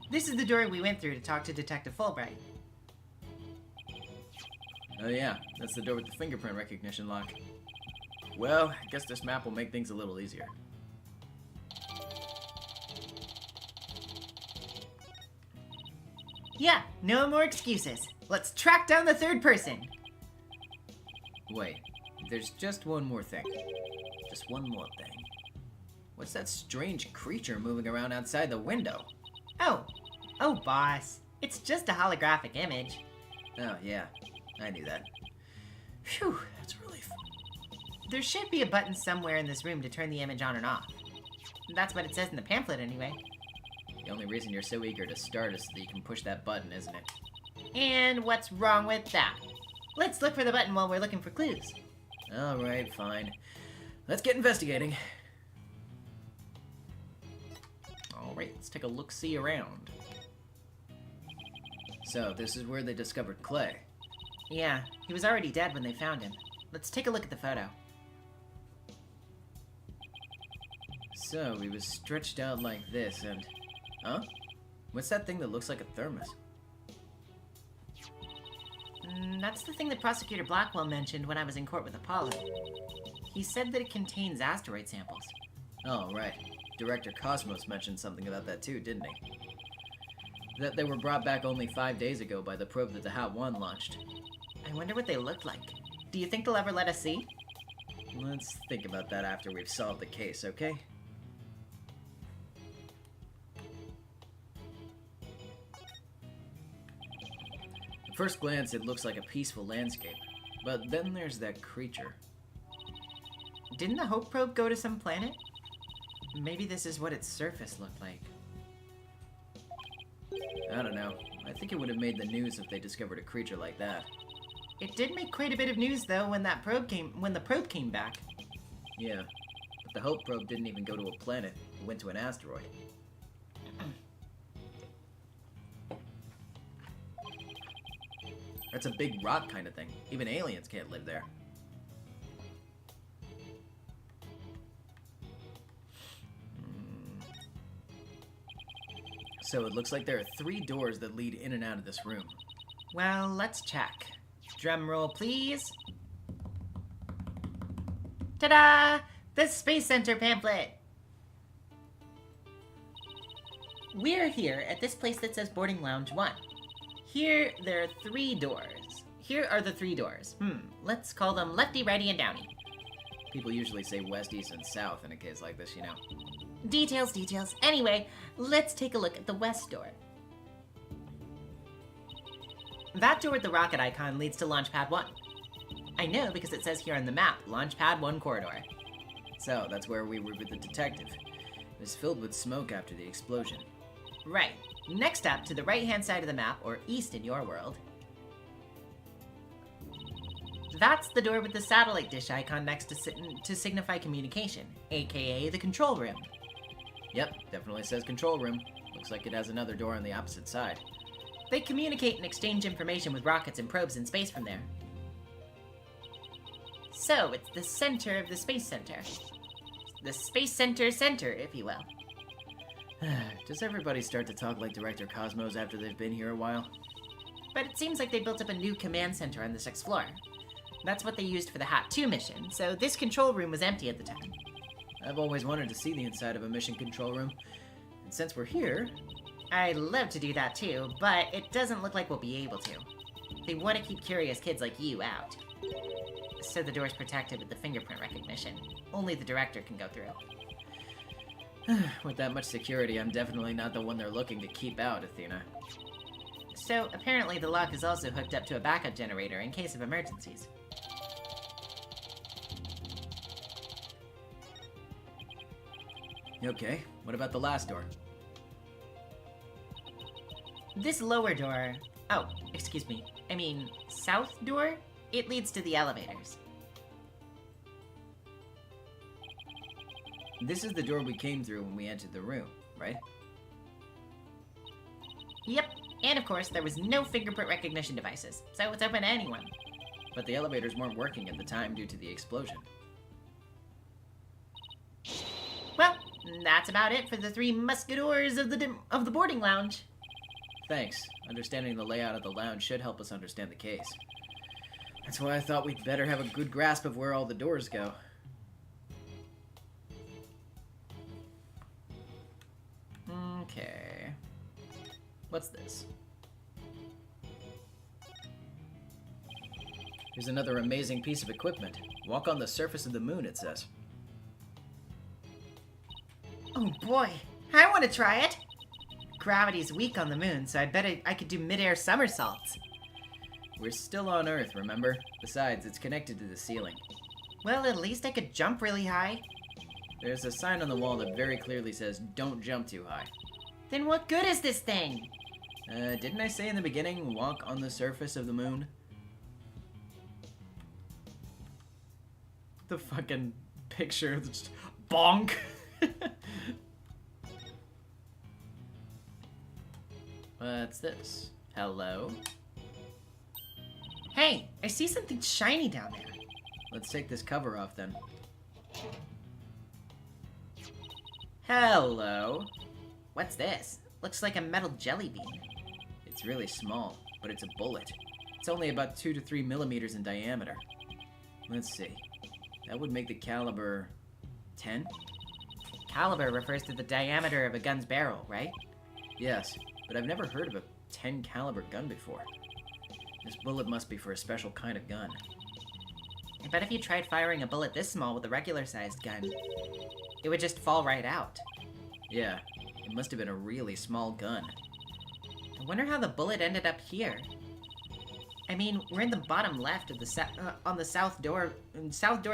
This is the door we went through to talk to Detective Fulbright. Oh yeah, that's the door with the fingerprint recognition lock. Well, I guess this map will make things a little easier. Yeah, no more excuses. Let's track down the third person. Wait, there's just one more thing. Just one more thing. What's that strange creature moving around outside the window? Oh, boss. It's just a holographic image. Oh yeah, I knew that. Phew, that's a relief. There should be a button somewhere in this room to turn the image on and off. That's what it says in the pamphlet anyway. The only reason you're so eager to start is so that you can push that button, isn't it? And what's wrong with that? Let's look for the button while we're looking for clues. Alright, fine. Let's get investigating. Alright, let's take a look-see around. So, this is where they discovered Clay. Yeah, he was already dead when they found him. Let's take a look at the photo. So, he was stretched out like this and... Huh? What's that thing that looks like a thermos? That's the thing that Prosecutor Blackwell mentioned when I was in court with Apollo. He said that it contains asteroid samples. Oh, right. Director Cosmos mentioned something about that too, didn't he? That they were brought back only 5 days ago by the probe that the Hat 1 launched. I wonder what they looked like. Do you think they'll ever let us see? Let's think about that after we've solved the case, okay? At first glance, it looks like a peaceful landscape. But then there's that creature. Didn't the Hope probe go to some planet? Maybe this is what its surface looked like. I don't know. I think it would have made the news if they discovered a creature like that. It did make quite a bit of news though when the probe came back. Yeah. But the Hope probe didn't even go to a planet. It went to an asteroid. That's a big rock kind of thing. Even aliens can't live there. So it looks like there are 3 doors that lead in and out of this room. Well, let's check. Drum roll, please. Ta-da! The Space Center pamphlet! We're here at this place that says Boarding Lounge 1. Here, there are 3 doors. Here are the 3 doors. Let's call them Lefty, Righty, and Downy. People usually say west, east, and south in a case like this, you know. Details, details. Anyway, let's take a look at the west door. That door with the rocket icon leads to Launchpad 1. I know because it says here on the map, Launchpad 1 corridor. So, that's where we were with the detective. It was filled with smoke after the explosion. Right. Next up, to the right-hand side of the map, or east in your world. That's the door with the satellite dish icon next to signify communication, aka the control room. Yep, definitely says control room. Looks like it has another door on the opposite side. They communicate and exchange information with rockets and probes in space from there. So, it's the center of the Space Center. The Space Center center, if you will. Does everybody start to talk like Director Cosmos after they've been here a while? But it seems like they built up a new command center on the 6th floor. That's what they used for the Hat 2 mission, so this control room was empty at the time. I've always wanted to see the inside of a mission control room. And since we're here... I'd love to do that too, but it doesn't look like we'll be able to. They want to keep curious kids like you out. So the door's protected with the fingerprint recognition. Only the director can go through. With that much security, I'm definitely not the one they're looking to keep out, Athena. So apparently the lock is also hooked up to a backup generator in case of emergencies. Okay, what about the last door? This lower door... Oh, excuse me. I mean, south door? It leads to the elevators. This is the door we came through when we entered the room, right? Yep, and of course, there was no fingerprint recognition devices, so it's open to anyone. But the elevators weren't working at the time due to the explosion. Well, that's about it for the 3 musketeers of the boarding lounge. Thanks. Understanding the layout of the lounge should help us understand the case. That's why I thought we'd better have a good grasp of where all the doors go. Okay. What's this? Here's another amazing piece of equipment. Walk on the surface of the moon, it says. Oh boy, I want to try it! Gravity's weak on the moon, so I bet I could do mid-air somersaults. We're still on Earth, remember? Besides, it's connected to the ceiling. Well, at least I could jump really high. There's a sign on the wall that very clearly says, "Don't jump too high." Then what good is this thing? Didn't I say in the beginning, walk on the surface of the moon? The fucking picture, just bonk! What's this? Hello? Hey, I see something shiny down there. Let's take this cover off then. Hello? What's this? Looks like a metal jelly bean. It's really small, but it's a bullet. It's only about 2 to 3 millimeters in diameter. Let's see. That would make the caliber 10? Caliber refers to the diameter of a gun's barrel, right? Yes, but I've never heard of a 10 caliber gun before. This bullet must be for a special kind of gun. I bet if you tried firing a bullet this small with a regular-sized gun, it would just fall right out. Yeah, it must have been a really small gun. I wonder how the bullet ended up here. I mean, we're in the bottom left of the on the south door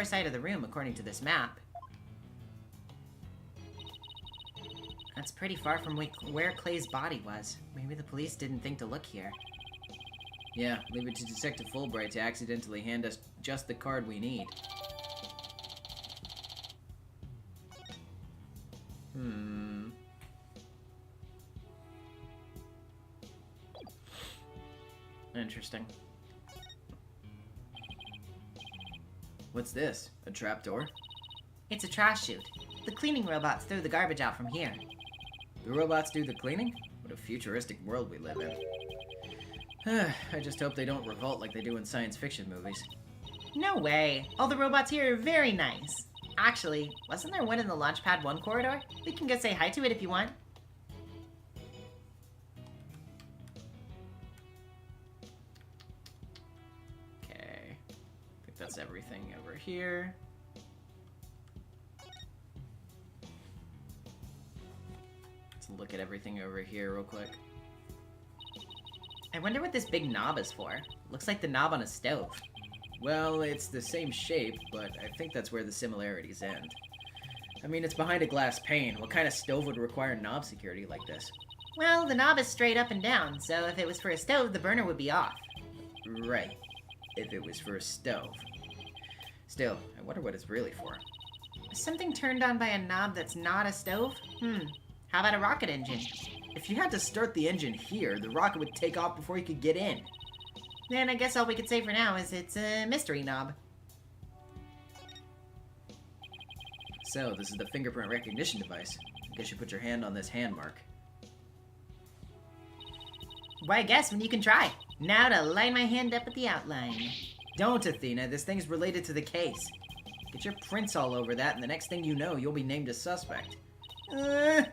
side of the room, according to this map. That's pretty far from where Clay's body was. Maybe the police didn't think to look here. Yeah, leave it to Detective Fulbright to accidentally hand us just the card we need. Interesting. What's this? A trapdoor? It's a trash chute. The cleaning robots throw the garbage out from here. The robots do the cleaning? What a futuristic world we live in. I just hope they don't revolt like they do in science fiction movies. No way. All the robots here are very nice. Actually, wasn't there one in the Launchpad 1 corridor? We can go say hi to it if you want. Okay. I think that's everything over here. Let's look at everything over here real quick. I wonder what this big knob is for. Looks like the knob on a stove. Well, it's the same shape, but I think that's where the similarities end. I mean, it's behind a glass pane. What kind of stove would require knob security like this? Well, the knob is straight up and down, so if it was for a stove, the burner would be off. Right. If it was for a stove. Still, I wonder what it's really for. Something turned on by a knob that's not a stove? How about a rocket engine? If you had to start the engine here, the rocket would take off before you could get in. Then I guess all we could say for now is it's a mystery knob. So, this is the fingerprint recognition device. I guess you put your hand on this hand mark. Why guess when you can try? Now to line my hand up at the outline. Don't, Athena. This thing's related to the case. Get your prints all over that, and the next thing you know, you'll be named a suspect. How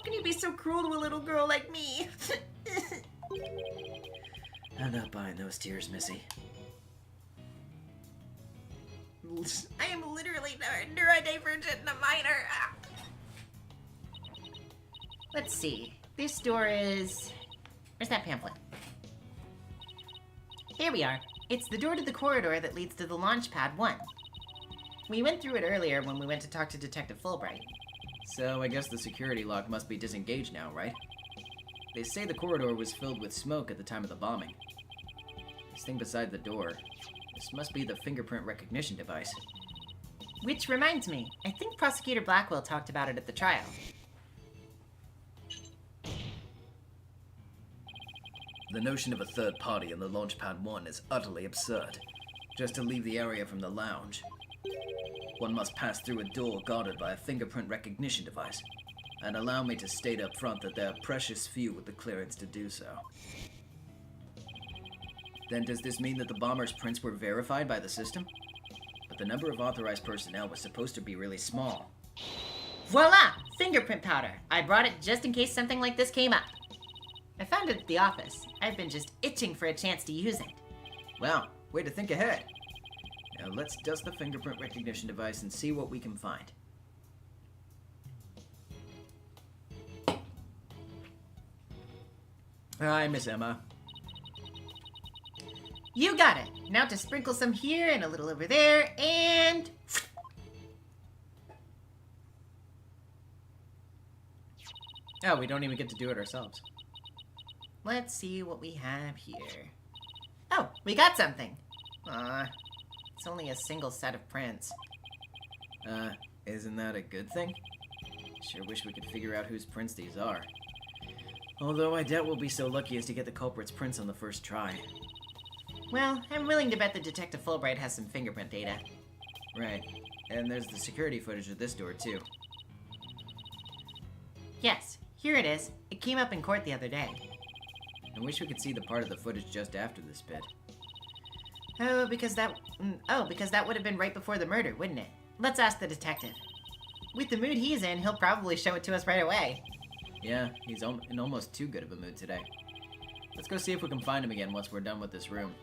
can you be so cruel to a little girl like me? I'm not buying those tears, Missy. I am literally neurodivergent and a minor. Let's see. This door is... Where's that pamphlet? Here we are. It's the door to the corridor that leads to the launch pad 1. We went through it earlier when we went to talk to Detective Fulbright. So I guess the security lock must be disengaged now, right? They say the corridor was filled with smoke at the time of the bombing. This thing beside the door, this must be the fingerprint recognition device. Which reminds me, I think Prosecutor Blackwell talked about it at the trial. The notion of a third party in the Launchpad 1 is utterly absurd. Just to leave the area from the lounge, one must pass through a door guarded by a fingerprint recognition device. And allow me to state up front that there are precious few with the clearance to do so. Then does this mean that the bomber's prints were verified by the system? But the number of authorized personnel was supposed to be really small. Voila! Fingerprint powder. I brought it just in case something like this came up. I found it at the office. I've been just itching for a chance to use it. Wow, way to think ahead. Now let's dust the fingerprint recognition device and see what we can find. Hi, Miss Emma. You got it. Now to sprinkle some here and a little over there, and... Oh, we don't even get to do it ourselves. Let's see what we have here. Oh, we got something. It's only a single set of prints. Isn't that a good thing? Sure wish we could figure out whose prints these are. Although I doubt we'll be so lucky as to get the culprit's prints on the first try. Well, I'm willing to bet that Detective Fulbright has some fingerprint data. Right. And there's the security footage of this door, too. Yes, here it is. It came up in court the other day. I wish we could see the part of the footage just after this bit. Because that would have been right before the murder, wouldn't it? Let's ask the detective. With the mood he's in, he'll probably show it to us right away. Yeah, he's in almost too good of a mood today. Let's go see if we can find him again once we're done with this room.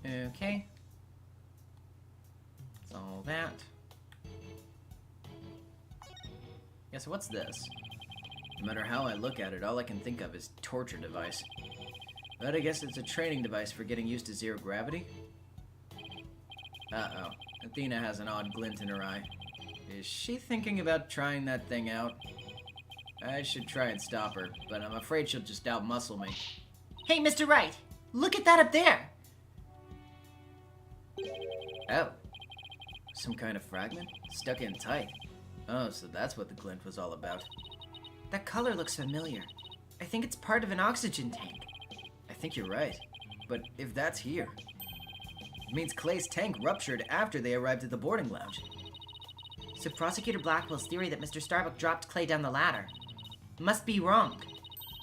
Okay. That's all that. Guess what's this? No matter how I look at it, all I can think of is torture device. But I guess it's a training device for getting used to zero gravity? Uh-oh. Athena has an odd glint in her eye. Is she thinking about trying that thing out? I should try and stop her, but I'm afraid she'll just outmuscle me. Hey, Mr. Wright! Look at that up there! Oh. Some kind of fragment? Stuck in tight. Oh, so that's what the glint was all about. That color looks familiar. I think it's part of an oxygen tank. I think you're right. But if that's here, it means Clay's tank ruptured after they arrived at the boarding lounge. So Prosecutor Blackwell's theory that Mr. Starbuck dropped Clay down the ladder must be wrong.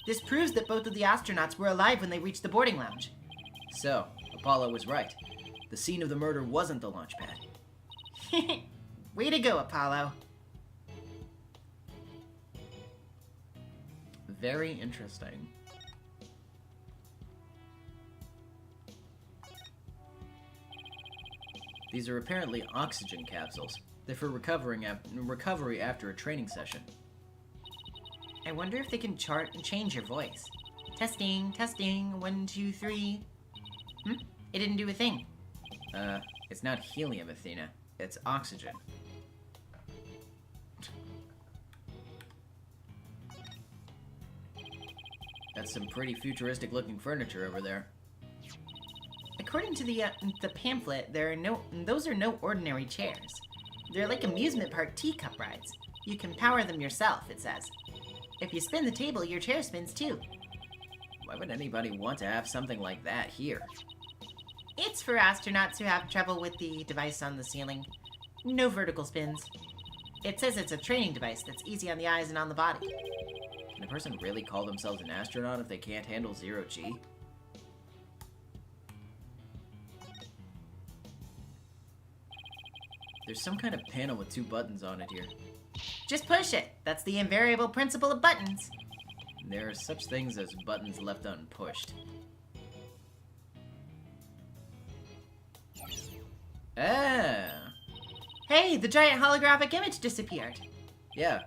This proves that both of the astronauts were alive when they reached the boarding lounge. So, Apollo was right. The scene of the murder wasn't the launch pad. Way to go, Apollo. Very interesting. These are apparently oxygen capsules. They're for recovery after a training session. I wonder if they can chart and change your voice. Testing, testing, 1, 2, 3. It didn't do a thing. It's not helium, Athena. It's oxygen. That's some pretty futuristic looking furniture over there. According to the pamphlet, those are no ordinary chairs. They're like amusement park teacup rides. You can power them yourself, it says. If you spin the table, your chair spins too. Why would anybody want to have something like that here? It's for astronauts who have trouble with the device on the ceiling. No vertical spins. It says it's a training device that's easy on the eyes and on the body. Can a person really call themselves an astronaut if they can't handle zero G? There's some kind of panel with 2 buttons on it here. Just push it. That's the invariable principle of buttons. There are such things as buttons left unpushed. Ah! Hey, the giant holographic image disappeared. Yeah,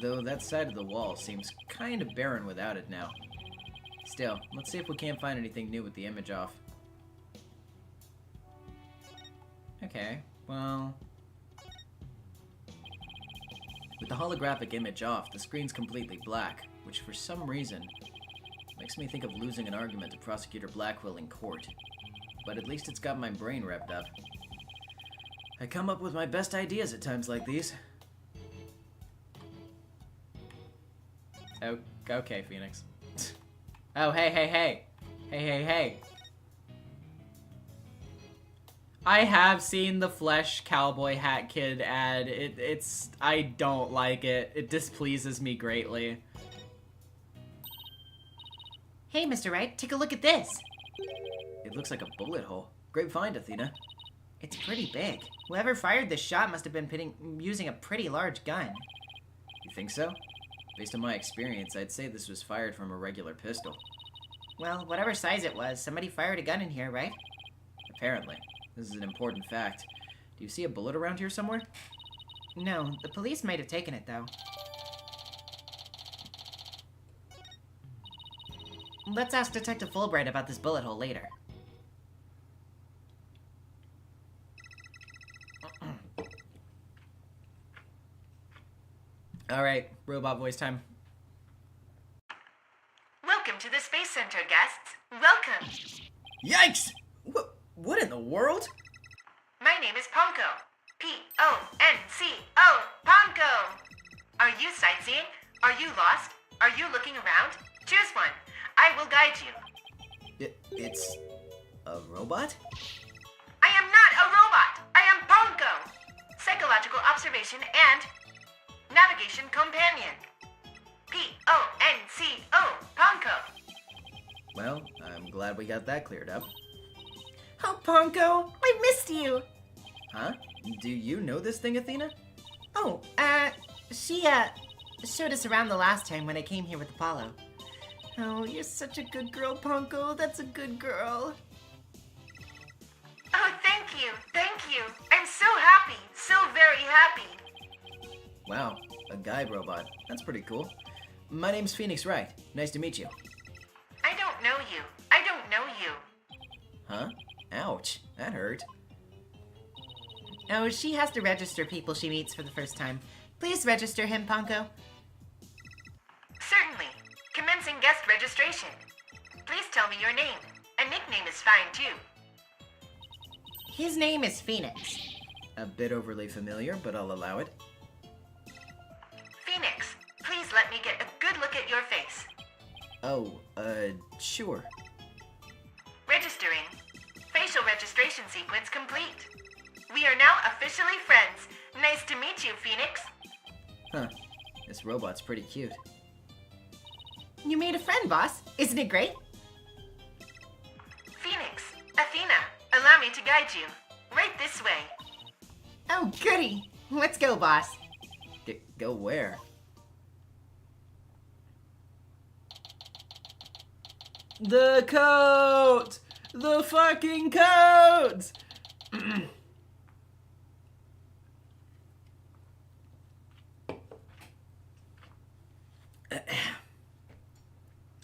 though that side of the wall seems kind of barren without it now. Still, let's see if we can't find anything new with the image off. Okay, well... With the holographic image off, the screen's completely black, which for some reason makes me think of losing an argument to Prosecutor Blackwell in court. But at least it's got my brain revved up. I come up with my best ideas at times like these. Oh, okay, Phoenix. Oh, hey, hey, hey. Hey, hey, hey. I have seen the Flesh Cowboy Hat Kid ad. I don't like it. It displeases me greatly. Hey, Mr. Wright, take a look at this. It looks like a bullet hole. Great find, Athena. It's pretty big. Whoever fired this shot must have been using a pretty large gun. You think so? Based on my experience, I'd say this was fired from a regular pistol. Well, whatever size it was, somebody fired a gun in here, right? Apparently. This is an important fact. Do you see a bullet around here somewhere? No, the police might have taken it, though. Let's ask Detective Fulbright about this bullet hole later. Alright, robot voice time. Welcome to the Space Center, guests. Welcome. Yikes! What in the world? My name is Ponko. P-O-N-C-O. Ponko. Are you sightseeing? Are you lost? Are you looking around? Choose one. I will guide you. It's a robot? I am not a robot. I am Ponko. Psychological observation and navigation companion. P-O-N-C-O. Ponko. Well, I'm glad we got that cleared up. Oh, Ponko, I missed you. Huh? Do you know this thing, Athena? Oh, she, showed us around the last time when I came here with Apollo. Oh, you're such a good girl, Ponko. That's a good girl. Oh, thank you. Thank you. I'm so happy. So very happy. Wow, a guide robot. That's pretty cool. My name's Phoenix Wright. Nice to meet you. I don't know you. I don't know you. Huh? Ouch, that hurt. Oh, she has to register people she meets for the first time. Please register him, Ponko. Certainly. Commencing guest registration. Please tell me your name. A nickname is fine, too. His name is Phoenix. A bit overly familiar, but I'll allow it. Phoenix, please let me get a good look at your face. Oh, sure. Registering. Facial registration sequence complete. We are now officially friends. Nice to meet you, Phoenix. Huh. This robot's pretty cute. You made a friend, boss. Isn't it great? Phoenix, Athena, allow me to guide you. Right this way. Oh, goody. Let's go, boss. Go where? The coat! The fucking coat!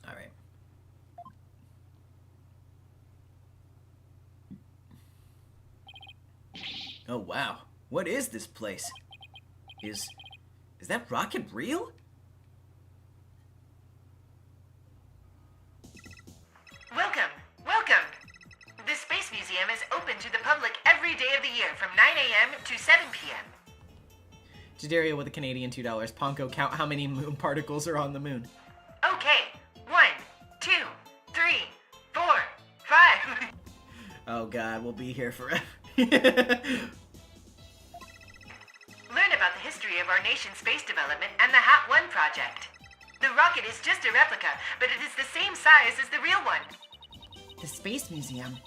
Alright. Oh wow, what is this place? Is that rocket real? a.m. to 7 p.m. Jaderia with a Canadian $2. Ponko, count how many moon particles are on the moon. Okay. 1, 2, 3, 4, 5. Oh god, we'll be here forever. Learn about the history of our nation's space development and the HAT-1 project. The rocket is just a replica, but it is the same size as the real one. The Space Museum.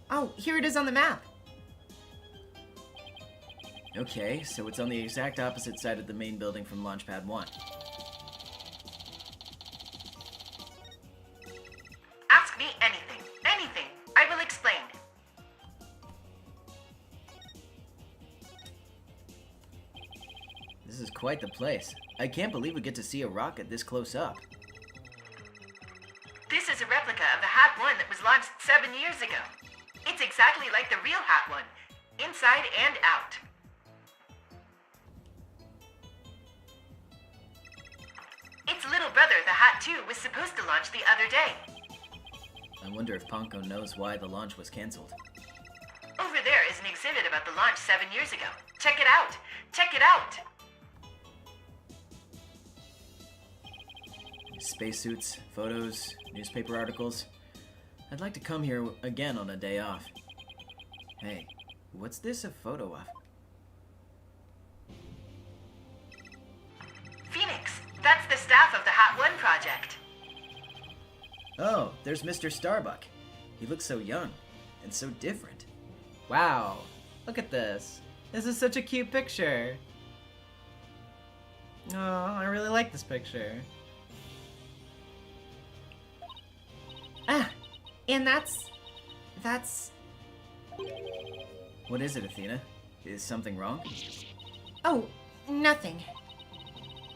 Oh, here it is on the map. Okay, so it's on the exact opposite side of the main building from Launchpad 1. Ask me anything. Anything. I will explain. This is quite the place. I can't believe we get to see a rocket this close up. This is a replica of the HAT-1 that was launched 7 years ago. It's exactly like the real HAT-1, inside and out. Its little brother, the HAT-2, was supposed to launch the other day. I wonder if Ponko knows why the launch was cancelled. Over there is an exhibit about the launch 7 years ago. Check it out! Check it out! Spacesuits, photos, newspaper articles. I'd like to come here again on a day off. Hey, what's this a photo of? Phoenix, that's the staff of the HAT-1 project. Oh, there's Mr. Starbuck. He looks so young and so different. Wow, look at this. This is such a cute picture. Oh, I really like this picture. Ah, and that's... What is it, Athena? Is something wrong? Oh, nothing.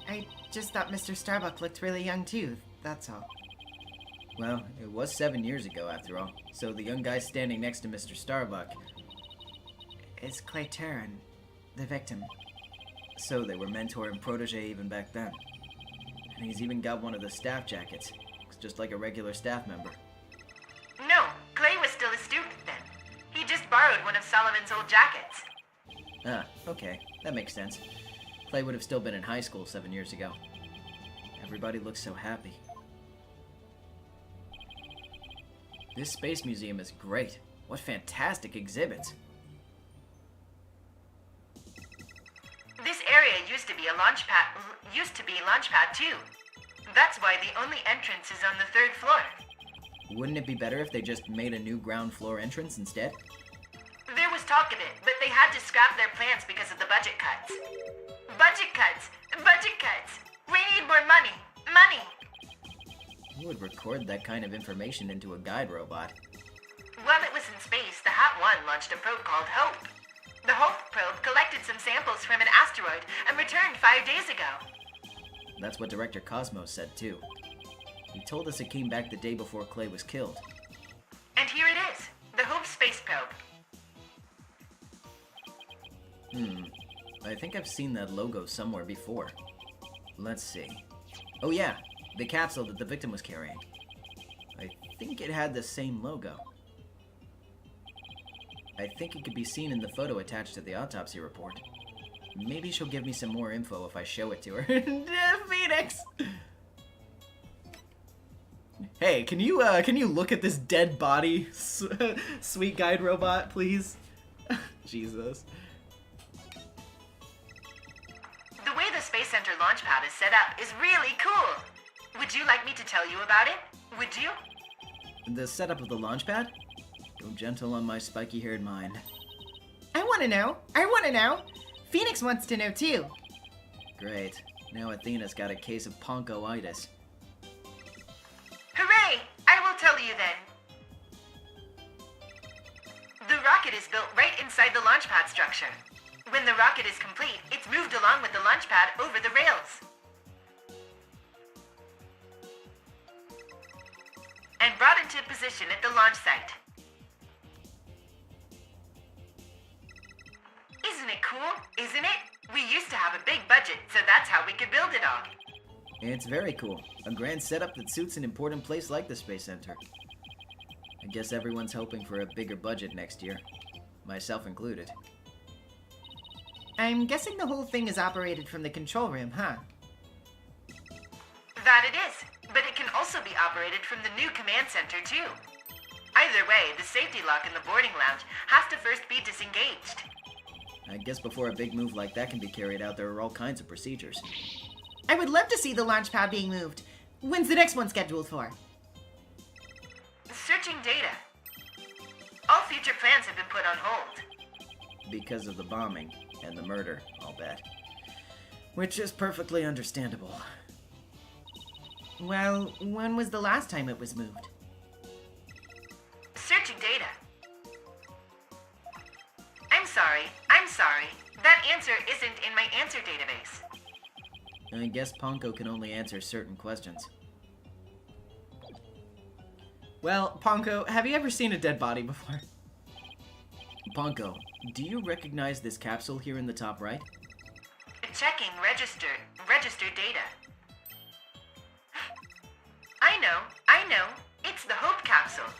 I just thought Mr. Starbuck looked really young too, that's all. Well, it was 7 years ago after all, so the young guy standing next to Mr. Starbuck. It's Clay Terran, the victim. So they were mentor and protege even back then. And he's even got one of the staff jackets. Looks just like a regular staff member. No, Clay was still a student then. He just borrowed one of Solomon's old jackets. Ah, okay. That makes sense. Clay would have still been in high school 7 years ago. Everybody looks so happy. This space museum is great. What fantastic exhibits. This area used to be Launchpad 2. That's why the only entrance is on the 3rd floor. Wouldn't it be better if they just made a new ground floor entrance instead? There was talk of it, but they had to scrap their plans because of the budget cuts. Budget cuts! Budget cuts! We need more money! Money! Who would record that kind of information into a guide robot? While it was in space, the HAT-1 launched a probe called Hope. The Hope probe collected some samples from an asteroid and returned 5 days ago. That's what Director Cosmos said too. He told us it came back the day before Clay was killed. And here it is, the Hope space probe. I think I've seen that logo somewhere before. Let's see. Oh yeah, the capsule that the victim was carrying. I think it had the same logo. I think it could be seen in the photo attached to the autopsy report. Maybe she'll give me some more info if I show it to her. Phoenix! Hey, can you look at this dead body, sweet guide robot, please? Jesus. The way the Space Center Launchpad is set up is really cool. Would you like me to tell you about it? Would you? The setup of the launch pad? Go gentle on my spiky-haired mind. I want to know. I want to know. Phoenix wants to know too. Great. Now Athena's got a case of ponkoitis. Hooray! I will tell you then. The rocket is built right inside the launchpad structure. When the rocket is complete, it's moved along with the launchpad over the rails. And brought into position at the launch site. Isn't it cool? Isn't it? We used to have a big budget, so that's how we could build it all. It's very cool. A grand setup that suits an important place like the Space Center. I guess everyone's hoping for a bigger budget next year. Myself included. I'm guessing the whole thing is operated from the control room, huh? That it is, but it can also be operated from the new command center, too. Either way, the safety lock in the boarding lounge has to first be disengaged. I guess before a big move like that can be carried out, there are all kinds of procedures. I would love to see the launch pad being moved. When's the next one scheduled for? Searching data. All future plans have been put on hold. Because of the bombing and the murder, I'll bet. Which is perfectly understandable. Well, when was the last time it was moved? Searching data. I'm sorry. That answer isn't in my answer database. I guess Ponko can only answer certain questions. Well, Ponko, have you ever seen a dead body before? Ponko, do you recognize this capsule here in the top right? Checking register data. I know. It's the Hope capsule.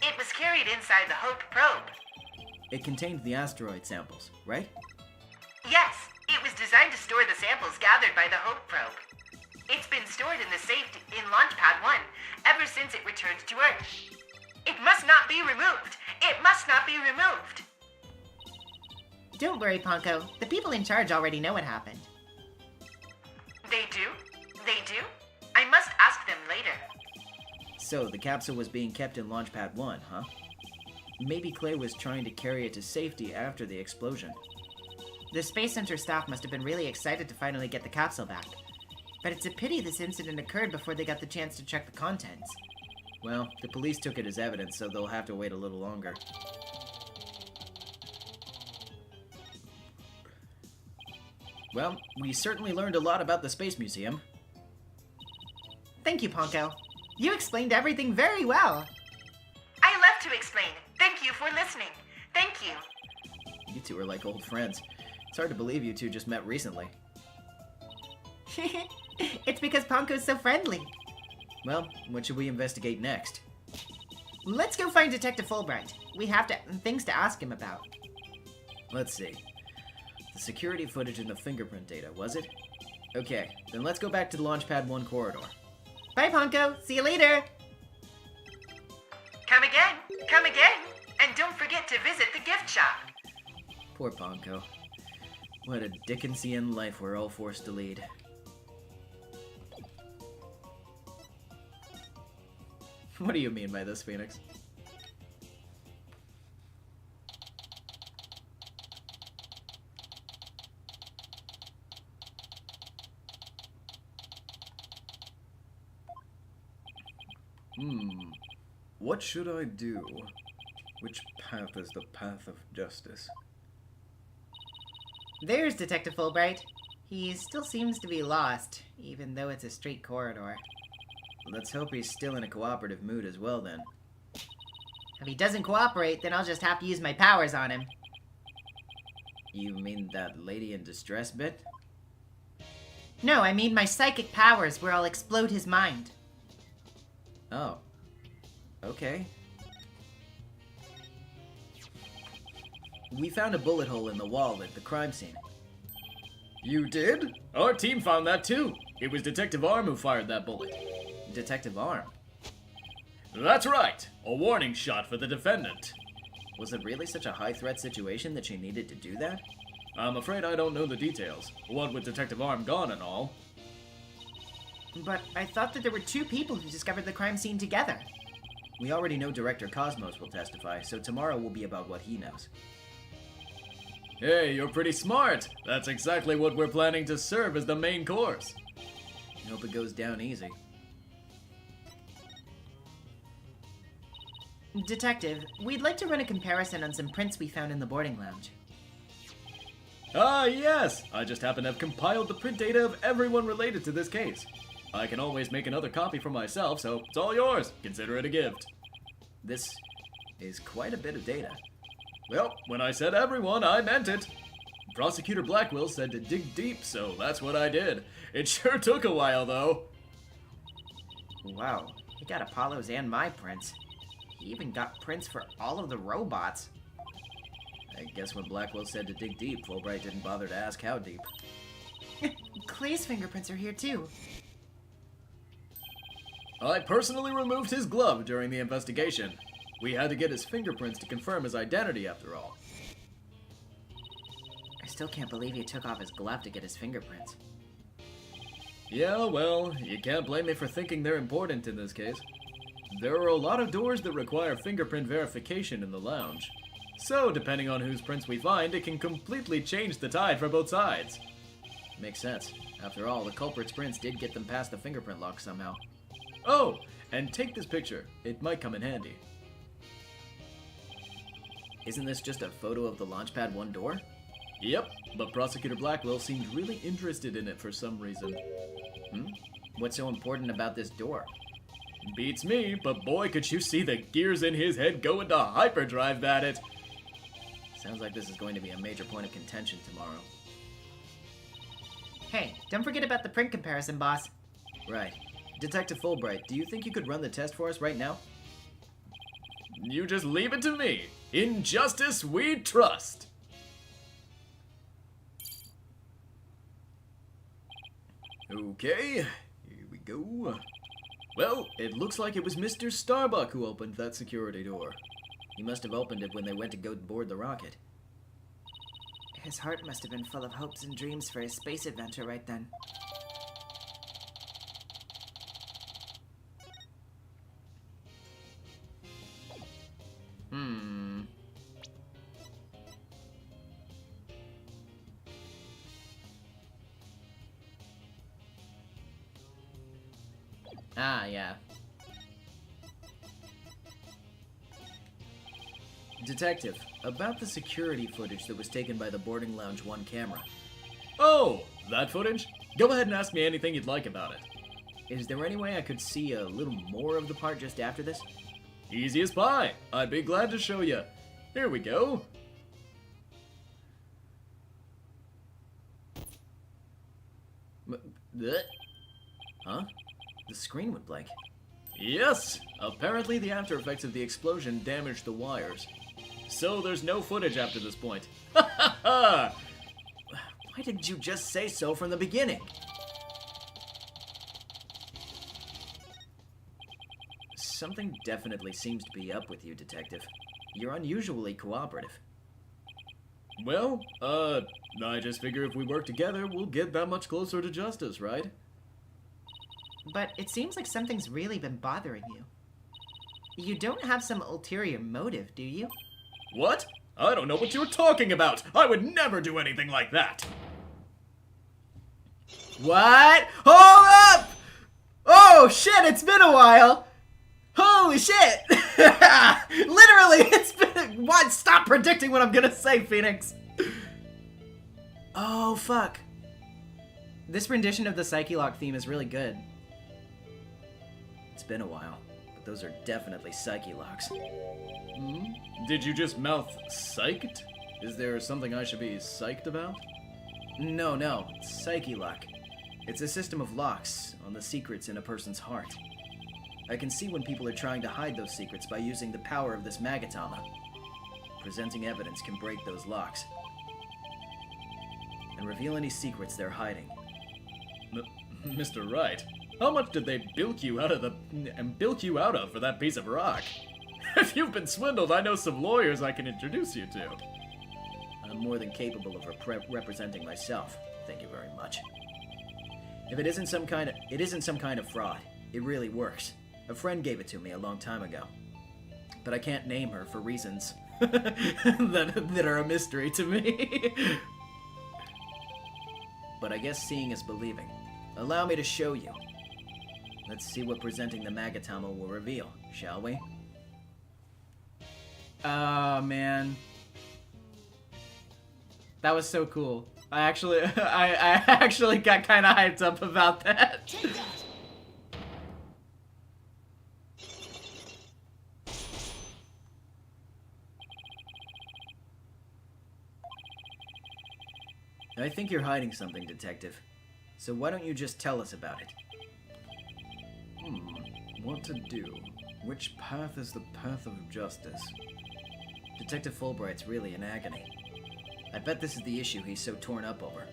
It was carried inside the Hope probe. It contained the asteroid samples, right? Yes, it was designed to store the samples gathered by the Hope probe. It's been stored in the safe in Launchpad 1 ever since it returned to Earth. It must not be removed! It must not be removed! Don't worry, Ponko. The people in charge already know what happened. They do? I must ask them later. So, the capsule was being kept in Launchpad 1, huh? Maybe Clay was trying to carry it to safety after the explosion. The Space Center staff must have been really excited to finally get the capsule back. But it's a pity this incident occurred before they got the chance to check the contents. Well, the police took it as evidence, so they'll have to wait a little longer. Well, we certainly learned a lot about the Space Museum. Thank you, Ponko. You explained everything very well. I love to explain. Thank you for listening. Thank you. You two are like old friends. It's hard to believe you two just met recently. It's because Ponko's so friendly. Well, what should we investigate next? Let's go find Detective Fulbright. We have things to ask him about. Let's see. The security footage and the fingerprint data, was it? Okay, then let's go back to the Launchpad 1 corridor. Bye, Ponko. See you later. Come again, and don't forget to visit the gift shop. Poor Ponko. What a Dickensian life we're all forced to lead. What do you mean by this, Phoenix? What should I do? Which path is the path of justice? There's Detective Fulbright. He still seems to be lost, even though it's a straight corridor. Let's hope he's still in a cooperative mood as well, then. If he doesn't cooperate, then I'll just have to use my powers on him. You mean that lady in distress bit? No, I mean my psychic powers where I'll explode his mind. Oh. Okay. We found a bullet hole in the wall at the crime scene. You did? Our team found that too. It was Detective Arm who fired that bullet. Detective Arm. That's right. A warning shot for the defendant. Was it really such a high-threat situation that she needed to do that? I'm afraid I don't know the details. What with Detective Arm gone and all. But I thought that there were two people who discovered the crime scene together. We already know Director Cosmos will testify, so tomorrow will be about what he knows. Hey, you're pretty smart. That's exactly what we're planning to serve as the main course. I hope it goes down easy. Detective, we'd like to run a comparison on some prints we found in the boarding lounge. Ah, yes! I just happen to have compiled the print data of everyone related to this case. I can always make another copy for myself, so it's all yours. Consider it a gift. This is quite a bit of data. Well, when I said everyone, I meant it. Prosecutor Blackwell said to dig deep, so that's what I did. It sure took a while, though. Wow, he got Apollo's and my prints. He even got prints for all of the robots. I guess when Blackwell said to dig deep, Fulbright didn't bother to ask how deep. Clay's fingerprints are here too. I personally removed his glove during the investigation. We had to get his fingerprints to confirm his identity after all. I still can't believe he took off his glove to get his fingerprints. Yeah, well, you can't blame me for thinking they're important in this case. There are a lot of doors that require fingerprint verification in the lounge. So, depending on whose prints we find, it can completely change the tide for both sides. Makes sense. After all, the culprit's prints did get them past the fingerprint lock somehow. Oh, and take this picture. It might come in handy. Isn't this just a photo of the Launchpad 1 door? Yep, but Prosecutor Blackwell seemed really interested in it for some reason. What's so important about this door? Beats me, but boy could you see the gears in his head go into hyperdrive at it. Sounds like this is going to be a major point of contention tomorrow. Hey, don't forget about the print comparison, boss. Right. Detective Fulbright, do you think you could run the test for us right now? You just leave it to me. In justice we trust. Okay, here we go. Well, it looks like it was Mr. Starbuck who opened that security door. He must have opened it when they went to go board the rocket. His heart must have been full of hopes and dreams for his space adventure right then. Ah, yeah. Detective, about the security footage that was taken by the boarding lounge 1 camera. Oh, that footage? Go ahead and ask me anything you'd like about it. Is there any way I could see a little more of the part just after this? Easy as pie. I'd be glad to show you. Here we go. Huh? The screen went blank. Yes! Apparently the after effects of the explosion damaged the wires. So there's no footage after this point. Ha ha ha! Why didn't you just say so from the beginning? Something definitely seems to be up with you, Detective. You're unusually cooperative. Well, I just figure if we work together, we'll get that much closer to justice, right? But it seems like something's really been bothering you. You don't have some ulterior motive, do you? What? I don't know what you're talking about! I would never do anything like that! What? Hold up! Oh shit, it's been a while! Holy shit! Literally, it's been... What? Stop predicting what I'm gonna say, Phoenix! Oh, fuck. This rendition of the Psyche Lock theme is really good. It's been a while, but those are definitely Psyche Locks. Did you just mouth psyched? Is there something I should be psyched about? No, it's Psyche Lock. It's a system of locks on the secrets in a person's heart. I can see when people are trying to hide those secrets by using the power of this Magatama. Presenting evidence can break those locks and reveal any secrets they're hiding. Mr. Wright, how much did they bilk you out of for that piece of rock? If you've been swindled, I know some lawyers I can introduce you to. I'm more than capable of representing myself. Thank you very much. If it isn't some kind of fraud, it really works. A friend gave it to me a long time ago. But I can't name her for reasons that are a mystery to me. But I guess seeing is believing. Allow me to show you. Let's see what presenting the Magatama will reveal, shall we? Oh, man. That was so cool. I actually got kind of hyped up about that. I think you're hiding something, Detective. So why don't you just tell us about it? What to do? Which path is the path of justice? Detective Fulbright's really in agony. I bet this is the issue he's so torn up over.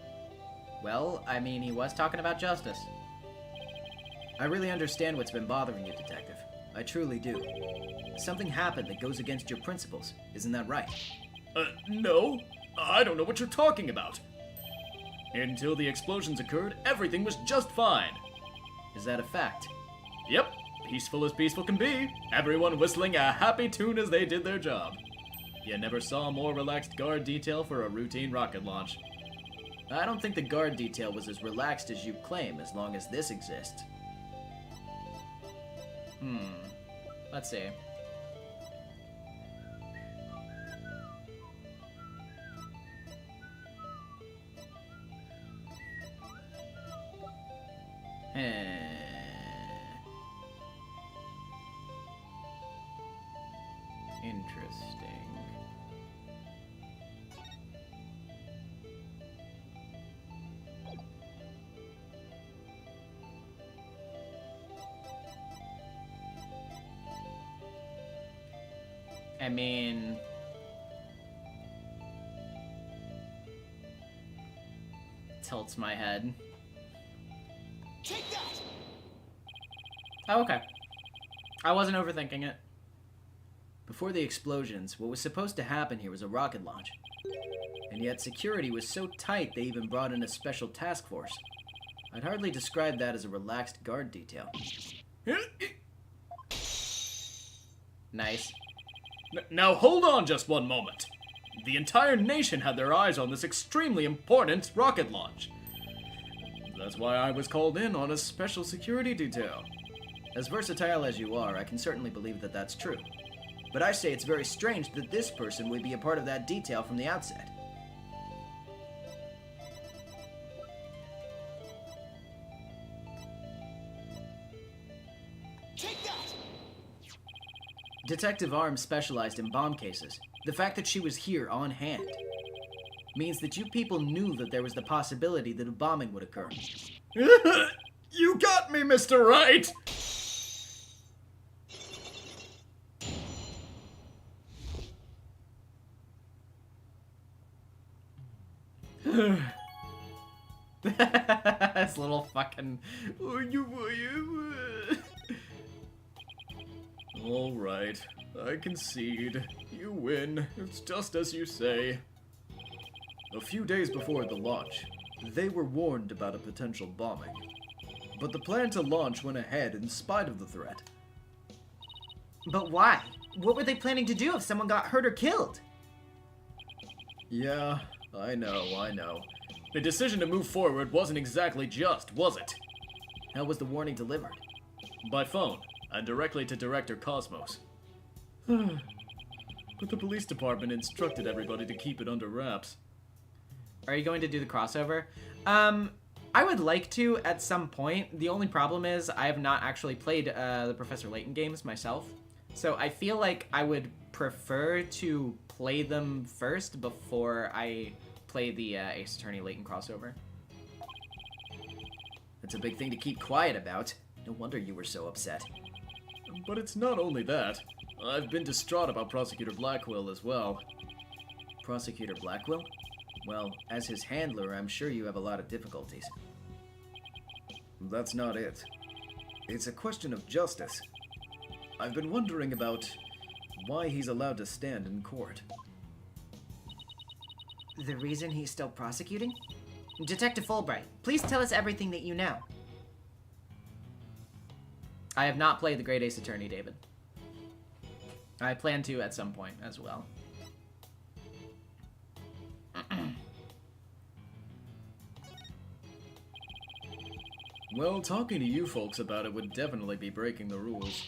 Well, I mean, he was talking about justice. I really understand what's been bothering you, Detective. I truly do. Something happened that goes against your principles, isn't that right? No. I don't know what you're talking about. Until the explosions occurred, everything was just fine. Is that a fact? Yep, peaceful as peaceful can be. Everyone whistling a happy tune as they did their job. You never saw a more relaxed guard detail for a routine rocket launch. I don't think the guard detail was as relaxed as you claim, as long as this exists. Let's see. Interesting. I mean, tilts my head. Take that! Oh, okay. I wasn't overthinking it. Before the explosions, what was supposed to happen here was a rocket launch. And yet security was so tight they even brought in a special task force. I'd hardly describe that as a relaxed guard detail. Nice. Now hold on just one moment. The entire nation had their eyes on this extremely important rocket launch. That's why I was called in on a special security detail. As versatile as you are, I can certainly believe that that's true. But I say it's very strange that this person would be a part of that detail from the outset. Take that! Detective Arms specialized in bomb cases. The fact that she was here on hand means that you people knew that there was the possibility that a bombing would occur. You got me, Mr. Right! This little fucking. All right, I concede. You win. It's just as you say. A few days before the launch, they were warned about a potential bombing. But the plan to launch went ahead in spite of the threat. But why? What were they planning to do if someone got hurt or killed? Yeah, I know. The decision to move forward wasn't exactly just, was it? How was the warning delivered? By phone, and directly to Director Cosmos. But the police department instructed everybody to keep it under wraps. Are you going to do the crossover? I would like to at some point. The only problem is I have not actually played the Professor Layton games myself. So I feel like I would prefer to play them first before I play the Ace Attorney Layton crossover. That's a big thing to keep quiet about. No wonder you were so upset. But it's not only that. I've been distraught about Prosecutor Blackwell as well. Prosecutor Blackwell? Well, as his handler, I'm sure you have a lot of difficulties. That's not it. It's a question of justice. I've been wondering about why he's allowed to stand in court. The reason he's still prosecuting? Detective Fulbright, please tell us everything that you know. I have not played the Great Ace Attorney, David. I plan to at some point as well. Well, talking to you folks about it would definitely be breaking the rules.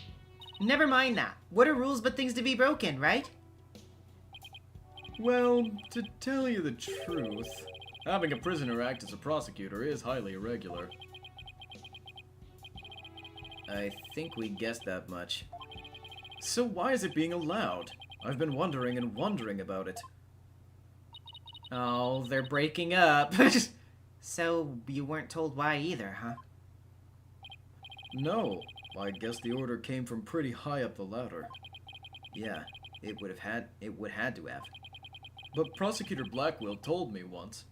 Never mind that. What are rules but things to be broken, right? Well, to tell you the truth, having a prisoner act as a prosecutor is highly irregular. I think we guessed that much. So why is it being allowed? I've been wondering and wondering about it. Oh, they're breaking up. So, you weren't told why either, huh? No, I guess the order came from pretty high up the ladder. Yeah, It would had to have. But Prosecutor Blackwell told me once.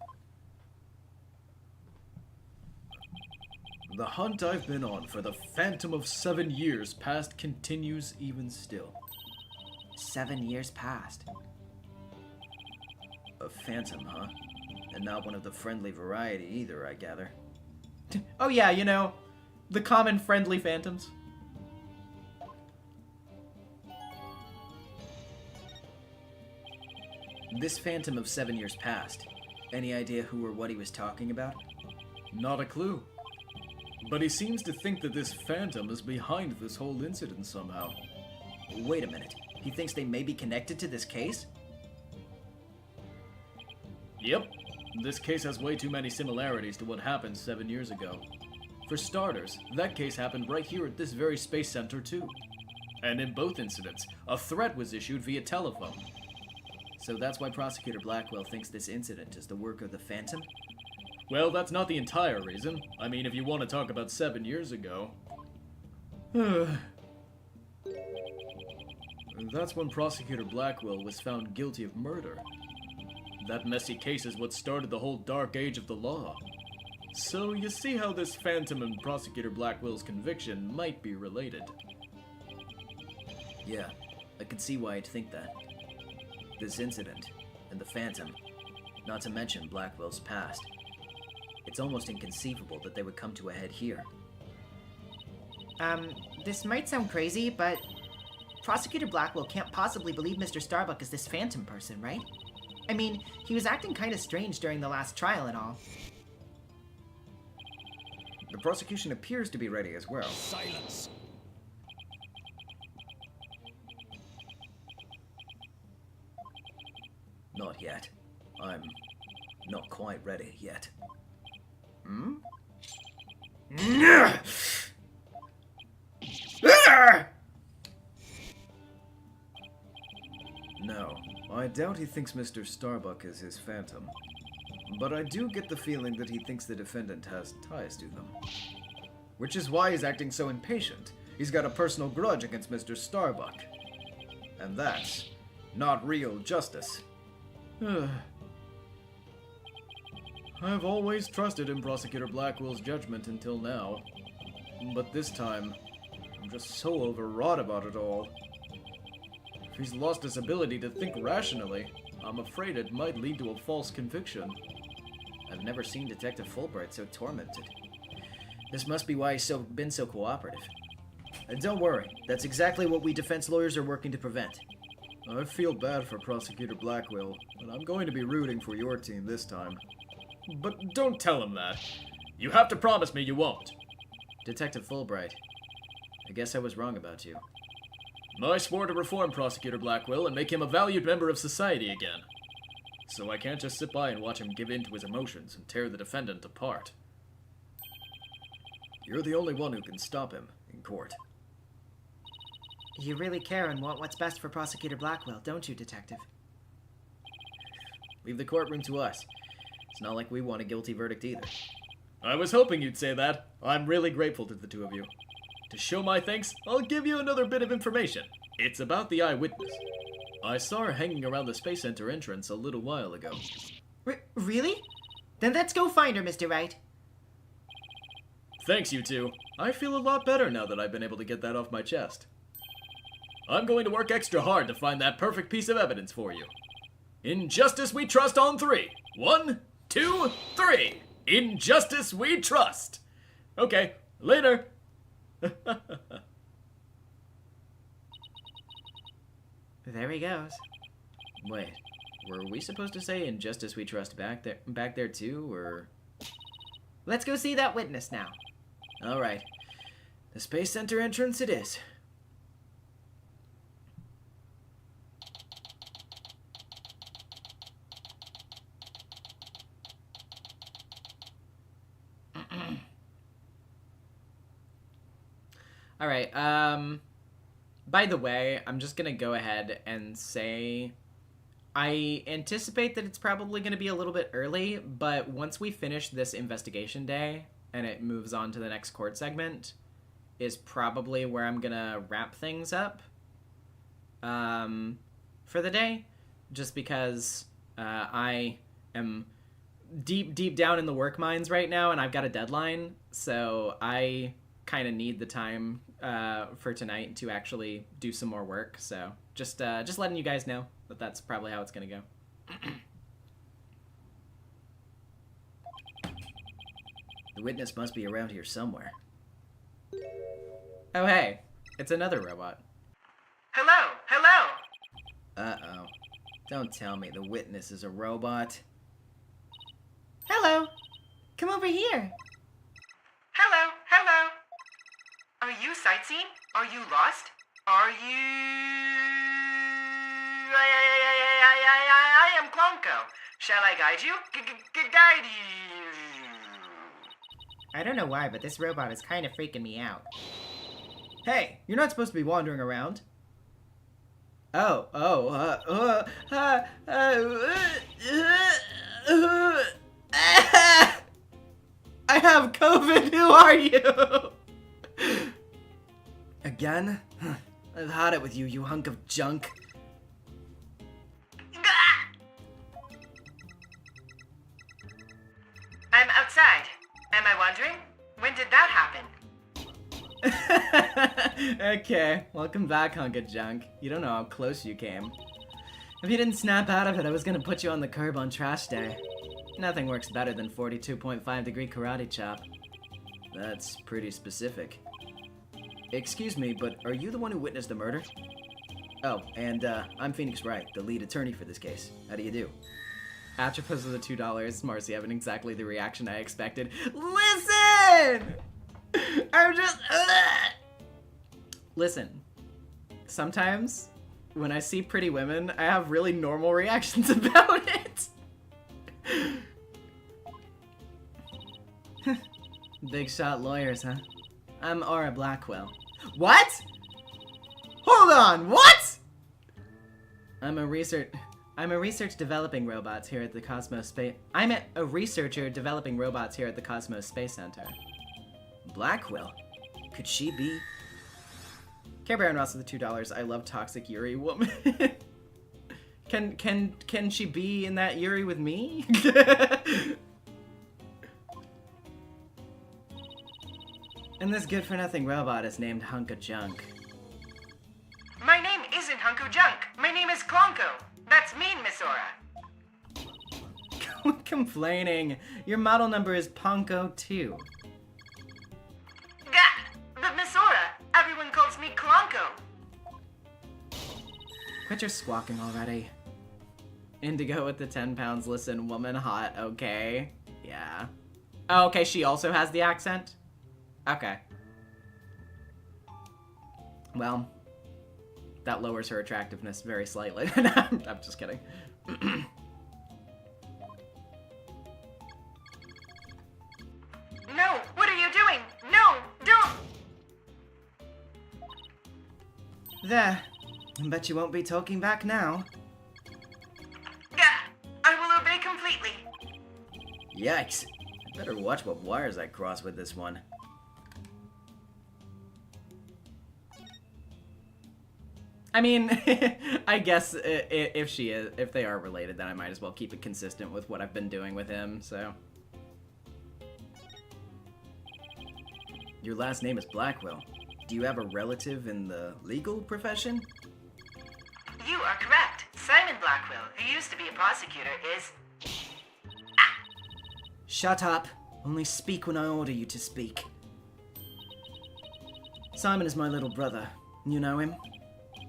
The hunt I've been on for the phantom of 7 years past continues even still. 7 years passed. A phantom, huh? And not one of the friendly variety either, I gather. Oh yeah, you know, the common friendly phantoms. This phantom of 7 years past. Any idea who or what he was talking about? Not a clue. But he seems to think that this phantom is behind this whole incident somehow. Wait a minute. He thinks they may be connected to this case? Yep. This case has way too many similarities to what happened 7 years ago. For starters, that case happened right here at this very space center too. And in both incidents, a threat was issued via telephone. So that's why Prosecutor Blackwell thinks this incident is the work of the Phantom? Well, that's not the entire reason. I mean, if you want to talk about 7 years ago. That's when Prosecutor Blackwell was found guilty of murder. That messy case is what started the whole dark age of the law. So you see how this phantom and Prosecutor Blackwell's conviction might be related. Yeah, I could see why I'd think that. This incident, and the Phantom, not to mention Blackwell's past. It's almost inconceivable that they would come to a head here. This might sound crazy, but Prosecutor Blackwell can't possibly believe Mr. Starbuck is this phantom person, right? I mean, he was acting kind of strange during the last trial and all. The prosecution appears to be ready as well. Silence. Not yet. I'm not quite ready yet. Hmm? No, I doubt he thinks Mr. Starbuck is his phantom. But I do get the feeling that he thinks the defendant has ties to them. Which is why he's acting so impatient. He's got a personal grudge against Mr. Starbuck. And that's not real justice. I've always trusted in Prosecutor Blackwell's judgment until now. But this time, I'm just so overwrought about it all. If he's lost his ability to think rationally, I'm afraid it might lead to a false conviction. I've never seen Detective Fulbright so tormented. This must be why he's been so cooperative. And don't worry, that's exactly what we defense lawyers are working to prevent. I feel bad for Prosecutor Blackwell, and I'm going to be rooting for your team this time. But don't tell him that. You have to promise me you won't. Detective Fulbright, I guess I was wrong about you. I swore to reform Prosecutor Blackwell and make him a valued member of society again. So I can't just sit by and watch him give in to his emotions and tear the defendant apart. You're the only one who can stop him in court. You really care and want what's best for Prosecutor Blackwell, don't you, Detective? Leave the courtroom to us. It's not like we want a guilty verdict either. I was hoping you'd say that. I'm really grateful to the two of you. To show my thanks, I'll give you another bit of information. It's about the eyewitness. I saw her hanging around the Space Center entrance a little while ago. Really? Then let's go find her, Mr. Wright. Thanks, you two. I feel a lot better now that I've been able to get that off my chest. I'm going to work extra hard to find that perfect piece of evidence for you. In justice we trust on 3. 1, 2, 3. In justice we trust. Okay, later. There he goes. Wait, were we supposed to say in justice we trust back there too, or? Let's go see that witness now. Alright. The Space Center entrance it is. Alright, by the way, I'm just gonna go ahead and say I anticipate that it's probably gonna be a little bit early, but once we finish this investigation day and it moves on to the next court segment is probably where I'm gonna wrap things up. for the day, just because I am deep down in the work mines right now, and I've got a deadline, so I kind of need the time for tonight to actually do some more work. So just letting you guys know that that's probably how it's gonna go. The witness must be around here somewhere. Oh hey, it's another robot. Hello, hello. Uh-oh. Don't tell me the witness is a robot. Hello. Come over here. Hello, hello. Are you sightseeing? Are you lost? Are you... I am Clonko. Shall I guide you? Guide you. I don't know why, but this robot is kind of freaking me out. Hey, you're not supposed to be wandering around. I have COVID. Who are you? Again? I've had it with you, you hunk of junk. I'm outside. Am I wandering? When did that happen? Okay, welcome back, hunk of junk. You don't know how close you came. If you didn't snap out of it, I was gonna put you on the curb on trash day. Nothing works better than 42.5-degree karate chop. That's pretty specific. Excuse me, but are you the one who witnessed the murder? Oh, and I'm Phoenix Wright, the lead attorney for this case. How do you do? Atropos of the $2, Marcy having exactly the reaction I expected. Listen! I'm just... Listen. Sometimes, when I see pretty women, I have really normal reactions about it. Big shot lawyers, huh? I'm Aura Blackwell. What? Hold on, what? I'm a researcher developing robots here at the Cosmos Space... I'm a researcher developing robots here at the Cosmos Space Center. Blackwell? Could she be? Care Bear and Ross with the $2. I love toxic Yuri woman. Can she be in that Yuri with me? And this good-for-nothing robot is named Hunk of Junk. My name isn't Hunko Junk. My name is Clonko. That's mean, Miss Aura. Complaining. Your model number is Ponko 2. But Miss Aura, everyone calls me Clonko. Quit your squawking already. Indigo with the 10 pounds. Listen, woman hot, okay? Yeah. Oh, okay, she also has the accent? Okay. Well, that lowers her attractiveness very slightly. I'm just kidding. No, what are you doing? No, don't! There. I bet you won't be talking back now. I will obey completely. Yikes. I better watch what wires I cross with this one. I mean, I guess if they are related, then I might as well keep it consistent with what I've been doing with him, so. Your last name is Blackwell. Do you have a relative in the legal profession? You are correct. Simon Blackwell, who used to be a prosecutor, is... Shut up. Only speak when I order you to speak. Simon is my little brother. You know him?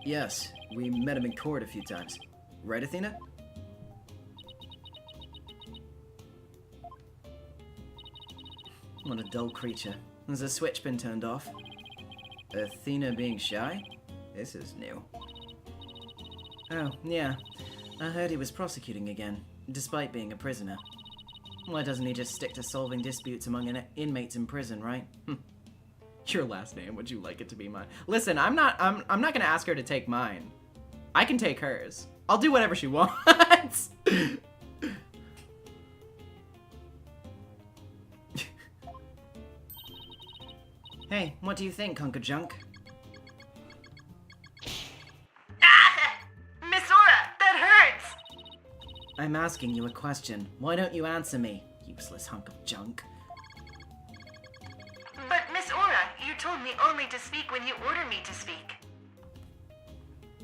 Yes, we met him in court a few times. Right, Athena? What a dull creature. Has the switch been turned off? Athena being shy? This is new. Oh, yeah. I heard he was prosecuting again, despite being a prisoner. Why doesn't he just stick to solving disputes among inmates in prison, right? Your last name, would you like it to be mine? Listen, I'm not gonna ask her to take mine. I can take hers. I'll do whatever she wants. Hey, what do you think, Hunk of Junk? Miss Aura, I'm asking you a question. Why don't you answer me, useless hunk of junk? But Miss Aura, you told me only to speak when you order me to speak.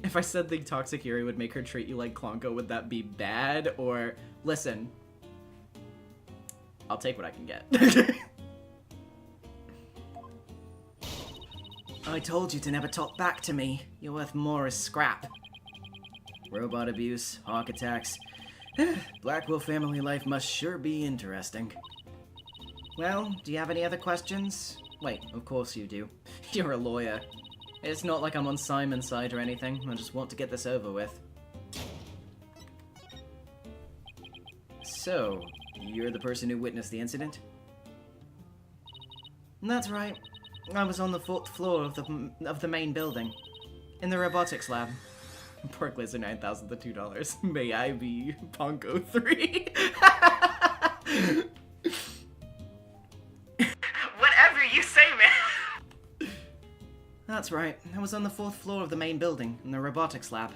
If I said the Toxic Yuri would make her treat you like Klonko, would that be bad? Or, listen, I'll take what I can get. I told you to never talk back to me. You're worth more as scrap. Robot abuse, hawk attacks. Blackwell family life must sure be interesting. Well, do you have any other questions? Wait, of course you do. You're a lawyer. It's not like I'm on Simon's side or anything. I just want to get this over with. So, you're the person who witnessed the incident? That's right. I was on the 4th floor of the main building, in the robotics lab. Pork laser 9,000 to $2. May I be Ponko 3? Whatever you say, man. That's right. I was on the 4th floor of the main building, in the robotics lab.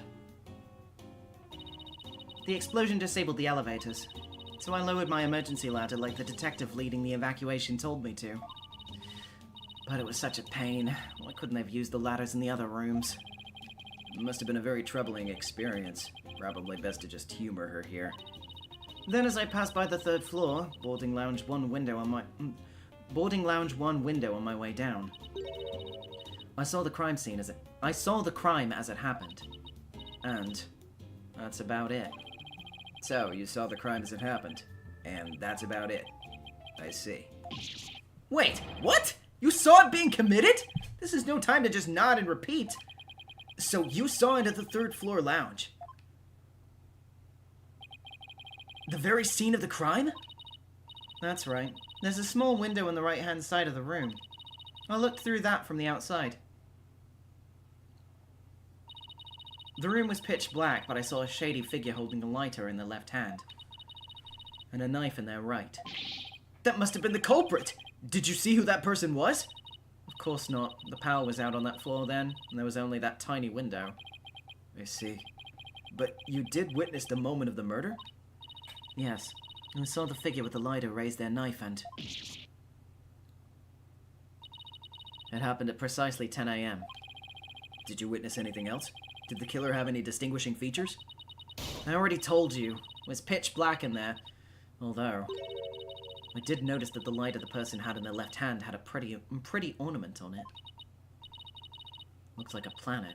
The explosion disabled the elevators, so I lowered my emergency ladder like the detective leading the evacuation told me to. But it was such a pain. Why couldn't they have used the ladders in the other rooms? It must have been a very troubling experience. Probably best to just humor her here. Then as I passed by the 3rd floor, boarding lounge 1 window on my way down, I saw the crime as it happened. And that's about it. So, you saw the crime as it happened. And that's about it. I see. Wait, what? You saw it being committed? This is no time to just nod and repeat. So you saw into the 3rd floor lounge? The very scene of the crime? That's right. There's a small window on the right-hand side of the room. I looked through that from the outside. The room was pitch black, but I saw a shady figure holding a lighter in their left hand. And a knife in their right. That must have been the culprit! Did you see who that person was? Of course not. The power was out on that floor then, and there was only that tiny window. I see. But you did witness the moment of the murder? Yes. I saw the figure with the lighter raise their knife and... It happened at precisely 10 a.m. Did you witness anything else? Did the killer have any distinguishing features? I already told you. It was pitch black in there. Although, I did notice that the lighter the person had in their left hand had a pretty ornament on it. Looked like a planet.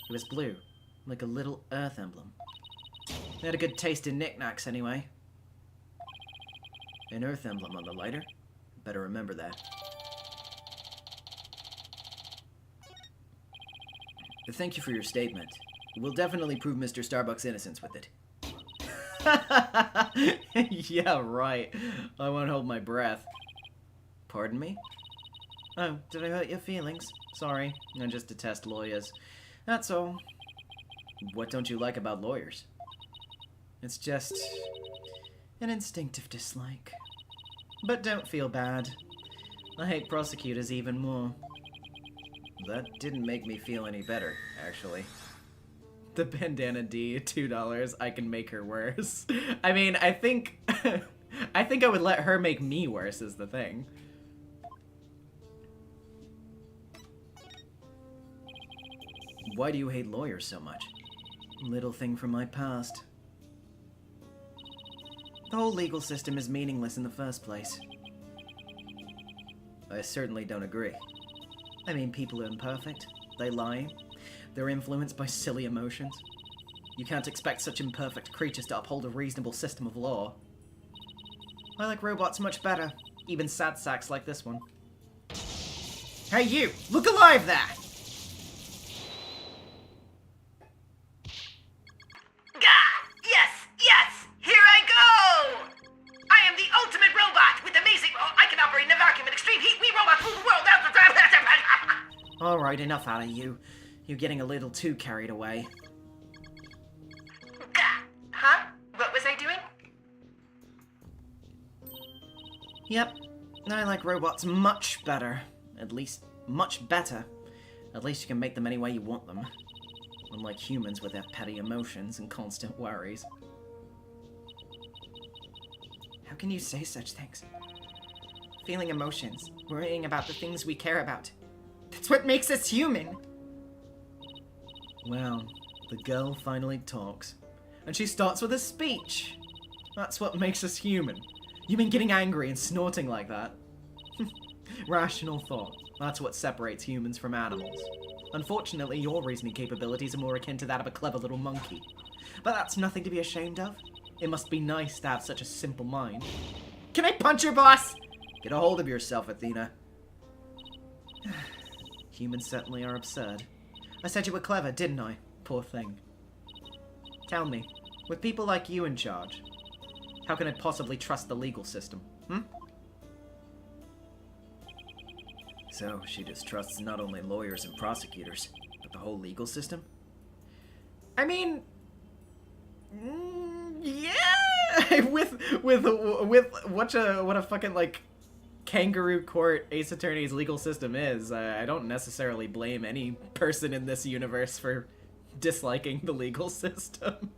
It was blue, like a little Earth emblem. They had a good taste in knickknacks anyway. An Earth emblem on the lighter? Better remember that. Thank you for your statement. We'll definitely prove Mr. Starbuck's innocence with it. Yeah, right. I won't hold my breath. Pardon me? Oh, did I hurt your feelings? Sorry, I just detest lawyers. That's all. What don't you like about lawyers? It's just an instinctive dislike. But don't feel bad. I hate prosecutors even more. That didn't make me feel any better, actually. The bandana D, $2. I can make her worse. I mean, I think I would let her make me worse is the thing. Why do you hate lawyers so much? Little thing from my past. The whole legal system is meaningless in the first place. I certainly don't agree. I mean, people are imperfect. They lie. They're influenced by silly emotions. You can't expect such imperfect creatures to uphold a reasonable system of law. I like robots much better. Even sad sacks like this one. Hey you! Look alive there! Yes! Here I go! I am the ultimate robot with amazing... I can operate in a vacuum in extreme heat. We robots rule the world out the... Alright, enough out of you. You're getting a little too carried away. Huh? What was I doing? Yep. I like robots much better. At least, much better. At least you can make them any way you want them. Unlike humans with their petty emotions and constant worries. How can you say such things? Feeling emotions, worrying about the things we care about. That's what makes us human. Well, the girl finally talks. And she starts with a speech. That's what makes us human. You mean getting angry and snorting like that? Rational thought. That's what separates humans from animals. Unfortunately, your reasoning capabilities are more akin to that of a clever little monkey. But that's nothing to be ashamed of. It must be nice to have such a simple mind. Can I punch your boss? Get a hold of yourself, Athena. Humans certainly are absurd. I said you were clever, didn't I? Poor thing. Tell me, with people like you in charge, how can I possibly trust the legal system, So, she distrusts not only lawyers and prosecutors, but the whole legal system? I mean, yeah. with what a fucking like kangaroo court Ace Attorney's legal system is. I don't necessarily blame any person in this universe for disliking the legal system.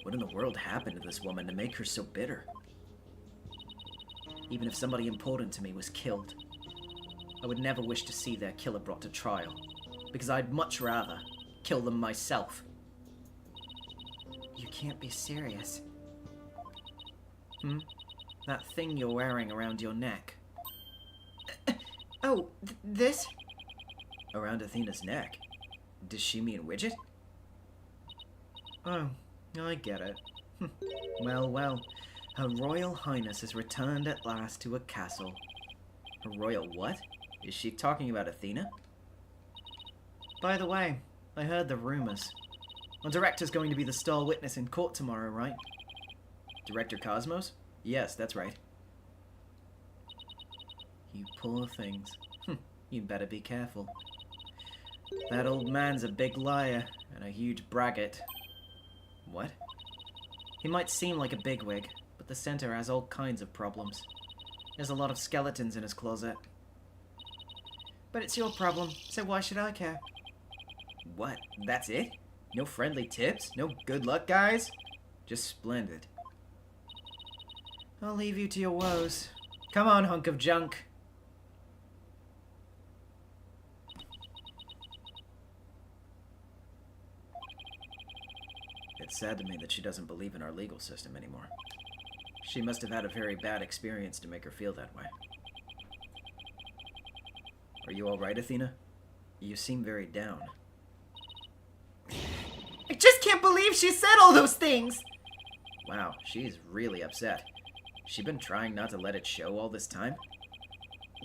What in the world happened to this woman to make her so bitter? Even if somebody important to me was killed, I would never wish to see their killer brought to trial, because I'd much rather kill them myself. You can't be serious. That thing you're wearing around your neck. Oh, this? Around Athena's neck? Does she mean Widget? Oh, I get it. Well, well. Her Royal Highness has returned at last to a castle. Her royal what? Is she talking about Athena? By the way, I heard the rumors. Our director's going to be the star witness in court tomorrow, right? Director Cosmos? Yes, that's right. You poor things. You'd better be careful. That old man's a big liar and a huge braggart. What? He might seem like a bigwig, but the center has all kinds of problems. There's a lot of skeletons in his closet. But it's your problem, so why should I care? What? That's it? No friendly tips? No good luck, guys? Just splendid. I'll leave you to your woes. Come on, hunk of junk. It's sad to me that she doesn't believe in our legal system anymore. She must have had a very bad experience to make her feel that way. Are you alright, Athena? You seem very down. I just can't believe she said all those things! Wow, she's really upset. She been trying not to let it show all this time?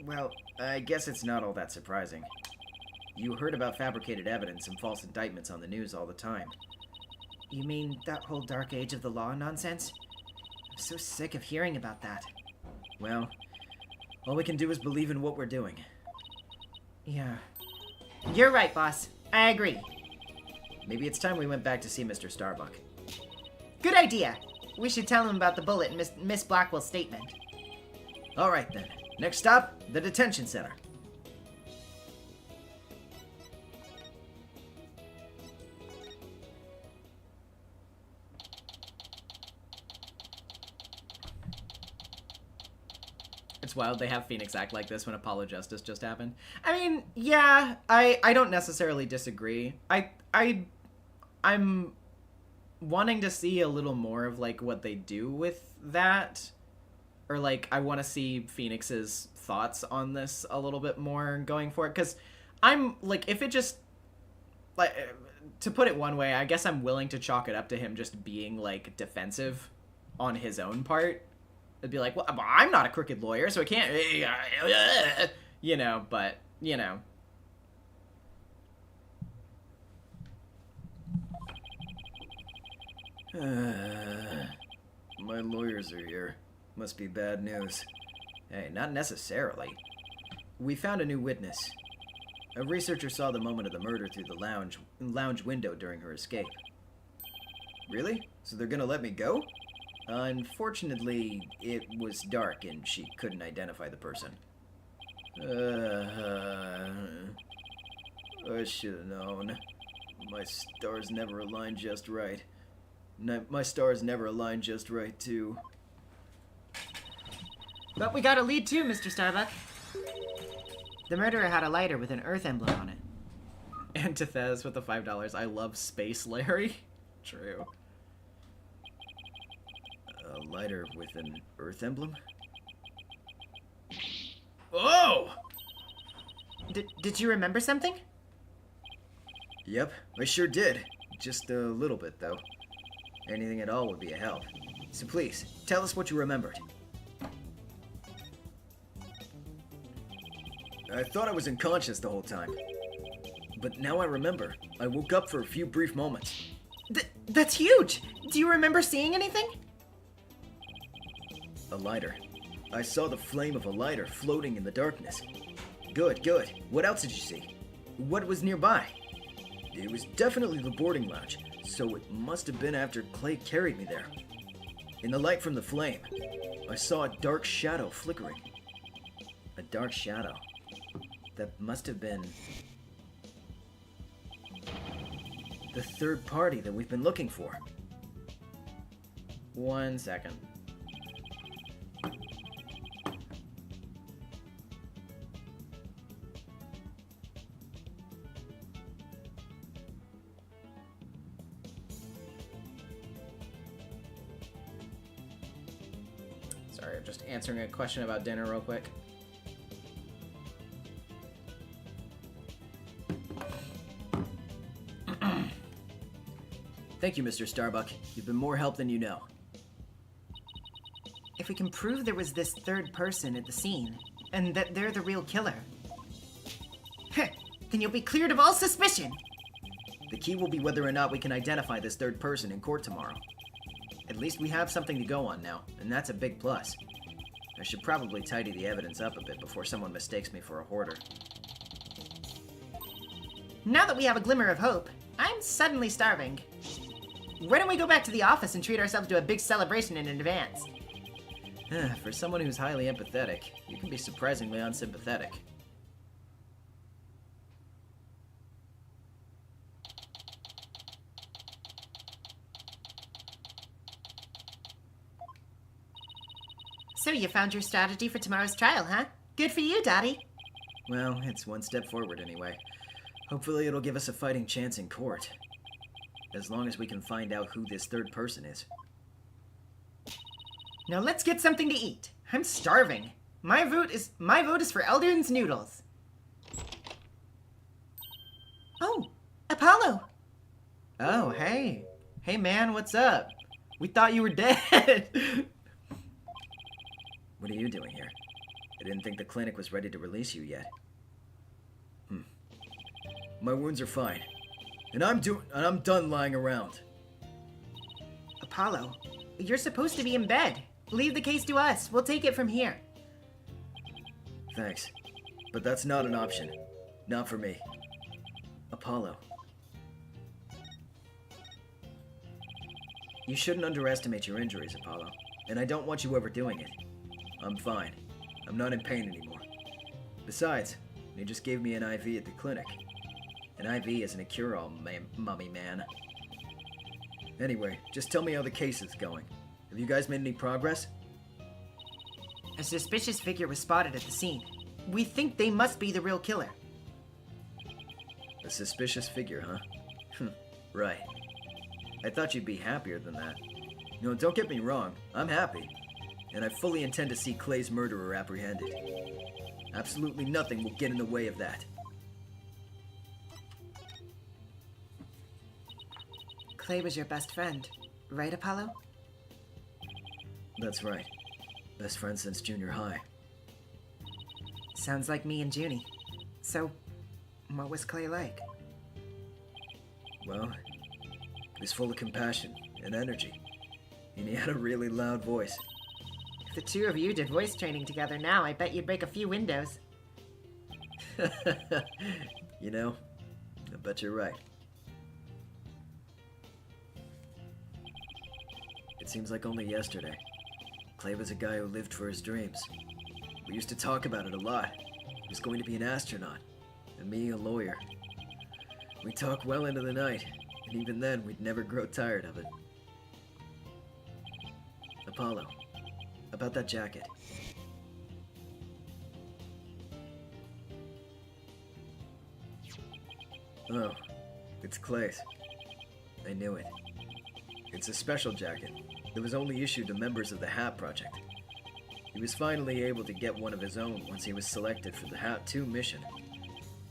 Well, I guess it's not all that surprising. You heard about fabricated evidence and false indictments on the news all the time. You mean that whole dark age of the law nonsense? I'm so sick of hearing about that. Well, all we can do is believe in what we're doing. Yeah. You're right, boss. I agree. Maybe it's time we went back to see Mr. Starbuck. Good idea. We should tell him about the bullet in Miss Blackwell's statement. Alright then. Next stop, the detention center. It's wild they have Phoenix act like this when Apollo Justice just happened. I mean, yeah, I don't necessarily disagree. I'm wanting to see a little more of like what they do with that, or like I want to see Phoenix's thoughts on this a little bit more going forward, because I'm like, if it just like, to put it one way, I guess I'm willing to chalk it up to him just being like defensive on his own part. It'd be like, well, I'm not a crooked lawyer, so I can't, you know, but, you know. My lawyers are here. Must be bad news. Hey, not necessarily. We found a new witness. A researcher saw the moment of the murder through the lounge window during her escape. Really? So they're gonna let me go? Unfortunately, it was dark and she couldn't identify the person. I should have known. My stars never aligned just right. My stars never align just right, too. But we got a lead too, Mr. Starbuck. The murderer had a lighter with an Earth emblem on it. Antithes with the $5. I love Space Larry. True. A lighter with an Earth emblem? Oh! Did you remember something? Yep, I sure did. Just a little bit, though. Anything at all would be a help. So please, tell us what you remembered. I thought I was unconscious the whole time. But now I remember. I woke up for a few brief moments. That's huge! Do you remember seeing anything? A lighter. I saw the flame of a lighter floating in the darkness. Good, good. What else did you see? What was nearby? It was definitely the boarding lounge, so it must have been after Clay carried me there. In the light from the flame, I saw a dark shadow flickering. A dark shadow? That must have been the third party that we've been looking for. 1 second. Sorry, I'm just answering a question about dinner real quick. Thank you, Mr. Starbuck. You've been more help than you know. If we can prove there was this third person at the scene, and that they're the real killer, then you'll be cleared of all suspicion. The key will be whether or not we can identify this third person in court tomorrow. At least we have something to go on now, and that's a big plus. I should probably tidy the evidence up a bit before someone mistakes me for a hoarder. Now that we have a glimmer of hope, I'm suddenly starving. Why don't we go back to the office and treat ourselves to a big celebration in advance? For someone who's highly empathetic, you can be surprisingly unsympathetic. So you found your strategy for tomorrow's trial, huh? Good for you, Dottie. Well, it's one step forward anyway. Hopefully it'll give us a fighting chance in court. As long as we can find out who this third person is. Now let's get something to eat. I'm starving. My vote is for Eldrin's noodles. Oh, Apollo. Oh, hey. Hey, man, what's up? We thought you were dead. What are you doing here? I didn't think the clinic was ready to release you yet. My wounds are fine. And I'm done lying around. Apollo, you're supposed to be in bed. Leave the case to us. We'll take it from here. Thanks. But that's not an option. Not for me. Apollo. You shouldn't underestimate your injuries, Apollo. And I don't want you overdoing it. I'm fine. I'm not in pain anymore. Besides, they just gave me an IV at the clinic. An IV isn't a cure-all, mummy man. Anyway, just tell me how the case is going. Have you guys made any progress? A suspicious figure was spotted at the scene. We think they must be the real killer. A suspicious figure, huh? Right. I thought you'd be happier than that. No, don't get me wrong. I'm happy. And I fully intend to see Clay's murderer apprehended. Absolutely nothing will get in the way of that. Clay was your best friend, right, Apollo? That's right. Best friend since junior high. Sounds like me and Junie. So, what was Clay like? Well, he was full of compassion and energy. And he had a really loud voice. If the two of you did voice training together now, I bet you'd break a few windows. You know, I bet you're right. It seems like only yesterday. Clay was a guy who lived for his dreams. We used to talk about it a lot. He was going to be an astronaut, and me a lawyer. We talked well into the night, and even then we'd never grow tired of it. Apollo, about that jacket. Oh, it's Clay's. I knew it. It's a special jacket that was only issued to members of the Hat Project. He was finally able to get one of his own once he was selected for the Hat 2 mission.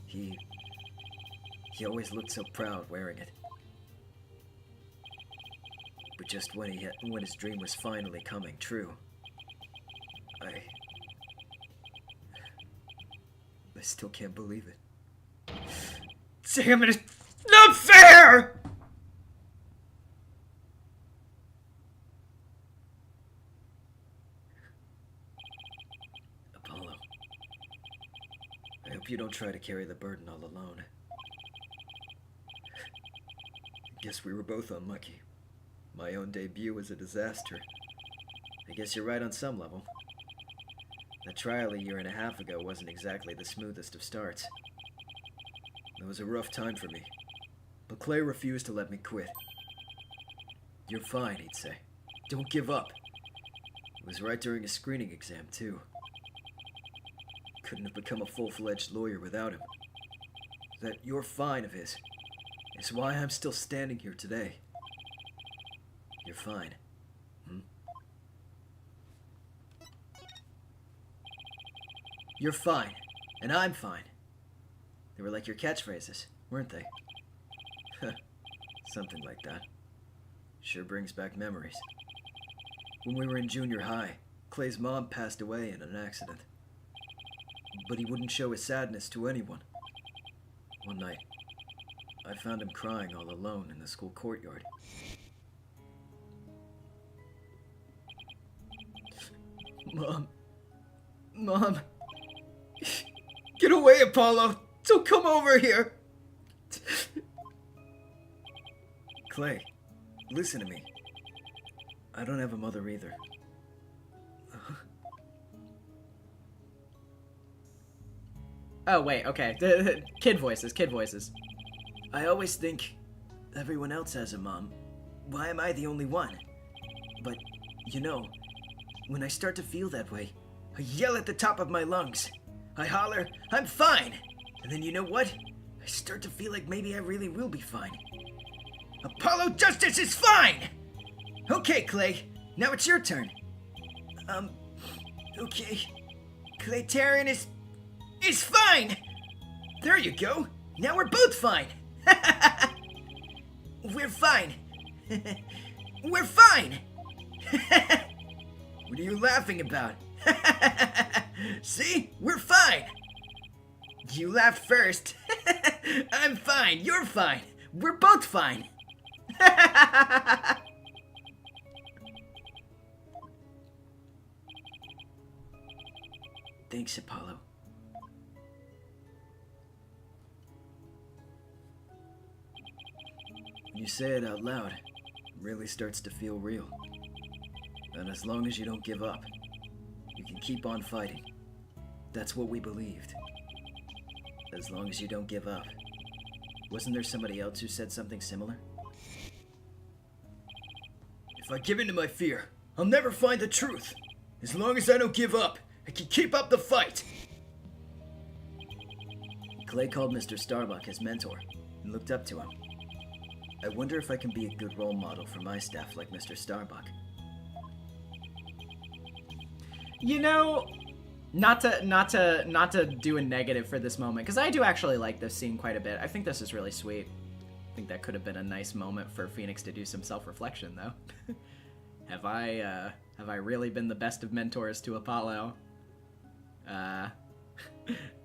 He always looked so proud wearing it. But just when his dream was finally coming true, I still can't believe it. Damn it, it's not fair! Apollo, I hope you don't try to carry the burden all alone. I guess we were both unlucky. My own debut was a disaster. I guess you're right on some level. That trial a year and a half ago wasn't exactly the smoothest of starts. It was a rough time for me, but Clay refused to let me quit. You're fine, he'd say. Don't give up. It was right during a screening exam, too. Couldn't have become a full-fledged lawyer without him. That "you're fine" of his is why I'm still standing here today. You're fine. You're fine, and I'm fine. They were like your catchphrases, weren't they? Something like that. Sure brings back memories. When we were in junior high, Clay's mom passed away in an accident. But he wouldn't show his sadness to anyone. One night, I found him crying all alone in the school courtyard. Mom. Get away, Apollo! Don't come over here! Clay, listen to me. I don't have a mother either. Oh, wait, okay. Kid voices. I always think everyone else has a mom. Why am I the only one? But, when I start to feel that way, I yell at the top of my lungs. I holler, "I'm fine!" And then you know what? I start to feel like maybe I really will be fine. Apollo Justice is fine! Okay, Clay, now it's your turn. Okay. Claytarian is fine! There you go! Now we're both fine! We're fine! We're fine! What are you laughing about? See? We're fine! You laughed first. I'm fine, you're fine. We're both fine. Thanks, Apollo. When you say it out loud, it really starts to feel real. And as long as you don't give up, you can keep on fighting. That's what we believed. As long as you don't give up. Wasn't there somebody else who said something similar? If I give in to my fear, I'll never find the truth. As long as I don't give up, I can keep up the fight. Clay called Mr. Starbuck his mentor and looked up to him. I wonder if I can be a good role model for my staff like Mr. Starbuck. Not to do a negative for this moment, because I do actually like this scene quite a bit. I think this is really sweet. I think that could have been a nice moment for Phoenix to do some self-reflection, though. Have I really been the best of mentors to Apollo?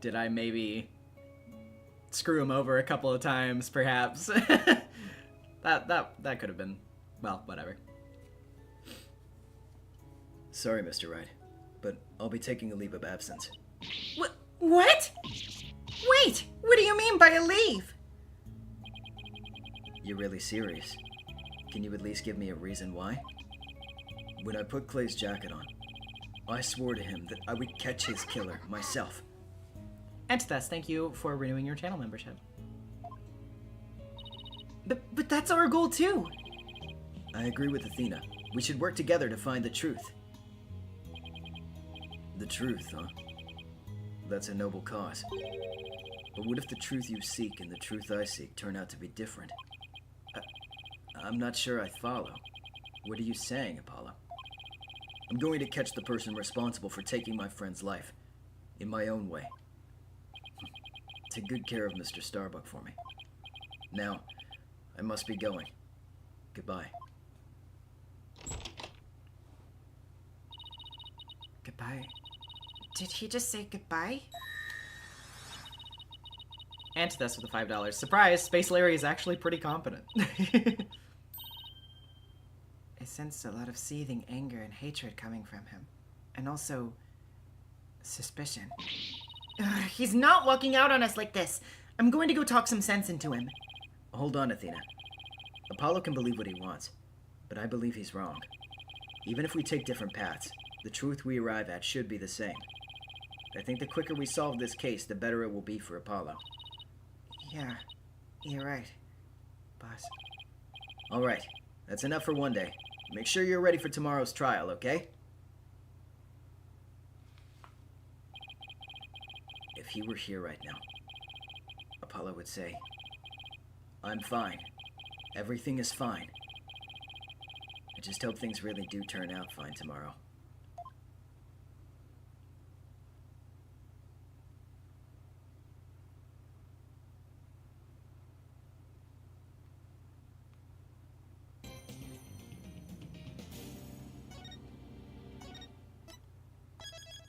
Did I maybe screw him over a couple of times, perhaps? That could have been, well, whatever. Sorry, Mr. Wright, but I'll be taking a leave of absence. What? Wait, what do you mean by a leave? You're really serious? Can you at least give me a reason why? When I put Clay's jacket on, I swore to him that I would catch his killer myself. Entitas, thank you for renewing your channel membership. But that's our goal too. I agree with Athena. We should work together to find the truth. The truth, huh? That's a noble cause. But what if the truth you seek and the truth I seek turn out to be different? I'm not sure I follow. What are you saying, Apollo? I'm going to catch the person responsible for taking my friend's life. In my own way. Take good care of Mr. Starbuck for me. Now, I must be going. Goodbye. Goodbye. Did he just say goodbye? Antithus with the $5. Surprise! Space Larry is actually pretty competent. I sensed a lot of seething anger and hatred coming from him. And also, suspicion. Ugh, he's not walking out on us like this. I'm going to go talk some sense into him. Hold on, Athena. Apollo can believe what he wants, but I believe he's wrong. Even if we take different paths, the truth we arrive at should be the same. I think the quicker we solve this case, the better it will be for Apollo. Yeah, you're right, boss. All right, that's enough for one day. Make sure you're ready for tomorrow's trial, okay? If he were here right now, Apollo would say, I'm fine. Everything is fine. I just hope things really do turn out fine tomorrow.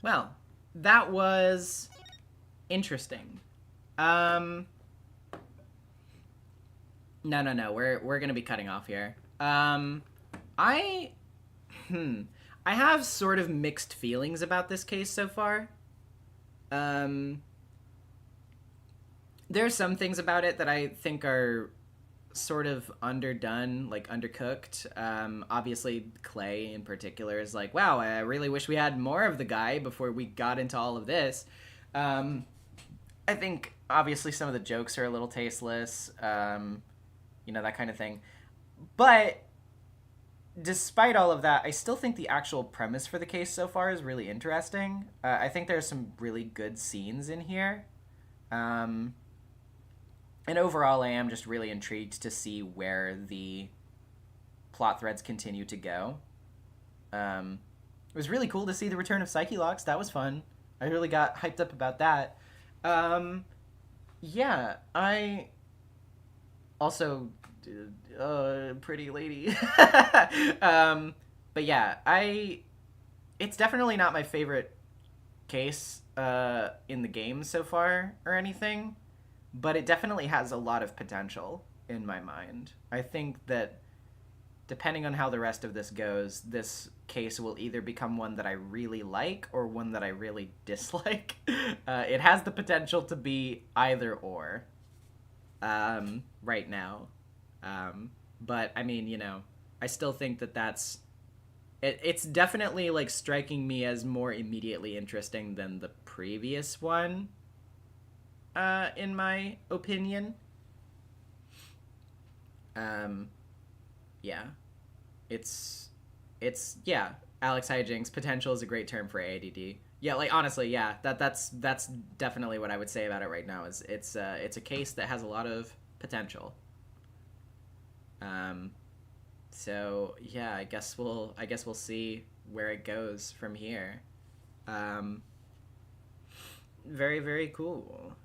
Well, that was interesting. No, we're gonna be cutting off here. I have sort of mixed feelings about this case so far. There are some things about it that I think are sort of underdone, like undercooked. Obviously, Clay in particular is like, wow, I really wish we had more of the guy before we got into all of this. I think, obviously, some of the jokes are a little tasteless, that kind of thing. But despite all of that, I still think the actual premise for the case so far is really interesting. I think there's some really good scenes in here. And overall, I am just really intrigued to see where the plot threads continue to go. It was really cool to see the return of Psyche-Lox. That was fun. I really got hyped up about that. Yeah, I also... pretty lady. But yeah, it's definitely not my favorite case in the game so far or anything, but it definitely has a lot of potential in my mind. I think that depending on how the rest of this goes, this case will either become one that I really like or one that I really dislike. It has the potential to be either or right now. But I mean, I still think that that's it's definitely like striking me as more immediately interesting than the previous one, in my opinion. Yeah, it's yeah, Alex Hijinks, potential is a great term for ADD. Yeah, like honestly, yeah, that's definitely what I would say about it right now. Is it's a case that has a lot of potential. So yeah, I guess we'll see where it goes from here. Very, very cool.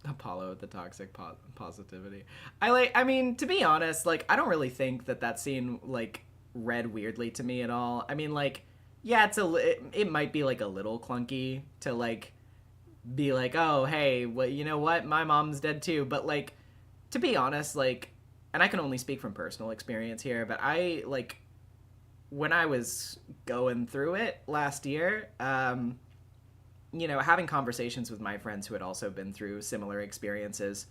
Apollo with the toxic positivity. I mean, to be honest, like, I don't really think that scene, like, read weirdly to me at all. I mean, like, yeah, it might be, like, a little clunky to, like, be like, oh, hey, well, you know what? My mom's dead too. But, like, to be honest, like, and I can only speak from personal experience here, but I, like, when I was going through it last year, having conversations with my friends who had also been through similar experiences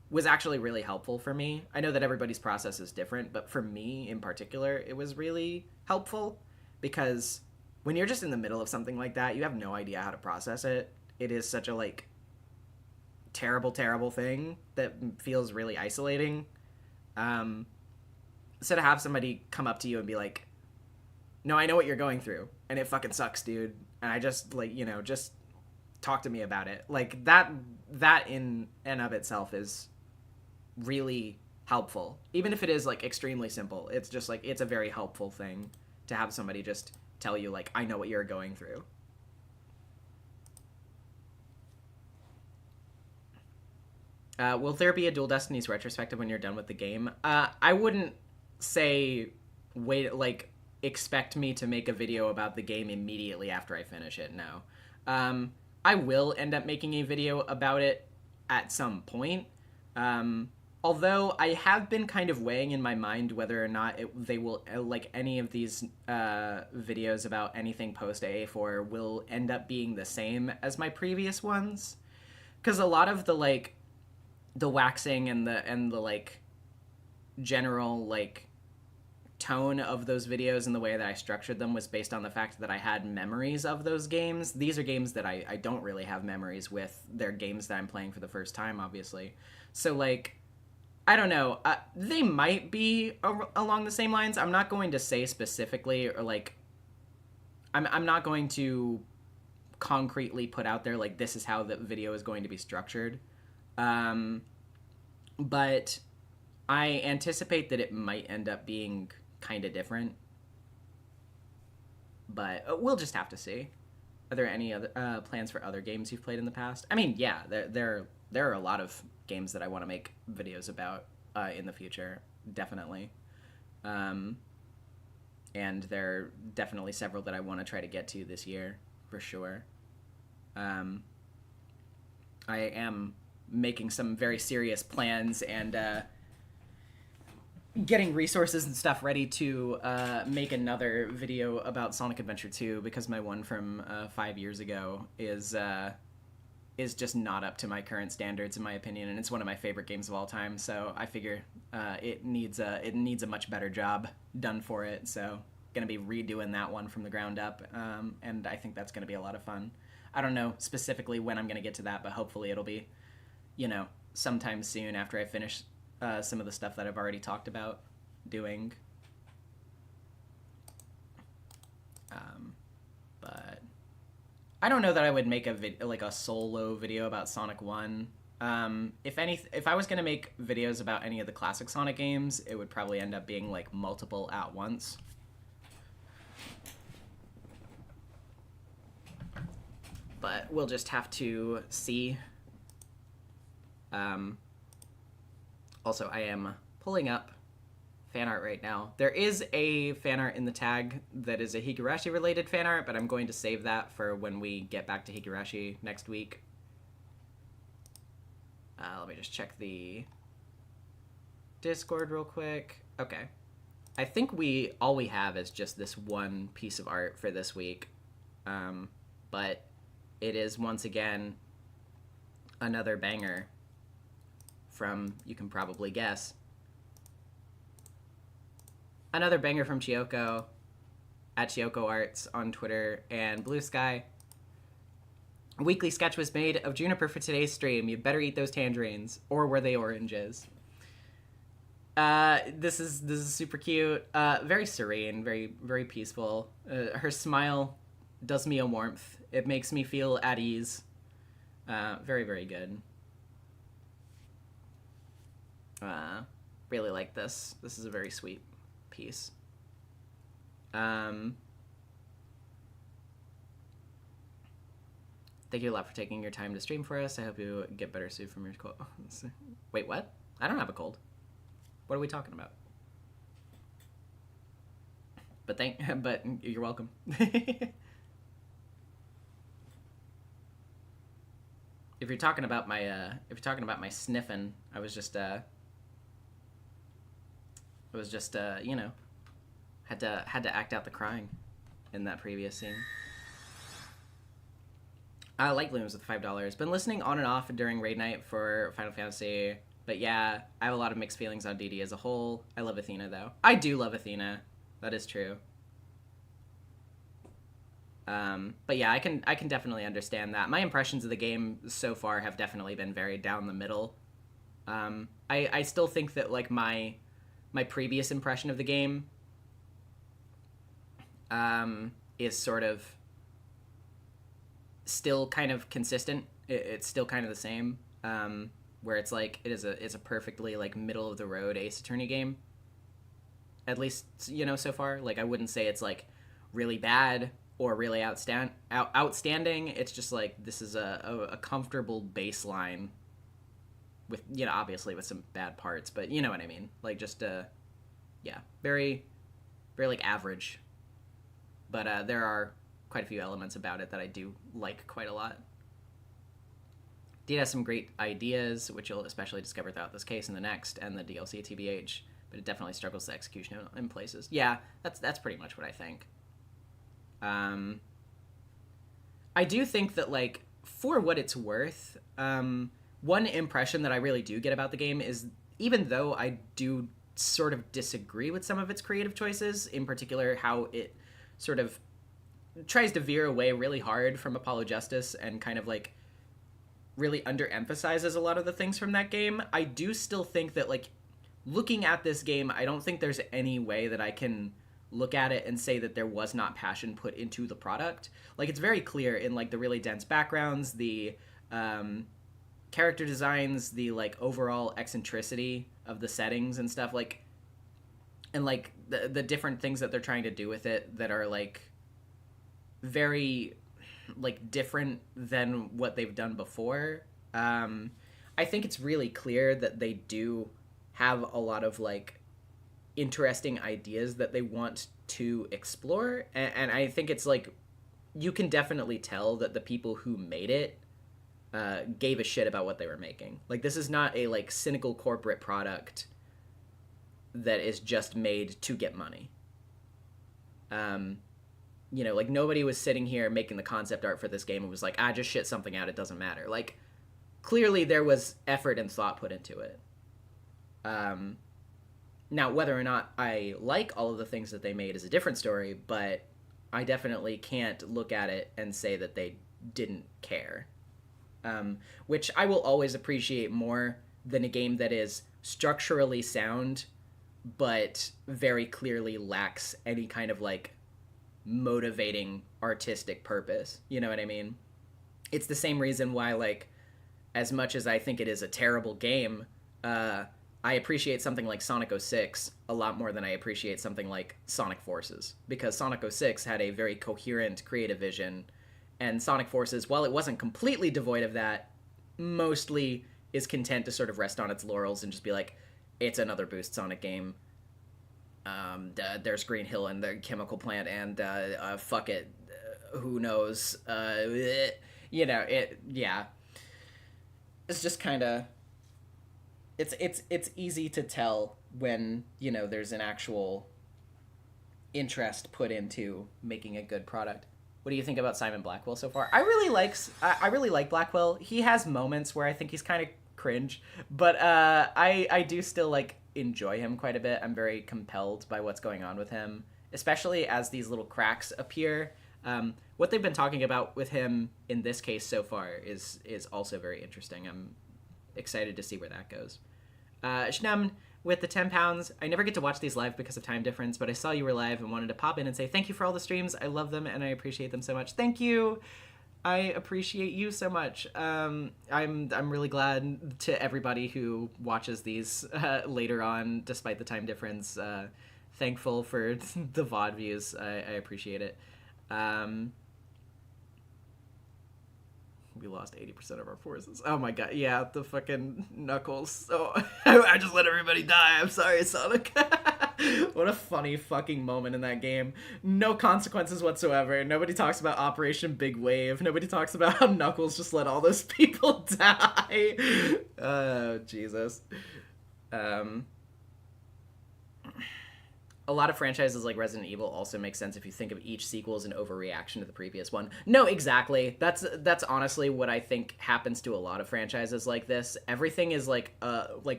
was actually really helpful for me. I know that everybody's process is different, but for me in particular, it was really helpful because when you're just in the middle of something like that, you have no idea how to process it. It is such a, like, terrible, terrible thing that feels really isolating. to have somebody come up to you and be like, no, I know what you're going through, and it fucking sucks, dude. And I just, like, you know, just talk to me about it. Like, that in and of itself is really helpful. Even if it is, like, extremely simple. It's just, like, it's a very helpful thing to have somebody just tell you, like, I know what you're going through. Will there be a Dual Destinies retrospective when you're done with the game? I wouldn't say expect me to make a video about the game immediately after I finish it, no. I will end up making a video about it at some point. Although I have been kind of weighing in my mind whether or not they will, like, any of these videos about anything post AA4 will end up being the same as my previous ones. Because a lot of the, like, the waxing and the like general like tone of those videos and the way that I structured them was based on the fact that I had memories of those games. These are games that I don't really have memories with. They're games that I'm playing for the first time, obviously. So, like, I don't know. They might be along the same lines. I'm not going to say specifically, or, like, I'm not going to concretely put out there, like, this is how the video is going to be structured. But I anticipate that it might end up being kind of different. But we'll just have to see. Are there any other plans for other games you've played in the past? I mean, yeah, there are a lot of games that I want to make videos about in the future, definitely. And there are definitely several that I want to try to get to this year, for sure. I am making some very serious plans and getting resources and stuff ready to make another video about Sonic Adventure 2, because my one from 5 years ago is just not up to my current standards, in my opinion, and it's one of my favorite games of all time. So I figure it needs a much better job done for it. So gonna be redoing that one from the ground up, and I think that's gonna be a lot of fun. I don't know specifically when I'm gonna get to that, but hopefully it'll be, you know, sometime soon after I finish some of the stuff that I've already talked about doing. But I don't know that I would make a solo video about Sonic 1. If I was gonna make videos about any of the classic Sonic games, it would probably end up being like multiple at once. But we'll just have to see. Also, I am pulling up fan art right now. There is a fan art in the tag that is a Higurashi related fan art, but I'm going to save that for when we get back to Higurashi next week. Let me just check the Discord real quick. Okay. I think all we have is just this one piece of art for this week. But it is once again another banger from, you can probably guess, another banger from Chiyoko at Chiyoko Arts on Twitter and Blue Sky. A weekly sketch was made of Juniper for today's stream. You better eat those tangerines, or were they oranges? This is super cute. Very serene, very very peaceful. Her smile does me a warmth. It makes me feel at ease. Very very good. Really like this. This is a very sweet piece. Thank you a lot for taking your time to stream for us. I hope you get better soon from your cold. Wait, what? I don't have a cold. What are we talking about? But you're welcome. If you're talking about my sniffing, I was just you know, had to act out the crying in that previous scene. I like Looms with $5. Been listening on and off during raid night for Final Fantasy, but yeah, I have a lot of mixed feelings on DD as a whole. I love Athena though. I do love Athena. That is true. But yeah, I can definitely understand that. My impressions of the game so far have definitely been very down the middle. I still think that like my my previous impression of the game is sort of still kind of consistent. It's still kind of the same, where it's like it's a perfectly like middle of the road Ace Attorney game. At least, you know, so far. Like, I wouldn't say it's like really bad or really outstanding. It's just like this is a comfortable baseline with, you know, obviously with some bad parts, but you know what I mean. Like, just yeah, very very like average. But there are quite a few elements about it that I do like quite a lot. It has some great ideas, which you'll especially discover throughout this case and the next, and the DLC TBH. But it definitely struggles with execution in places. Yeah, that's pretty much what I think. I do think that, like, for what it's worth, one impression that I really do get about the game is, even though I do sort of disagree with some of its creative choices, in particular how it sort of tries to veer away really hard from Apollo Justice and kind of, like, really underemphasizes a lot of the things from that game, I do still think that, like, looking at this game, I don't think there's any way that I can look at it and say that there was not passion put into the product. Like, it's very clear in, like, the really dense backgrounds, the character designs, the, like, overall eccentricity of the settings and stuff, like, and, like, the different things that they're trying to do with it that are, like, very, like, different than what they've done before. I think it's really clear that they do have a lot of, like, interesting ideas that they want to explore, and I think it's, like, you can definitely tell that the people who made it gave a shit about what they were making. Like, this is not a, like, cynical corporate product that is just made to get money. You know, like, nobody was sitting here making the concept art for this game and was like, just shit something out, it doesn't matter. Like, clearly there was effort and thought put into it. Now, whether or not I like all of the things that they made is a different story, but I definitely can't look at it and say that they didn't care. Which I will always appreciate more than a game that is structurally sound, but very clearly lacks any kind of, like, motivating artistic purpose. You know what I mean? It's the same reason why, like, as much as I think it is a terrible game, I appreciate something like Sonic 06 a lot more than I appreciate something like Sonic Forces, because Sonic 06 had a very coherent creative vision, and Sonic Forces, while it wasn't completely devoid of that, mostly is content to sort of rest on its laurels and just be like, it's another Boost Sonic game. There's Green Hill and the chemical plant, and fuck it, who knows? You know, yeah. It's just kind of... It's easy to tell when, you know, there's an actual interest put into making a good product. What do you think about Simon Blackwell so far? I really like Blackwell. He has moments where I think he's kind of cringe, but I do still, like, enjoy him quite a bit. I'm very compelled by what's going on with him, especially as these little cracks appear. What they've been talking about with him in this case so far is also very interesting. I'm excited to see where that goes. Shnam, with the 10 pounds, I never get to watch these live because of time difference, but I saw you were live and wanted to pop in and say thank you for all the streams. I love them and I appreciate them so much. Thank you. I appreciate you so much. I'm really glad to everybody who watches these later on, despite the time difference. Thankful for the VOD views. I appreciate it. We lost 80% of our forces. Oh my god, yeah, the fucking Knuckles. Oh, I just let everybody die. I'm sorry, Sonic. What a funny fucking moment in that game. No consequences whatsoever. Nobody talks about Operation Big Wave. Nobody talks about how Knuckles just let all those people die. Oh, Jesus. A lot of franchises like Resident Evil also make sense if you think of each sequel as an overreaction to the previous one. No, exactly. That's honestly what I think happens to a lot of franchises like this. Everything is like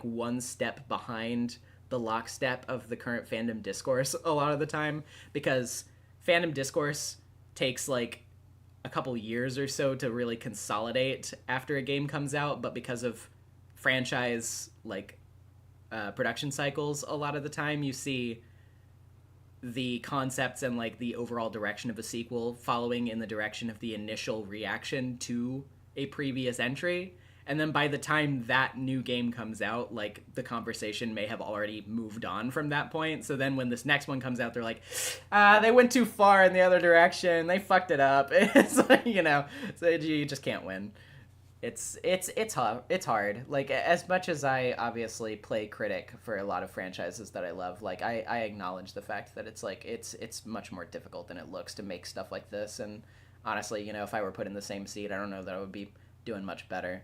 one step behind the lockstep of the current fandom discourse a lot of the time, because fandom discourse takes like a couple years or so to really consolidate after a game comes out, but because of franchise like production cycles, a lot of the time you see the concepts and like the overall direction of a sequel following in the direction of the initial reaction to a previous entry, and then by the time that new game comes out, like the conversation may have already moved on from that point. So then when this next one comes out, they're like, they went too far in the other direction, they fucked it up. It's like, you know, so you just can't win. It's hard. Like, as much as I obviously play critic for a lot of franchises that I love, like I acknowledge the fact that it's like it's much more difficult than it looks to make stuff like this. And honestly, you know, if I were put in the same seat, I don't know that I would be doing much better.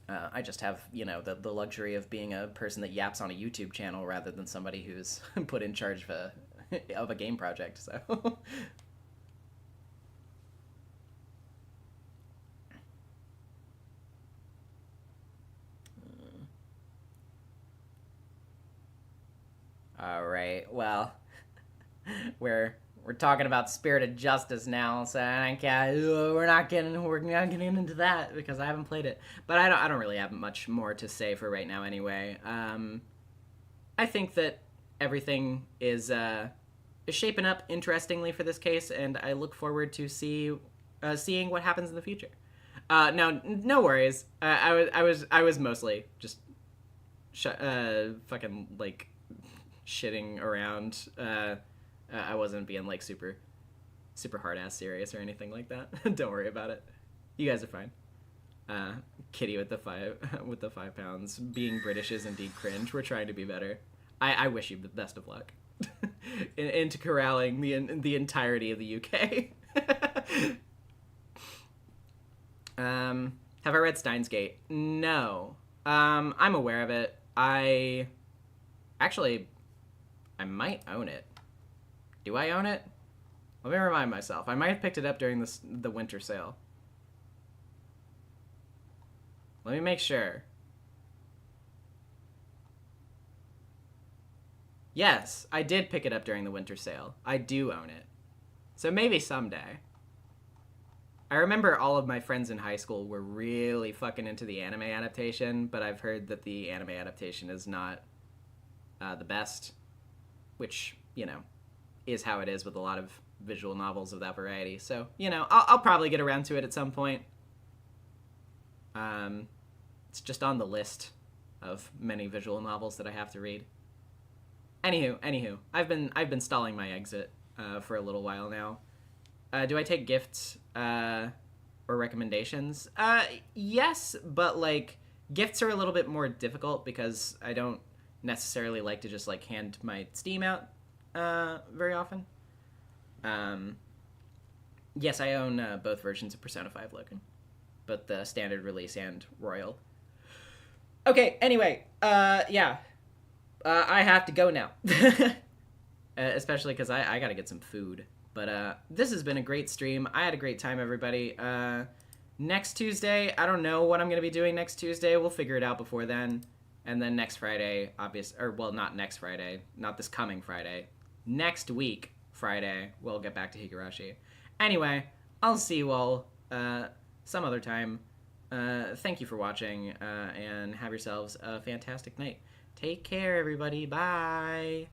I just have, you know, the luxury of being a person that yaps on a YouTube channel rather than somebody who's put in charge of a game project. So. All right. Well, we're talking about Spirited Justice now, so we're not getting into that because I haven't played it. But I don't really have much more to say for right now anyway. I think that everything is shaping up interestingly for this case, and I look forward to seeing what happens in the future. No worries. I was mostly just fucking like shitting around. I wasn't being like super hard ass serious or anything like that. Don't worry about it. You guys are fine. Kitty with the 5 pounds. Being British is indeed cringe. We're trying to be better. I wish you the best of luck into corralling the entirety of the UK. Have I read Steins Gate? No. I'm aware of it. I might own it. Do I own it? Let me remind myself. I might have picked it up during the winter sale. Let me make sure. Yes, I did pick it up during the winter sale. I do own it. So maybe someday. I remember all of my friends in high school were really fucking into the anime adaptation, but I've heard that the anime adaptation is not the best, which, you know, is how it is with a lot of visual novels of that variety. So, you know, I'll probably get around to it at some point. It's just on the list of many visual novels that I have to read. Anywho, I've been stalling my exit for a little while now. Do I take gifts or recommendations? Yes, but like gifts are a little bit more difficult because I don't necessarily like to just like hand my Steam out very often. Yes, I own both versions of Persona 5 Logan, but the standard release and Royal. Okay, anyway, yeah. I have to go now. Especially because I gotta get some food. But this has been a great stream. I had a great time, everybody. Next Tuesday, I don't know what I'm gonna be doing next Tuesday. We'll figure it out before then. And then next Friday, not next Friday, not this coming Friday. Next week, Friday, we'll get back to Higurashi. Anyway, I'll see you all some other time. Thank you for watching, and have yourselves a fantastic night. Take care, everybody. Bye.